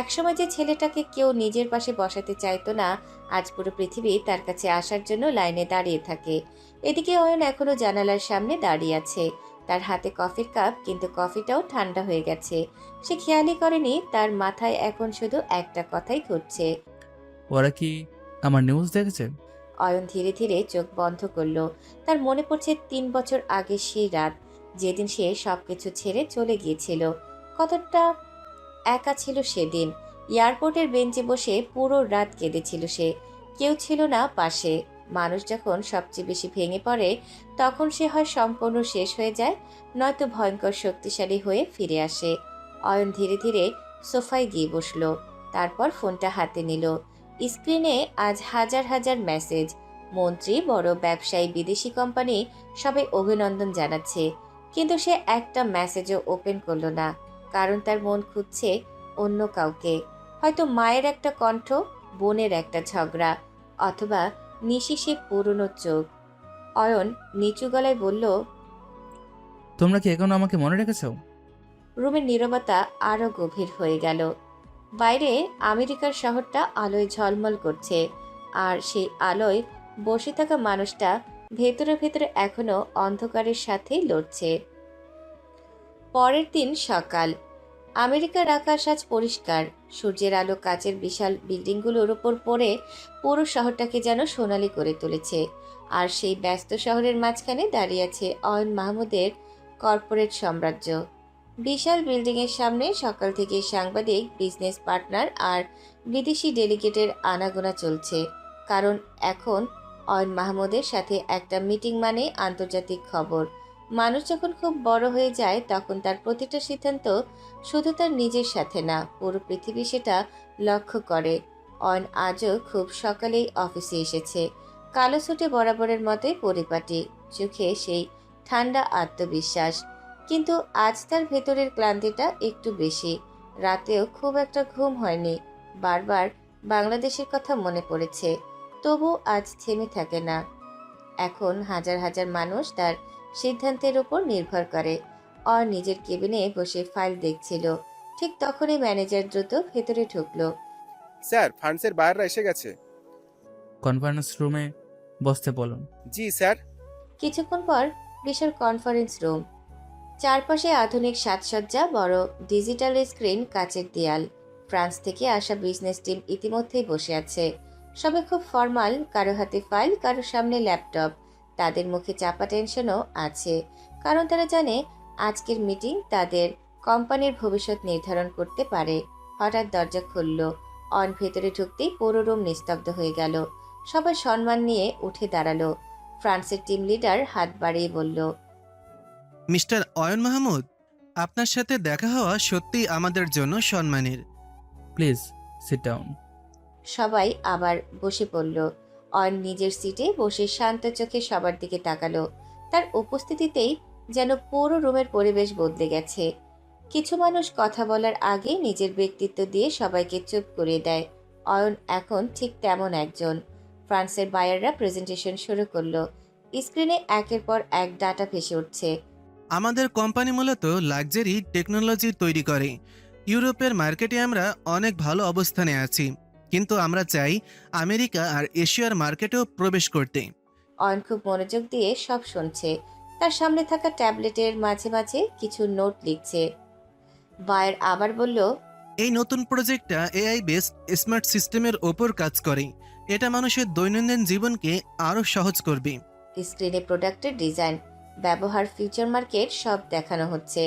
একসময় যে ছেলেটাকে কেউ নিজের পাশে বসাতে চাইতো না, আজ পুরো পৃথিবী তার কাছে আসার জন্য লাইনে দাঁড়িয়ে থাকে। এদিকে অয়ন এখনো জানালার সামনে দাঁড়িয়ে আছে, তার হাতে কফির কাপ, কিন্তু কফিটাও ঠান্ডা হয়ে গেছে। সে খেয়ালই করেনি তার মাথায় এখন শুধু একটা কথাই ঘুরছে। ওরা কি আমার নিউজ দেখেছে? অয়ন ধীরে ধীরে চোখ বন্ধ করল। তার মনে পড়ছে 3 বছর আগে সেই রাত, যেদিন সে সবকিছু ছেড়ে চলে গিয়েছিল। কতটা একা ছিল সেদিন। এয়ারপোর্টের বেঞ্চে বসে পুরো রাত কেঁদেছিল সে। কেউ ছিল না পাশে। মানুষ যখন সবচেয়ে বেশি ভেঙে পড়ে, তখন সে হয় সম্পূর্ণ শেষ হয়ে যায়, নয়তো ভয়ঙ্কর শক্তিশালী হয়ে ফিরে আসে। অয়ন ধীরে ধীরে সোফায় গিয়ে বসলো, তারপর ফোনটা হাতে নিল। স্ক্রিনে আজ হাজার হাজার মেসেজ। মন্ত্রী, বড় ব্যবসায়ী, বিদেশি কোম্পানি সবাই অভিনন্দন জানাচ্ছে। কিন্তু সে একটা মেসেজও ওপেন করলো না, কারণ তার মন খুঁজছে অন্য কাউকে। হয়তো মায়ের একটা কণ্ঠ, বোনের একটা ঝগড়া, অথবা নিশি সে পুরনো চোখ। অয়ন নিচু গলায় বলল, তোমরা কি এখনো আমাকে মনে রেখেছো? রুমের নীরবতা আরো গভীর হয়ে গেল। বাইরে আমেরিকার শহরটা আলোয় ঝলমল করছে, আর সেই আলোয় বসে থাকা মানুষটা ভেতরে ভেতরে এখনো অন্ধকারের সাথেই লড়ছে। পরের দিন সকাল। আমেরিকার আকাশ আজ পরিষ্কার। সূর্যের আলো কাচের বিশাল বিল্ডিংগুলোর উপর পড়ে পুরো শহরটাকে যেন সোনালি করে তুলেছে। আর সেই ব্যস্ত শহরের মাঝখানে দাঁড়িয়ে আছে অয়ন মাহমুদের কর্পোরেট সাম্রাজ্য। বিশাল বিল্ডিংয়ের সামনে সকাল থেকে সাংবাদিক, বিজনেস পার্টনার আর বিদেশি ডেলিগেটের আনাগোনা চলছে। কারণ এখন অয়ন মাহমুদের সাথে একটা মিটিং মানে আন্তর্জাতিক খবর। মানুষ যখন খুব বড় হয়ে যায় তখন তার প্রতিটা সিদ্ধান্ত শুধু তার নিজের সাথে না, পুরো পৃথিবী সেটা লক্ষ্য করে। অয়ন আজও খুব সকালেই অফিসে এসেছে। কালো সুটে বরাবরের মতোই পরিপাটি, চোখে সেই ঠান্ডা আত্মবিশ্বাস। কিন্তু আজ তার ভেতরের ক্লান্তিটা একটু বেশি। রাতেও খুব একটা ঘুম হয়নি। বারবার বাংলাদেশের কথা মনে পড়েছে, তবু আজ থেমে থাকে না। এখন হাজার হাজার মানুষ তার সিদ্ধান্তের উপর নির্ভর করে। আর নিজের কেবিনে বসে ফাইল দেখছিল। ঠিক তখনই ম্যানেজার দ্রুত ভেতরে ঢুকলো। স্যার, ফান্ডসের বায়াররা এসে গেছে। কনফারেন্স রুমে বসতে বলুন। জি স্যার। কিছুক্ষণ পর বিশাল কনফারেন্স রুম, চারপাশে আধুনিক সাজসজ্জা, বড় ডিজিটাল স্ক্রিন, কাচের দেয়াল। ফ্রান্স থেকে আসা বিজনেস টিম ইতিমধ্যেই বসে আছে। সবাই খুব ফর্মাল, কারো হাতে ফাইল, কারো সামনে ল্যাপটপ। তাদের মুখে চাপা টেনশনও আছে, কারণ তারা জানে আজকের মিটিং তাদের কোম্পানির ভবিষ্যৎ নির্ধারণ করতে পারে। হঠাৎ দরজা খুলল। অন ভেতরে ঢুকতেই পুরো রুম নিস্তব্ধ হয়ে গেল। সবাই সম্মান নিয়ে উঠে দাঁড়ালো। ফ্রান্সের টিম লিডার হাত বাড়িয়ে বলল, মিস্টার অয়ন মাহমুদ, আপনার সাথে দেখা হওয়া সত্যিই আমাদের জন্য সম্মানের। Please sit down. সবাই আবার বসে পড়ল। অয়ন নিজের সিটে বসে শান্ত চোখে সবার দিকে তাকালো। তার উপস্থিতিতেই যেন পুরো রুমের পরিবেশ বদলে গেছে। কিছু মানুষ কথা বলার আগে নিজের ব্যক্তিত্ব দিয়ে সবাইকে চুপ করিয়ে দেয়। অয়ন এখন ঠিক তেমন একজন। ফ্রান্সের বায়াররা প্রেজেন্টেশন শুরু করলো। স্ক্রিনে একের পর এক ডাটা ভেসে উঠছে। আমাদের কোম্পানি মূলত লাক্সারি টেকনোলজি তৈরি করে। ইউরোপের মার্কেটে আমরা অনেক ভালো অবস্থানে আছি, কিন্তু আমরা চাই আমেরিকা আর এশিয়ার মার্কেটেও প্রবেশ করতে। অয়ন খুব মনোযোগ দিয়ে সব শুনছে। তার সামনে থাকা ট্যাবলেটের মাঝে মাঝে কিছু নোট লিখছে। বায়ার আবার বলল, এই নতুন প্রজেক্টটা এআই বেসড স্মার্ট সিস্টেমের ওপর কাজ করে। এটা মানুষের দৈনন্দিন জীবনকে আরও সহজ করবে। স্ক্রিনে প্রোডাক্টের ডিজাইন, ব্যবহার, ফিউচার মার্কেট সব দেখানো হচ্ছে।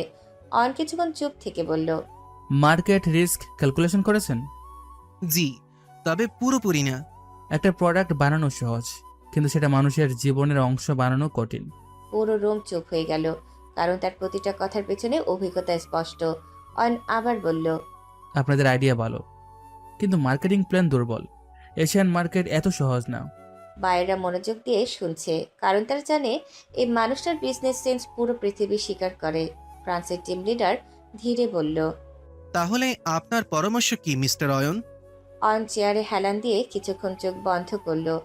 অয়ন কিছুক্ষণ চুপ থেকে বলল, মার্কেট রিস্ক ক্যালকুলেশন করেছেন? জি, তবে পুরোপুরি না। একটা প্রোডাক্ট বানানো সহজ, কিন্তু সেটা মানুষের জীবনের অংশ বানানো কঠিন। পুরো রুম চুপ হয়ে গেল, কারণ তার প্রতিটা কথার পেছনে অভিজ্ঞতা স্পষ্ট। অয়ন আবার বলল, আপনাদের আইডিয়া ভালো, কিন্তু মার্কেটিং প্ল্যান দুর্বল। এশিয়ান মার্কেট এত সহজ না। বায়েরা মনোযোগ দিয়ে শুনছে, কারণ তারা জানে এই মানুষটার বিজনেস সেন্স পুরো পৃথিবী স্বীকার করে। ফ্রান্সের টিম লিডার ধীরে বলল, তাহলে আপনার পরামর্শ কি মিস্টার অয়ন? অয়ন চেয়ারে হেলান দিয়ে কিছুক্ষণ চোখ বন্ধ করলো।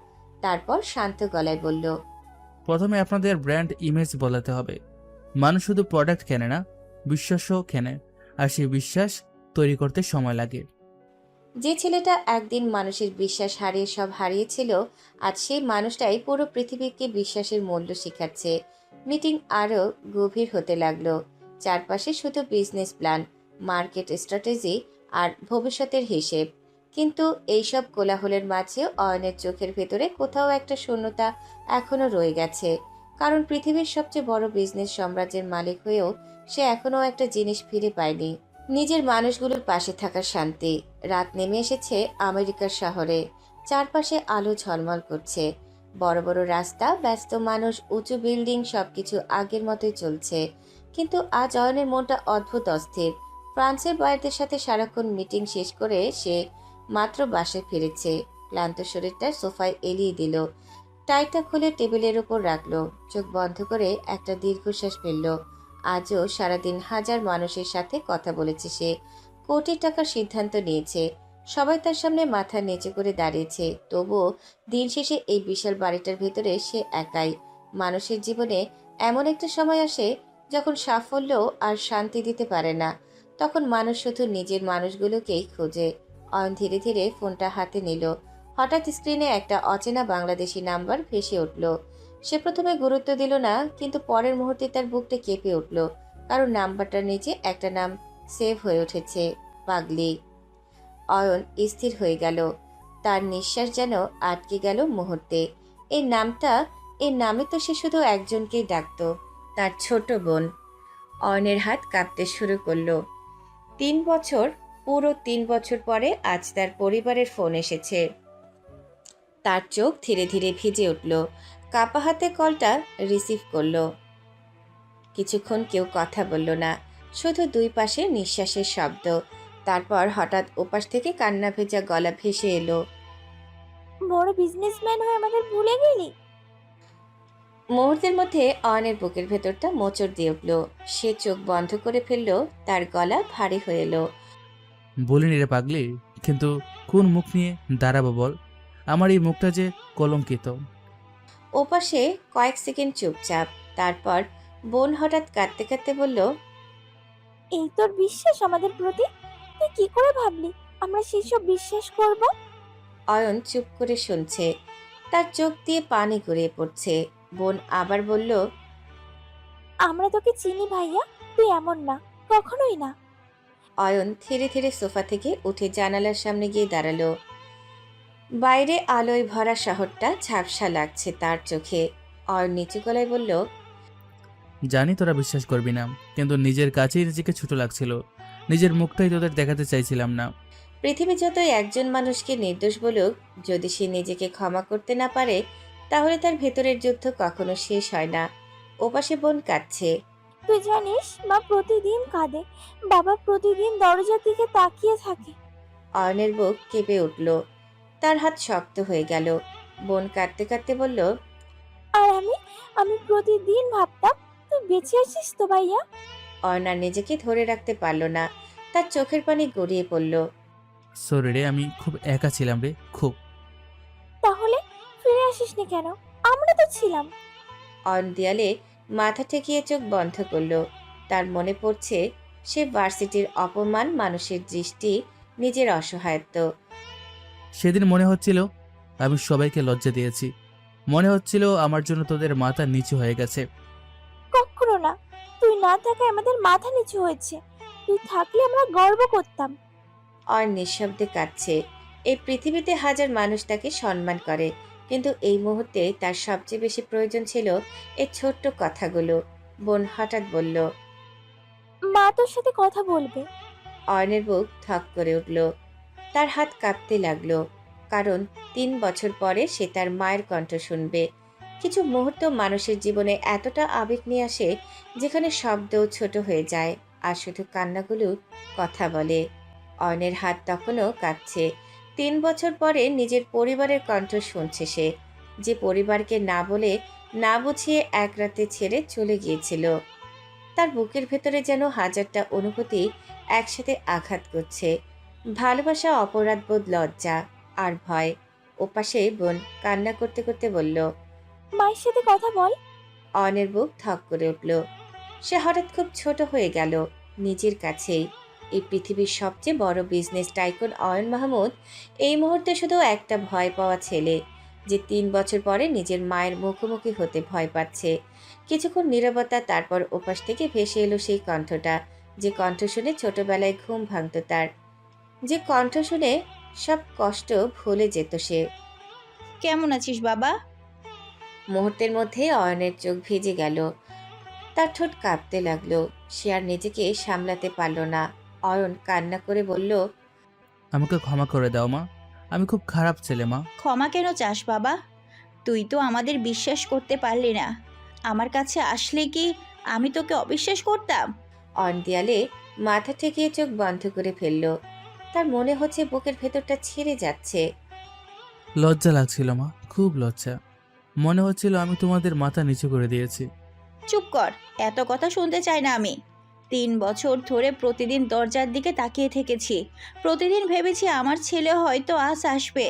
তারপর শান্ত গলায় বলল, প্রথমে আপনাদের ব্র্যান্ড ইমেজ বদলাতে হবে। মানুষ শুধু প্রোডাক্ট কেনে না, বিশ্বাসও কেনে, আর সেই বিশ্বাস তৈরি করতে সময় লাগে। যে ছেলেটা একদিন মানুষের বিশ্বাস হারিয়ে সব হারিয়েছিল, আজ সেই মানুষটাই পুরো পৃথিবীকে বিশ্বাসের মূল্য শেখাচ্ছে। মিটিং আরও গভীর হতে লাগলো। চারপাশে শুধু বিজনেস প্ল্যান, মার্কেট স্ট্র্যাটেজি আর ভবিষ্যতের হিসেব। কিন্তু এইসব কোলাহলের মাঝেও অয়নের চোখের ভেতরে কোথাও একটা শূন্যতা এখনও রয়ে গেছে। কারণ পৃথিবীর সবচেয়ে বড় বিজনেস সাম্রাজ্যের মালিক হয়েও সে এখনও একটা জিনিস ফিরে পায়নি, নিজের মানুষগুলোর পাশে থাকার শান্তি। রাত নেমে এসেছে আমেরিকার শহরে। চারপাশে আলো ঝলমল করছে। বড় বড় রাস্তা, ব্যস্ত মানুষ, উঁচু বিল্ডিং, সবকিছু আগের মতোই চলছে। কিন্তু আজ অয়নের মনটা অদ্ভুত অস্থির। ফ্রান্সের বাইরদের সাথে সারাক্ষণ মিটিং শেষ করে সে মাত্র বাসায় ফিরেছে। ক্লান্ত শরীরটা সোফায় এলিয়ে দিল। টাইটা খুলে টেবিলের উপর রাখলো। চোখ বন্ধ করে একটা দীর্ঘশ্বাস ফেলল। আজও সারাদিন হাজার মানুষের সাথে কথা বলেছে সে। কোটি টাকার সিদ্ধান্ত নিয়েছে। সবাই তার সামনে মাথা নিচু করে দাঁড়িয়েছে। তবুও দিন শেষে এই বিশাল বাড়িটার ভেতরে সে একাই। মানুষের জীবনে এমন একটা সময় আসে যখন সাফল্য আর শান্তি দিতে পারে না, তখন মানুষ শুধু নিজের মানুষগুলোকেই খোঁজে। অয়ন ধীরে ধীরে ফোনটা হাতে নিল। হঠাৎ স্ক্রিনে একটা অচেনা বাংলাদেশি নাম্বার ভেসে উঠল। সে প্রথমে গুরুত্ব দিল না, কিন্তু পরের মুহূর্তে তার বুকটা কেঁপে উঠল, কারণ নাম্বারটার নিচে একটা নাম সেভ হয়ে উঠেছে, পাগলি। অয়ন স্থির হয়ে গেল, তার নিঃশ্বাস যেন আটকে গেল মুহূর্তে। এই নামে তো সে শুধু একজনকেই ডাকত, তার ছোট বোন। অয়নের হাত কাঁপতে শুরু করলো। পুরো 3 বছর পরে আজ তার পরিবারের ফোন এসেছে। তার চোখ ধীরে ধীরে ভিজে উঠল। কাপা হাতে কলটা রিসিভ করলো। কিছুক্ষণ কেউ কথা বলল না, শুধু দুই পাশে নিঃশ্বাসের শব্দ। তারপর হঠাৎ ওপাশ থেকে কান্না ভেজা গলা ভেসে এলো। বড় বিজনেসম্যান হয়ে আমাদের ভুলে গেলি? মুহূর্তের মধ্যে অয়নের বুকের ভেতরটা মোচড় দিয়ে উঠল। সে চোখ বন্ধ করে ফেলল, তার গলা ভারী হয়ে এলো। বলিনি রে পাগলি, কিন্তু কোন মুখ নিয়ে দাঁড়াবো বল? আমার এই মুখটা যে কলঙ্কিত। ওপাশে কয়েক সেকেন্ড চুপচাপ, তারপর বোন হঠাৎ কাঁদতে কাঁদতে বলল, এই তোর বিশ্বাস আমাদের প্রতি? তুই কি করে ভাবলি আমরা সেসব বিশ্বাস করব? অয়ন চুপ করে শুনছে, তার চোখ দিয়ে পানি গড়িয়ে পড়ছে। বোন আবার বলল, আমরা তোকে চিনি ভাইয়া, তুই এমন না, কখনোই না। অয়ন ধীরে ধীরে সোফা থেকে উঠে জানালার সামনে গিয়ে দাঁড়ালো। বাইরে আলোয় ভরা শহরটা ঝাপসা লাগছে তার চোখে। অয়ন নিচু গলায় বলল, জানি তোরা বিশ্বাস করবি না, কিন্তু নিজের কাছেই নিজেকে ছোট লাগছিল। নিজের মুখটাই তোদের দেখাতে চাইছিলাম না। পৃথিবী যতই একজন মানুষকে নির্দোষ বলুক, যদি সে নিজেকে ক্ষমা করতে না পারে, তাহলে তার ভেতরের যুদ্ধ কখনো শেষ হয় না। ওপাশে বোন কাঁদছে। তুই জানিস মা প্রতিদিন কাঁদে, বাবা প্রতিদিন দরজার দিকে তাকিয়ে থাকে। অয়নের বুক কেঁপে উঠল, তার হাত শক্ত হয়ে গেল। বোন কাঁদতে কাঁদতে বলল, আর আমি প্রতিদিন ভাবতাম তুই বেঁচে আছিস তো ভাইয়া। অয়ন আর নিজেকে ধরে রাখতে পারল না, তার চোখের পানি গড়িয়ে পড়ল। সরি রে, আমি খুব একা ছিলাম রে, খুব। তাহলে ফিরে আসিসনি কেন? আমরা তো ছিলাম। অয়ন দেয়ালে মাথা ঠেকিয়ে চোখ বন্ধ করল। তার মনে পড়ছে সে ভার্সিটির অপমান, মানুষের দৃষ্টি, নিজের অসহায়ত্ব। সেদিন মনে হচ্ছিল আমি সবাইকে লজ্জা দিয়েছি। মনে হচ্ছিল আমার জন্য তোদের মাথা নিচু হয়ে গেছে। কখনো না, তুই না থাকায় আমাদের মাথা নিচু হয়েছে। তুই থাকলে আমরা গর্ব করতাম। অয়ন নিঃশব্দে কাঁদছে। এই পৃথিবীতে হাজার মানুষ তাকে সম্মান করে, কিন্তু এই মুহূর্তে তার সবচেয়ে বেশি প্রয়োজন ছিল এই ছোট্ট কথাগুলো। বোন হঠাৎ বলল, মা তোর সাথে কথা বলবে। অয়নের বুক থক করে উঠল, তার হাত কাঁপতে লাগলো, কারণ 3 বছর পরে সে তার মায়ের কণ্ঠ শুনবে। কিছু মুহূর্ত মানুষের জীবনে এতটা আবেগ নিয়ে আসে, যেখানে শব্দ ছোট হয়ে যায় আর শুধু কান্নাগুলো কথা বলে। অয়নের হাত তখনও কাঁপছে। 3 বছর পরে নিজের পরিবারের কণ্ঠ শুনছে সে, যে পরিবারকে না বলে না বুঝিয়ে এক রাতে ছেড়ে চলে গিয়েছিল। তার বুকের ভেতরে যেন হাজারটা অনুভূতি একসাথে আঘাত করছে, ভালোবাসা, অপরাধবোধ, লজ্জা আর ভয়। ওপাশে বোন কান্না করতে করতে বলল, মায়ের সাথে কথা বল। অয়নের বুক থক করে উঠল। সে হঠাৎ খুব ছোট হয়ে গেল নিজের কাছেই। এই পৃথিবীর সবচেয়ে বড় বিজনেস টাইকুন অয়ন মাহমুদ এই মুহূর্তে শুধু একটা ভয় পাওয়া ছেলে, যে 3 বছর পরে নিজের মায়ের মুখোমুখি হতে ভয় পাচ্ছে। কিছুক্ষণ নীরবতা, তারপর ওপাশ থেকে ভেসে এলো সেই কণ্ঠটা, যে কণ্ঠ শুনে ছোটবেলায় ঘুম ভাঙত তার, যে কণ্ঠ শুনে সব কষ্ট ভুলে যেত সে। কেমন আছিস বাবা? মুহূর্তের মধ্যে অয়নের চোখ ভিজে গেল, তার ঠোঁট কাঁপতে লাগলো। সে আর নিজেকে সামলাতে পারল না। অয়ন কান্না করে বলল, আমাকে ক্ষমা করে দাও মা, আমি খুব খারাপ ছেলে মা। ক্ষমা কেন চাস বাবা? তুই তো আমাদের বিশ্বাস করতে পারলি না। আমার কাছে আসলে কি আমি তোকে অবিশ্বাস করতাম? অয়ন দেয়ালে মাথা ঠেকিয়ে চোখ বন্ধ করে ফেলল। তার মনে হচ্ছে বুকের ভেতরটা ছিঁড়ে যাচ্ছে। লজ্জা লাগছিল মা, খুব লজ্জা। মনে হচ্ছিল আমি তোমাদের মাথা নিচু করে দিয়েছি। চুপ কর, এত কথা শুনতে চাই না আমি। 3 বছর ধরে প্রতিদিন দরজার দিকে তাকিয়ে থেকেছি। প্রতিদিন ভেবেছি আমার ছেলে হয়তো আজ আসবে।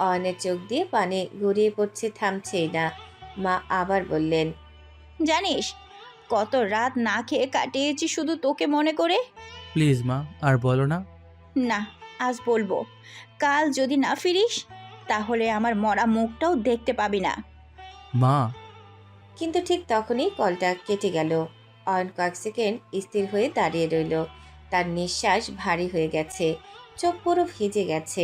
অয়নের চোখ দিয়ে পানি গড়িয়ে পড়ছে, থামছেই না। মা আবার বললেন, জানিস কত রাত না খেয়ে কাটিয়েছি শুধু তোকে মনে করে। প্লিজ মা, আর বলো না। না, আজ বলবো। কাল যদি না ফিরিস তাহলে আমার মরা মুখটাও দেখতে পাবি না। মা। কিন্তু ঠিক তখনই কলটা কেটে গেল। অয়ন কয়েক সেকেন্ড স্থির হয়ে দাঁড়িয়ে রইল। তার নিঃশ্বাস ভারী হয়ে গেছে, চোখ পুরো ভিজে গেছে।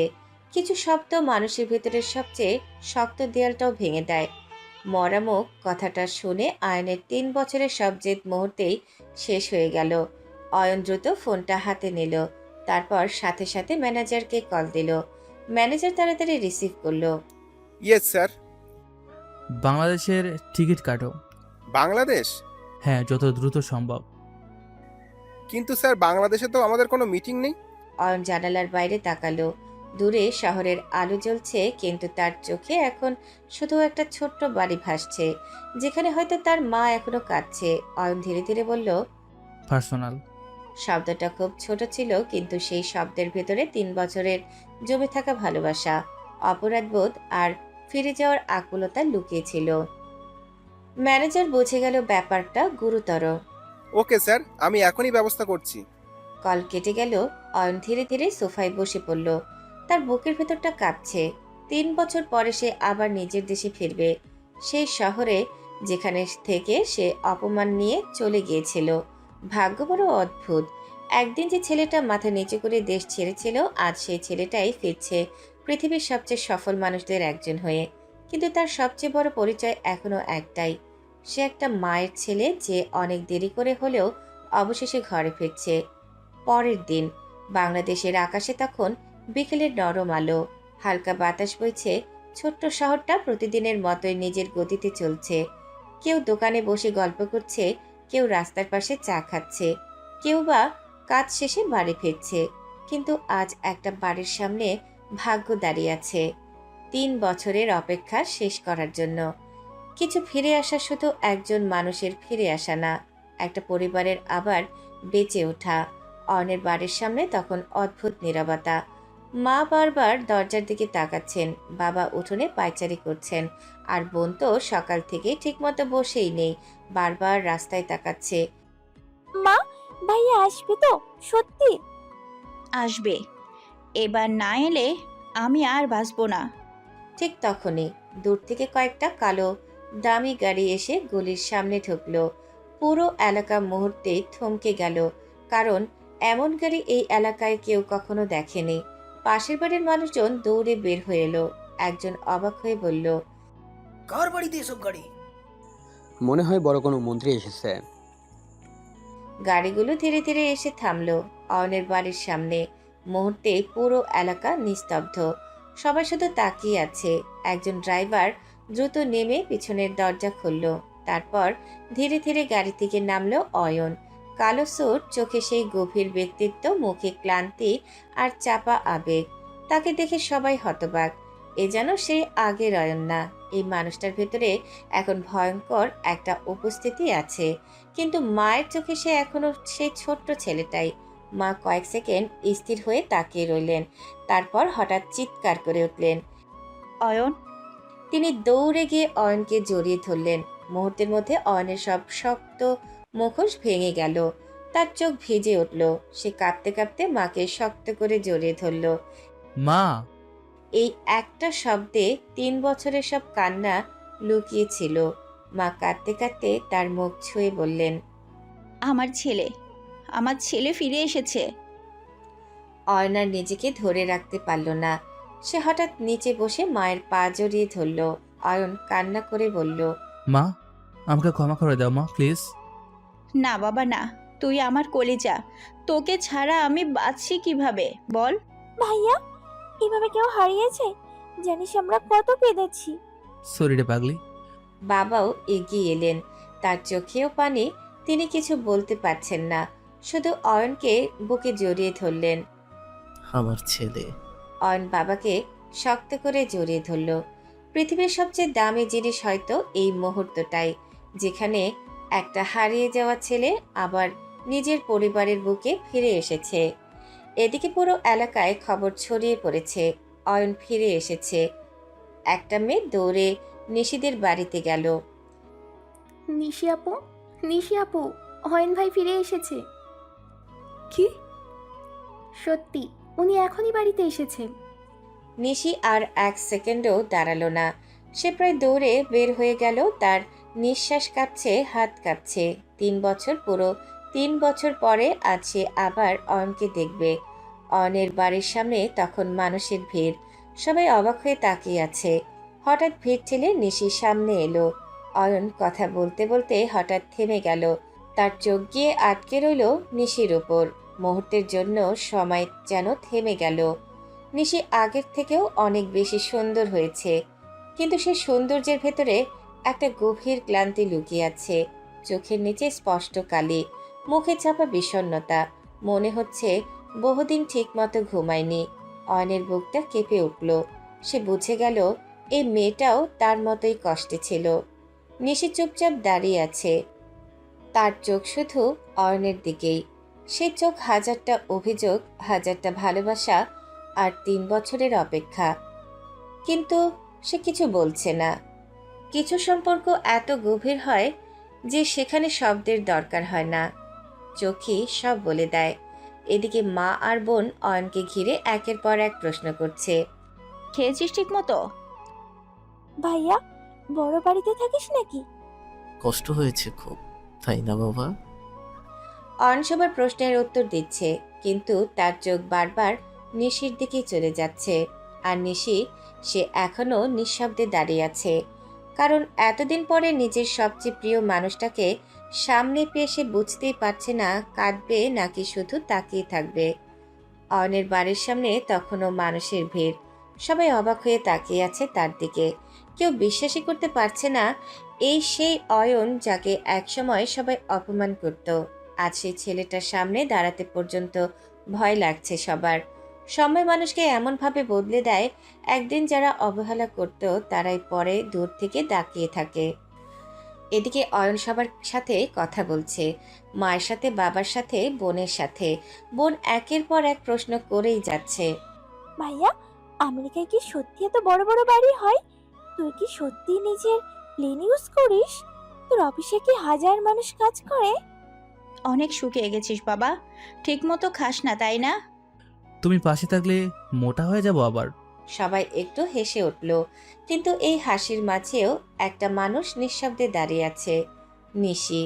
কিছু শব্দ মানুষের ভেতরের সবচেয়ে শক্ত দেয়ালটাও ভেঙে দেয়। মরামুখ কথাটা শুনে অয়নের 3 বছরের সব জেদ মুহূর্তেই শেষ হয়ে গেল। অয়ন দ্রুত ফোনটা হাতে নিল, তারপর সাথে সাথে ম্যানেজারকে কল দিল। ম্যানেজার তাড়াতাড়ি রিসিভ করলো। Yes sir. বাংলাদেশের টিকিট কাটো। বাংলাদেশ? হ্যাঁ, যত দ্রুত সম্ভব। কিন্তু স্যার বাংলাদেশে তো আমাদের কোনো মিটিং নেই। অয়ন জানালার বাইরে তাকালো। দূরে শহরের আলো জ্বলছে, কিন্তু তার চোখে এখন শুধু একটা ছোট্ট বাড়ি ভাসছে, যেখানে হয়তো তার মা এখনো কাঁদছে। অয়ন ধীরে ধীরে বলল, পার্সোনাল। শব্দটা খুব ছোট ছিল, কিন্তু সেই শব্দের ভেতরে 3 বছরের জমে থাকা ভালোবাসা, অপরাধবোধ আর ফিরে যাওয়ার আকুলতা লুকিয়ে ছিল। ম্যানেজার বুঝে গেল ব্যাপারটা গুরুতর। ওকে স্যার, আমি এখনই ব্যবস্থা করছি। কল কেটে গেল। অয়ন ধীরে ধীরে সোফায় বসে পড়ল। তার বুকের ভেতরটা কাঁপছে। 3 বছর পরে সে আবার নিজের দেশে ফিরবে, সেই শহরে যেখানে থেকে সে অপমান নিয়ে চলে গিয়েছিল। ভাগ্য বড় অদ্ভুত। একদিন যে ছেলেটা মাথা নিচু করে দেশ ছেড়েছিল, আজ সেই ছেলেটাই ফিরছে পৃথিবীর সবচেয়ে সফল মানুষদের একজন হয়ে। কিন্তু তার সবচেয়ে বড় পরিচয় এখনো একটাই, সে একটা মায়ের ছেলে যে অনেক দেরি করে হলেও অবশেষে ঘরে ফিরছে। পরের দিন বাংলাদেশের আকাশে তখন বিকেলের নরম আলো, হালকা বাতাস বইছে। ছোট্ট শহরটা প্রতিদিনের মতোই নিজের গতিতে চলছে। কেউ দোকানে বসে গল্প করছে, কেউ রাস্তার পাশে চা খাচ্ছে, কেউ বা কাজ শেষে বাড়ি ফিরছে। কিন্তু আজ একটা বাড়ির সামনে ভাগ্য দাঁড়িয়ে আছে, 3 বছরের অপেক্ষা শেষ করার জন্য। কিছু ফিরে আসা শুধু একজন মানুষের ফিরে আসা না, একটা পরিবারের আবার বেঁচে ওঠা। অয়নের বাড়ির সামনে তখন অদ্ভুত নীরবতা। মা বারবার দরজার দিকে তাকাচ্ছেন, বাবা উঠোনে পায়চারি করছেন, আর বোন তো সকাল থেকে ঠিকমতো বসেই নেই, বারবার রাস্তায় তাকাচ্ছে। মা, ভাইয়া আসবে তো সত্যি? আসবে। এবার না এলে আমি আর বাঁচবো না। ঠিক তখনই দূর থেকে কয়েকটা কালো দামি গাড়ি এসে গলির সামনে ঢুকলো। পুরো এলাকা মুহূর্তেই থমকে গেল, কারণ এমন গাড়ি এই এলাকায় কেউ কখনো দেখেনি। পাশের বাড়ির মানুষজন দৌড়ে বের হয়ে এলো। একজন অবাক হয়ে বলল, কার বাড়িতে এসব গাড়ি? মনে হয় বড় কোনো মন্ত্রী এসেছে। গাড়িগুলো ধীরে ধীরে এসে থামলো অয়নের বাড়ির সামনে। মুহূর্তে পুরো এলাকা নিস্তব্ধ, সবাই শুধু তাকিয়ে আছে। একজন ড্রাইভার দ্রুত নেমে পিছনের দরজা খুলল, তারপর ধীরে ধীরে গাড়ি থেকে নামলো অয়ন। কালো স্যুট, চোখে সেই গভীর ব্যক্তিত্ব, মুখে ক্লান্তি আর চাপা আবেগ। তাকে দেখে সবাই হতবাক। এ যেন সেই আগের অয়ন না। এই মানুষটার ভেতরে এখন ভয়ঙ্কর একটা উপস্থিতি আছে, কিন্তু মায়ের চোখে সে এখনো সেই ছোট্ট ছেলেটাই। মা কয়েক সেকেন্ড স্থির হয়ে তাকিয়ে রইলেন, তারপর হঠাৎ চিৎকার করে উঠলেন, অয়ন! তিনি দৌড়ে গিয়ে অয়নকে জড়িয়ে ধরলেন। মুহূর্তের মধ্যে অয়নের সব শক্ত মুখোশ ভেঙে গেল, তার চোখ ভিজে উঠল। সে কাঁপতে কাঁপতে মাকে শক্ত করে জড়িয়ে ধরল। মা! এই একটা শব্দে 3 বছরের সব কান্না লুকিয়েছিল। মা কাঁদতে কাঁদতে তার মুখ ছুঁয়ে বললেন, আমার ছেলে ফিরে এসেছে। অয়নার নিজেকে ধরে রাখতে পারল না। সে হঠাৎ নিচে বসে মায়ের পা জড়িয়ে ধরল। অয়ন কান্না করে বলল, মা, আমাকে ক্ষমা করে দাও মা, প্লিজ। না বাবা না, তুই আমার কলিজা, তোকে ছাড়া আমি বাঁচছি কিভাবে বল? ভাইয়া, এভাবে কেউ হারিয়েছে? জানিস আমরা কত কেঁদেছি। সরি রে পাগলি। বাবাও এগিয়ে এলেন, তার চোখেও পানি। তিনি কিছু বলতে পারছেন না, শুধু অয়নকে বুকে জড়িয়ে ধরলেন। আমার ছেলে। অয়ন বাবাকে শক্ত করে জড়িয়ে ধরল। পৃথিবীর সবচেয়ে দামি জিনিস হয়তো এই মুহূর্তটাই, যেখানে একটা হারিয়ে যাওয়া ছেলে আবার নিজের পরিবারের বুকে ফিরে এসেছে। এদিকে পুরো এলাকায় খবর ছড়িয়ে পড়েছে, অয়ন ফিরে এসেছে। একটা মেয়ে দৌড়ে নিশিদের বাড়িতে গেল। নিশি আপু, নিশি আপু, অয়ন ভাই ফিরে এসেছে। কি? সত্যি, উনি এখনই বাড়িতে এসেছে। নিশি আর এক সেকেন্ডও দাঁড়ালো না। সে প্রায় দৌড়ে বের হয়ে গেল। তার নিঃশ্বাস কাঁপছে, হাত কাঁপছে। 3 বছর, পুরো 3 বছর পরে আজ সে আবার অয়নকে দেখবে। অয়নের বাড়ির সামনে তখন মানুষের ভিড়। সবাই অবাক হয়ে তাকিয়ে আছে। হঠাৎ ভিড় ঠেলে নিশির সামনে এলো। অয়ন কথা বলতে বলতে হঠাৎ থেমে গেল। তার চোখ গিয়ে আটকে রইল নিশির উপর। মুহূর্তের জন্য সময় যেন থেমে গেল। নিশি আগের থেকেও অনেক বেশি সুন্দর হয়েছে, কিন্তু সে সৌন্দর্যের ভেতরে একটা গভীর ক্লান্তি লুকিয়ে আছে। চোখের নিচে স্পষ্ট কালি, মুখে চাপা বিষণ্ণতা। মনে হচ্ছে বহুদিন ঠিকমতো ঘুমায়নি। অয়নের বুকটা কেঁপে উঠল। সে বুঝে গেল এই মেয়েটাও তার মতোই কষ্টে ছিল। নিশি চুপচাপ দাঁড়িয়ে আছে, তার চোখ শুধু অয়নের দিকেই। সেই চোখ হাজারটা অভিযোগ, হাজারটা ভালোবাসা আর 3 বছরের অপেক্ষা। কিন্তু সে কিছু বলছে না। কিছু সম্পর্ক এত গভীর হয় যে সেখানে শব্দের দরকার হয় না, চোখই সব বলে দেয়। এদিকে মা আর বোন অয়নকে ঘিরে একের পর এক প্রশ্ন করছে। খেয়েছিস ঠিক মতো? ভাইয়া, বড় বাড়িতে থাকিস নাকি? কষ্ট হয়েছে খুব, তাই না বাবা? অয়ন সবার প্রশ্নের উত্তর দিচ্ছে, কিন্তু তার চোখ বারবার নিশির দিকেই চলে যাচ্ছে। আর নিশি, সে এখনো নিঃশব্দে দাঁড়িয়ে আছে। কারণ এতদিন পরে নিজের সবচেয়ে প্রিয় মানুষটাকে সামনে পেয়ে সে বুঝতেই পারছে না কাঁদবে নাকি শুধু তাকিয়ে থাকবে। অয়নের বাড়ির সামনে তখনও মানুষের ভিড়। সবাই অবাক হয়ে তাকিয়ে আছে তার দিকে। কেউ বিশ্বাসই করতে পারছে না এই সেই অয়ন যাকে একসময় সবাই অপমান করত। আজ সেই ছেলেটার সামনে দাঁড়াতে পর্যন্ত ভয় লাগছে সবার। সময় মানুষকে এমনভাবে বদলে দেয়, একদিন যারা অবহেলা করত তারাই পরে দূর থেকে তাকিয়ে থাকে। এদিকে অয়ন সবার সাথে কথা বলছে, মায়ের সাথে, বাবার সাথে, বোনের সাথে। বোন একের পর এক প্রশ্ন করেই যাচ্ছে। ভাইয়া, আমেরিকায় কি সত্যি এত বড় বড় বাড়ি হয়? তুই কি সত্যি নিজের প্লেন ইউজ করিস? তোর অফিসে কি হাজার মানুষ কাজ করে? অনেক শুকিয়ে গেছিস বাবা, ঠিক মতো খাস না তাই না? তুমি পাশে থাকলে মোটা হয়ে যাব আবার। সবাই একটু হেসে উঠল, কিন্তু এই হাসির মাঝেও একটা মানুষ নিঃশব্দে দাঁড়িয়ে আছে, নিশি।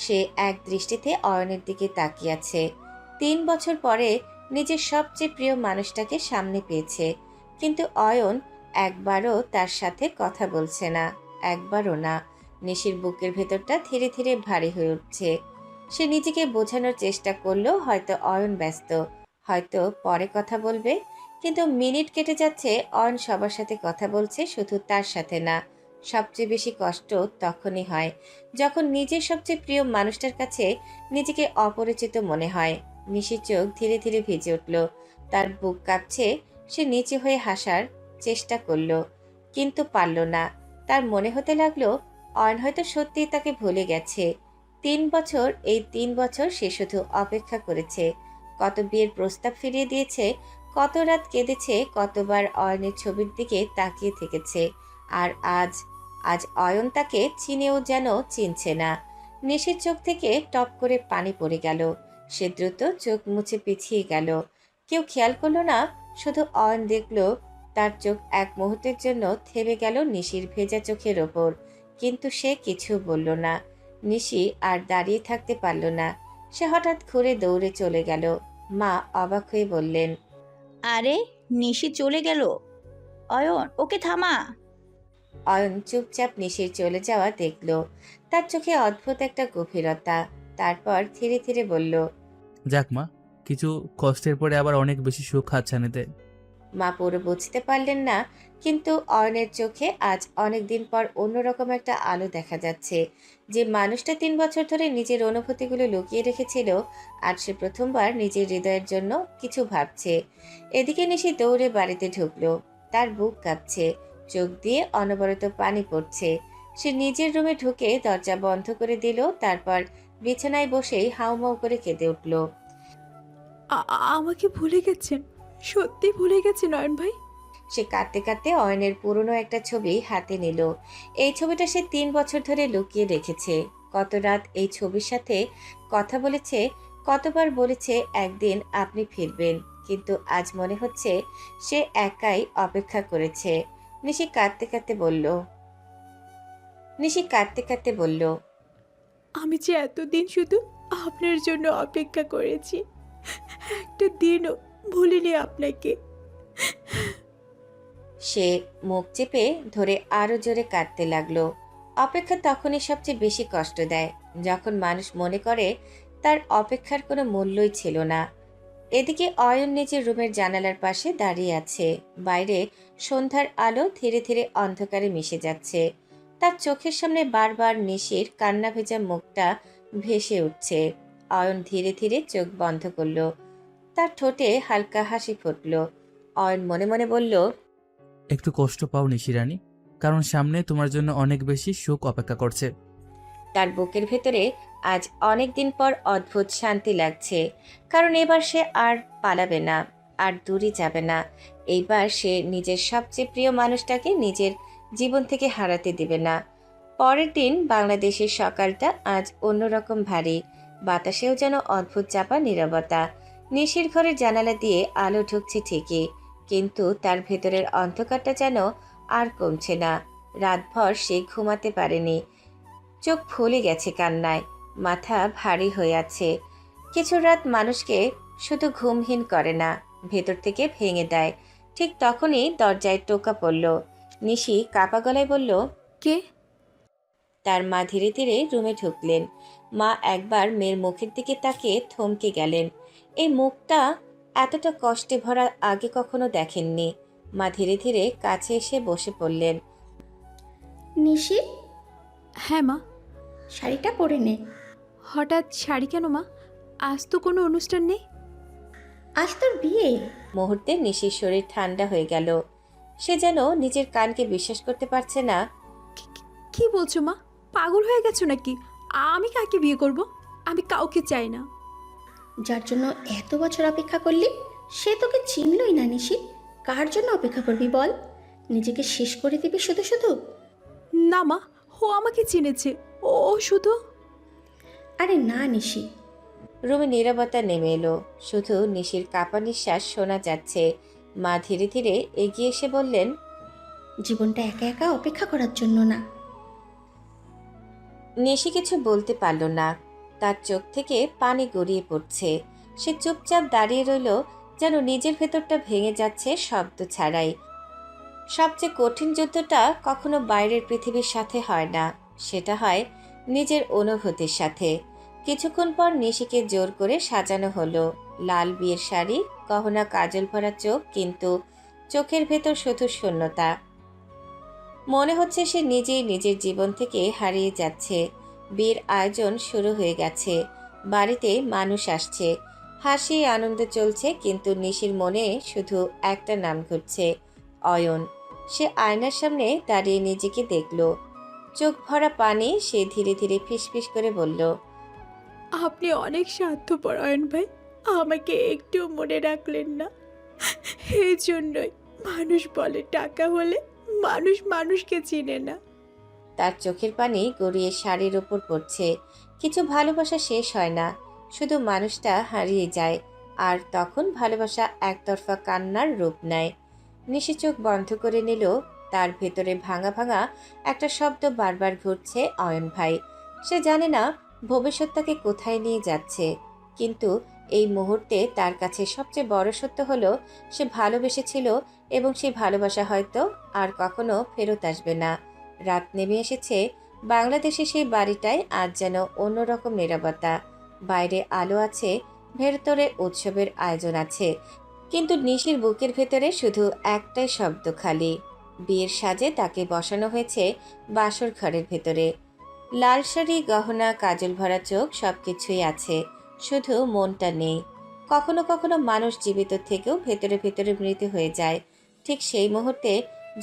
সে এক দৃষ্টিতে অয়নের দিকে তাকিয়ে আছে। 3 বছর পরে নিজের সবচেয়ে প্রিয় মানুষটাকে সামনে পেয়েছে, কিন্তু অয়ন একবারও তার সাথে কথা বলছে না, একবারও না। নিশির বুকের ভেতরটা ধীরে ধীরে ভারী হয়ে উঠছে। সে নিজেকে বোঝানোর চেষ্টা করলো হয়তো অয়ন ব্যস্ত, হয়তো পরে কথা বলবে। কিন্তু মিনিট কেটে যাচ্ছে, অয়ন সবার সাথে কথা বলছে, শুধু তার সাথে না। সবচেয়ে বেশি কষ্ট তখনই হয় যখন নিজের সবচেয়ে প্রিয় মানুষটার কাছে নিজেকে অপরিচিত মনে হয়। নিশির চোখ ধীরে ধীরে ভিজে উঠল, তার বুক কাঁপছে। সে নিচে হয়ে হাসার চেষ্টা করলো, কিন্তু পারল না। তার মনে হতে লাগলো অয়ন হয়তো সত্যিই তাকে ভুলে গেছে। 3 বছর, এই 3 বছর সে শুধু অপেক্ষা করেছে। কত বিয়ের প্রস্তাব ফিরিয়ে দিয়েছে, কত রাত কেঁদেছে, কতবার অয়নের ছবির দিকে তাকিয়ে থেকেছে। আর আজ অয়ন তাকে চিনেও যেন চিনছে না। নিশির চোখ থেকে টপ করে পানি পড়ে গেল। সে দ্রুত চোখ মুছে পিছিয়ে গেল। কেউ খেয়াল করলো না, শুধু অয়ন দেখলো তার চোখ এক মুহূর্তের জন্য থেমে গেল নিশির ভেজা চোখের ওপর। কিন্তু সে কিছু বলল না। নিশি আর দাঁড়িয়ে থাকতে পারল না। সে হঠাৎ ঘুরে দৌড়ে চলে গেল। মা অবাক হয়ে বললেন, আরে নিশি চলে গেল? অয়ন, ওকে থামা। অয়ন চুপচাপ নিশির চলে যাওয়া দেখল। তার চোখে অদ্ভুত একটা গভীরতা। তারপর ধীরে ধীরে বলল, যাক মা, কিছু কষ্টের পরে আবার অনেক বেশি সুখ হাতছানি দেয়। মা পুরো বুঝতে পারলেন না, কিন্তু অয়নের চোখে আজ অনেক দিন পর অন্যরকম একটা আলো দেখা যাচ্ছে। যে মানুষটা 3 বছর ধরে নিজের অনুভূতিগুলো লুকিয়ে রেখেছিল, আজ সে প্রথমবার নিজের হৃদয়ের জন্য কিছু ভাবছে। এদিকে নিশি দৌড়ে বাড়িতে ঢুকলো। তার বুক কাঁপছে, চোখ দিয়ে অনবরত পানি পড়ছে। সে নিজের রুমে ঢুকে দরজা বন্ধ করে দিল। তারপর বিছানায় বসেই হাউমাউ করে কেঁদে উঠল। আমাকে ভুলে গেছেন? সত্যি ভুলে গেছেন অয়ন ভাই? সে কাঁদতে কাঁদতে অয়নের পুরনো একটা ছবি হাতে নিল। এই ছবিটা সে 3 বছর ধরে লুকিয়ে রেখেছে। কত রাত এই ছবির সাথে কথা বলেছে, কতবার বলেছে একদিন আপনি ফিরবেন, কিন্তু আজ মনে হচ্ছে সে একাই অপেক্ষা করেছে। নিশি কাঁদতে কাঁদতে বলল, আমি যে এতদিন শুধু আপনার জন্য অপেক্ষা করেছি, একটা দিনও ভুলিনি আপনাকে। সে মুখ চেপে ধরে আরো জোরে কাঁদতে লাগলো। অপেক্ষা তখনই সবচেয়ে বেশি কষ্ট দেয়, যখন মানুষ মনে করে তার অপেক্ষার কোনো মূল্যই ছিল না। এদিকে অয়ন নিজের রুমের জানালার পাশে দাঁড়িয়ে আছে। বাইরে সন্ধ্যার আলো ধীরে ধীরে অন্ধকারে মিশে যাচ্ছে। তার চোখের সামনে বারবার নিশির কান্না ভেজা মুখটা ভেসে উঠছে। অয়ন ধীরে ধীরে চোখ বন্ধ করলো। তার ঠোঁটে হালকা হাসি ফুটল। অয়ন মনে মনে বলল, একটু কষ্ট পাও নিশিরানী, কারণ সামনে তোমার জন্য অনেক বেশি সুখ অপেক্ষা করছে। তার বুকের ভেতরে আজ অনেক দিন পর অদ্ভুত শান্তি লাগছে, কারণ এবার সে আর পালাবে না, আর দূরে যাবে না। এইবার সে নিজের সবচেয়ে প্রিয় মানুষটাকে নিজের জীবন থেকে হারাতে দিবে না। পরের দিন বাংলাদেশের সকালটা আজ অন্যরকম ভারী। বাতাসেও যেন অদ্ভুত চাপা নীরবতা। নিশির ঘরের জানালা দিয়ে আলো ঢুকছে ঠিকই, কিন্তু তার ভেতরের অন্ধকারটা যেন আর কমছে না। রাতভর সে ঘুমাতে পারেনি। চোখ ফুলে গেছে কান্নায়, মাথা ভারী হয়ে আছে। কিছু রাত মানুষকে শুধু ঘুমহীন করে না, ভেতর থেকে ভেঙে দেয়। ঠিক তখনই দরজায় টোকা পড়ল। নিশি কাপা গলায় বলল, কে? তার মা ধীরে ধীরে রুমে ঢুকলেন। মা একবার মেয়ের মুখের দিকে তাকিয়ে থমকে গেলেন। এই মুখটা এতটা কষ্টে ভরা আগে কখনো দেখেননি। মা ধীরে ধীরে কাছে এসে বসে পড়লেন। নিশি, হ্যাঁ মা। শাড়িটা পরে নে। হঠাৎ শাড়ি কেন মা? আজ তো কোনো অনুষ্ঠান নেই। আজ তোর বিয়ে। মুহূর্তে নিশির শরীর ঠান্ডা হয়ে গেল। সে যেন নিজের কানকে বিশ্বাস করতে পারছে না। কি বলছো মা? পাগল হয়ে গেছো নাকি? আমি কাকে বিয়ে করব? আমি কাউকে চাই না। যার জন্য এত বছর অপেক্ষা করলি সে তোকে চিনলই না নিশি। কার জন্য অপেক্ষা করবি বল? নিজেকে শেষ করে দিবি শুধু শুধু? না মা, ও আমাকে চিনেছে। ও শুধু... আরে না নিশি। রুমে নীরবতা নেমে এলো, শুধু নিশির কাঁপা নিঃশ্বাস শোনা যাচ্ছে। মা ধীরে ধীরে এগিয়ে এসে বললেন, জীবনটা একা একা অপেক্ষা করার জন্য না। নিশি কিছু বলতে পারল না। তার চোখ থেকে পানি গড়িয়ে পড়ছে। সে চুপচাপ দাঁড়িয়ে রইল, যেন নিজের ভেতরটা ভেঙে যাচ্ছে শব্দ ছাড়াই। সবচেয়ে কঠিন যুদ্ধটা কখনো বাইরের পৃথিবীর সাথে হয় না, সেটা হয় নিজের অনুভূতির সাথে। কিছুক্ষণ পর নিশিকে জোর করে সাজানো হলো। লাল বিয়ের শাড়ি, গহনা, কাজল ভরা চোখ, কিন্তু চোখের ভেতর শুধু শূন্যতা। মনে হচ্ছে সে নিজেই নিজের জীবন থেকে হারিয়ে যাচ্ছে। বিয়ের আয়োজন শুরু হয়ে গেছে। বাড়িতে মানুষ আসছে, হাসি আনন্দ চলছে, কিন্তু নিশির মনে শুধু একটা নাম ঘুরছে, অয়ন। সে আয়নার সামনে দাঁড়িয়ে নিজেকে দেখল। চোখ ভরা পানি। সে ধীরে ধীরে ফিসফিস করে বলল, আপনি অনেক স্বার্থপর অয়ন ভাই, আমাকে একটু মনে রাখলেন না। এই জন্যই মানুষ বলে টাকা হলে মানুষ মানুষকে চিনে না। তার চোখের পানি গড়িয়ে শাড়ির ওপর পড়ছে। কিছু ভালোবাসা শেষ হয় না, শুধু মানুষটা হারিয়ে যায়। আর তখন ভালোবাসা একতরফা কান্নার রূপ নেয়। নিশি চোখ বন্ধ করে নিল। তার ভেতরে ভাঙা ভাঙা একটা শব্দ বারবার ঘুরছে, অয়ন ভাই। সে জানে না ভবিষ্যৎ তাকে কোথায় নিয়ে যাচ্ছে, কিন্তু এই মুহূর্তে তার কাছে সবচেয়ে বড় সত্য হলো সে ভালোবেসেছিল, এবং সেই ভালোবাসা হয়তো আর কখনো ফেরত আসবে না। রাত নেমে এসেছে। বাংলাদেশে সেই বাড়িটায় আজ যেন অন্যরকম নীরবতা। বাইরে আলো আছে, ভেতরে উৎসবের আয়োজন আছে, কিন্তু নিশির বুকের ভেতরে শুধু একটাই শব্দ, খালি। বিয়ের সাজে তাকে বসানো হয়েছে বাসর ঘরের ভেতরে। লাল শাড়ি, গহনা, কাজল ভরা চোখ, সবকিছুই আছে, শুধু মনটা নেই। কখনো কখনো মানুষ জীবিত থেকেও ভেতরে ভেতরে মৃত হয়ে যায়। ঠিক সেই মুহূর্তে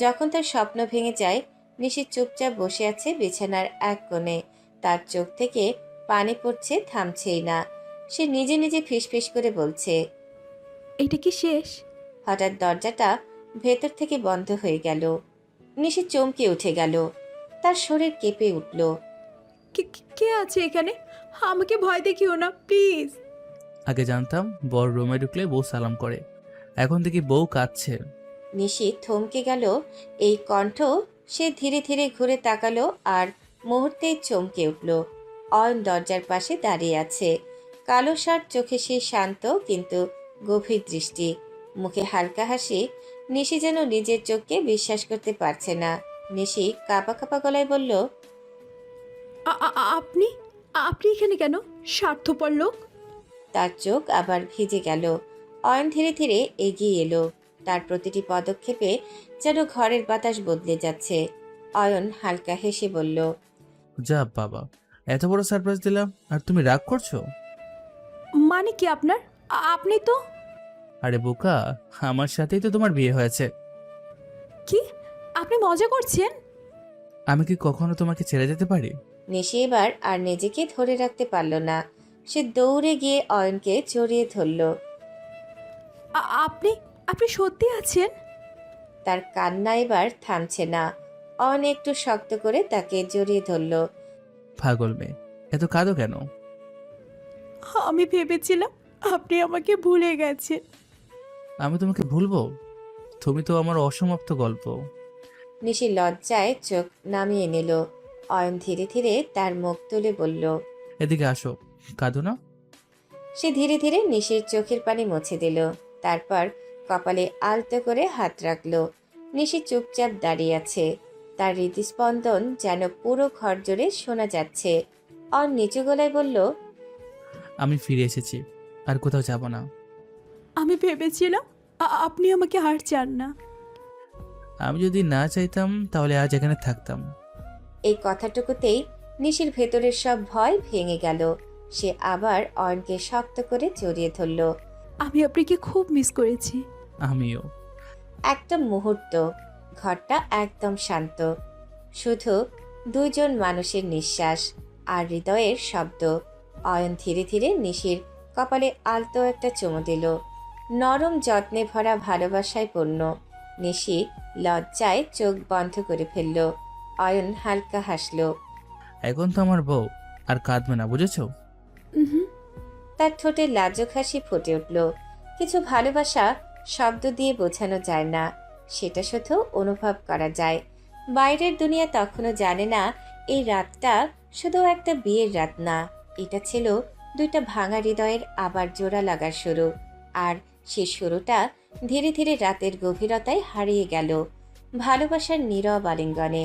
যখন তার স্বপ্ন ভেঙে যায়, নিশি চুপচাপ বসে আছে বিছানার এক কোণে। তার চোখ থেকে পানি পড়ছে, থামছেই না। সে নিজে নিজে ফিসফিস করে বলছে, এটা কি শেষ? হঠাৎ দরজাটা ভেতর থেকে বন্ধ হয়ে গেল। নিশি চমকে উঠে গেল। তার শরীর কেঁপে উঠল। কে আছে এখানে? আমাকে ভয় দেখিও না প্লিজ। আগে জানতাম বড় রুমে ঢুকলে বউ সালাম করে, এখন দেখি বউ কাঁদছে। নিশি থমকে গেল এই কণ্ঠ। সে ধীরে ধীরে ঘুরে তাকালো আর মুহূর্তেই চমকে উঠল। অয়ন দরজার পাশে দাঁড়িয়ে আছে। কালো শার্ট, চোখে সে শান্ত কিন্তু গভীর দৃষ্টি, মুখে হালকা হাসি। নিশি যেন নিজের চোখকে বিশ্বাস করতে পারছে না। নিশি কাঁপা কাঁপা গলায় বলল, আপনি আপনি এখানে কেন, স্বার্থপর লোক? তার চোখ আবার ভিজে গেল। অয়ন ধীরে ধীরে এগিয়ে এলো। তার প্রতিটি পদক্ষেপে যেন ঘরের বাতাস বদলে যাচ্ছে। অয়ন হালকা হেসে বলল, যা বাবা, এত বড় সারপ্রাইজ দিলাম আর তুমি রাগ করছো? মানে কি আপনার? আপনি তো... আরে বোকা, আমার সাথেই তো তোমার বিয়ে হয়েছে। কি? আপনি মজা করছেন? আমি কি কখনো তোমাকে ছেড়ে যেতে পারি? নিশি এবার আর নিজেকে ধরে রাখতে পারল না। সে দৌড়ে গিয়ে অয়নকে জড়িয়ে ধরল। আপনি আপনি সত্যি আছেন? তার কান্না এবার থামছে না। অয়ন একটু শক্ত করে তাকে জড়িয়ে ধরল। পাগল মেয়ে, এত কাঁদো কেন? আমি ভেবেছিলাম আপনি আমাকে ভুলে গেছেন। আমি তোমাকে ভুলবো? তুমি তো আমার অসমাপ্ত গল্প। নিশি লজ্জায় চোখ নামিয়ে নিল। অয়ন ধীরে ধীরে তার মুখ তুলে বলল, এদিকে আসো, কাঁদো না। সে ধীরে ধীরে নিশির চোখের পানি মুছে দিল। তারপর কপালে আলতো করে হাত রাখল। নিশি চুপচাপ দাঁড়িয়ে আছে। তার হৃদস্পন্দন যেন পুরো ঘর জুড়ে শোনা যাচ্ছে। অয়ন নিচু গলায় বলল, আমি ফিরে এসেছি, আর কোথাও যাব না। আমি ভেবেছিলাম আপনি আমাকে আর চান না। আমি যদি না চাইতাম তাহলে আজ এখানে থাকতাম। এই কথাটুকুতেই নিশির ভেতরের সব ভয় ভেঙে গেল। সে আবার অয়নকে শক্ত করে জড়িয়ে ধরল। আমি আপনাকে খুব মিস করেছি। আমিও। একটা মুহূর্ত ঘরটা একদম শান্ত, শুধু দুইজন মানুষের নিঃশ্বাস আর হৃদয়ের শব্দ। অয়ন ধীরে ধীরে নিশির কপালে আলতো একটা চুমু দিল, নরম যত্নে ভরা ভালোবাসায় পূর্ণ। নিশি লজ্জায় চোখ বন্ধ করে ফেলল। অয়ন হালকা হাসল। এখন তো আমার বউ, আর কাঁদবে না, বুঝেছো? তার ঠোঁটে লাজুক হাসি ফুটে উঠল। কিছু ভালোবাসা শব্দ দিয়ে বোঝানো যায় না, সেটা শুধু অনুভব করা যায়। বাইরের দুনিয়া তখনও জানে না এই রাতটা শুধু একটা বিয়ের রাত না, এটা ছিল দুইটা ভাঙা হৃদয়ের আবার জোড়া লাগার শুরু। আর সে শুরুটা ধীরে ধীরে রাতের গভীরতায় হারিয়ে গেল ভালোবাসার নীরব আলিঙ্গনে।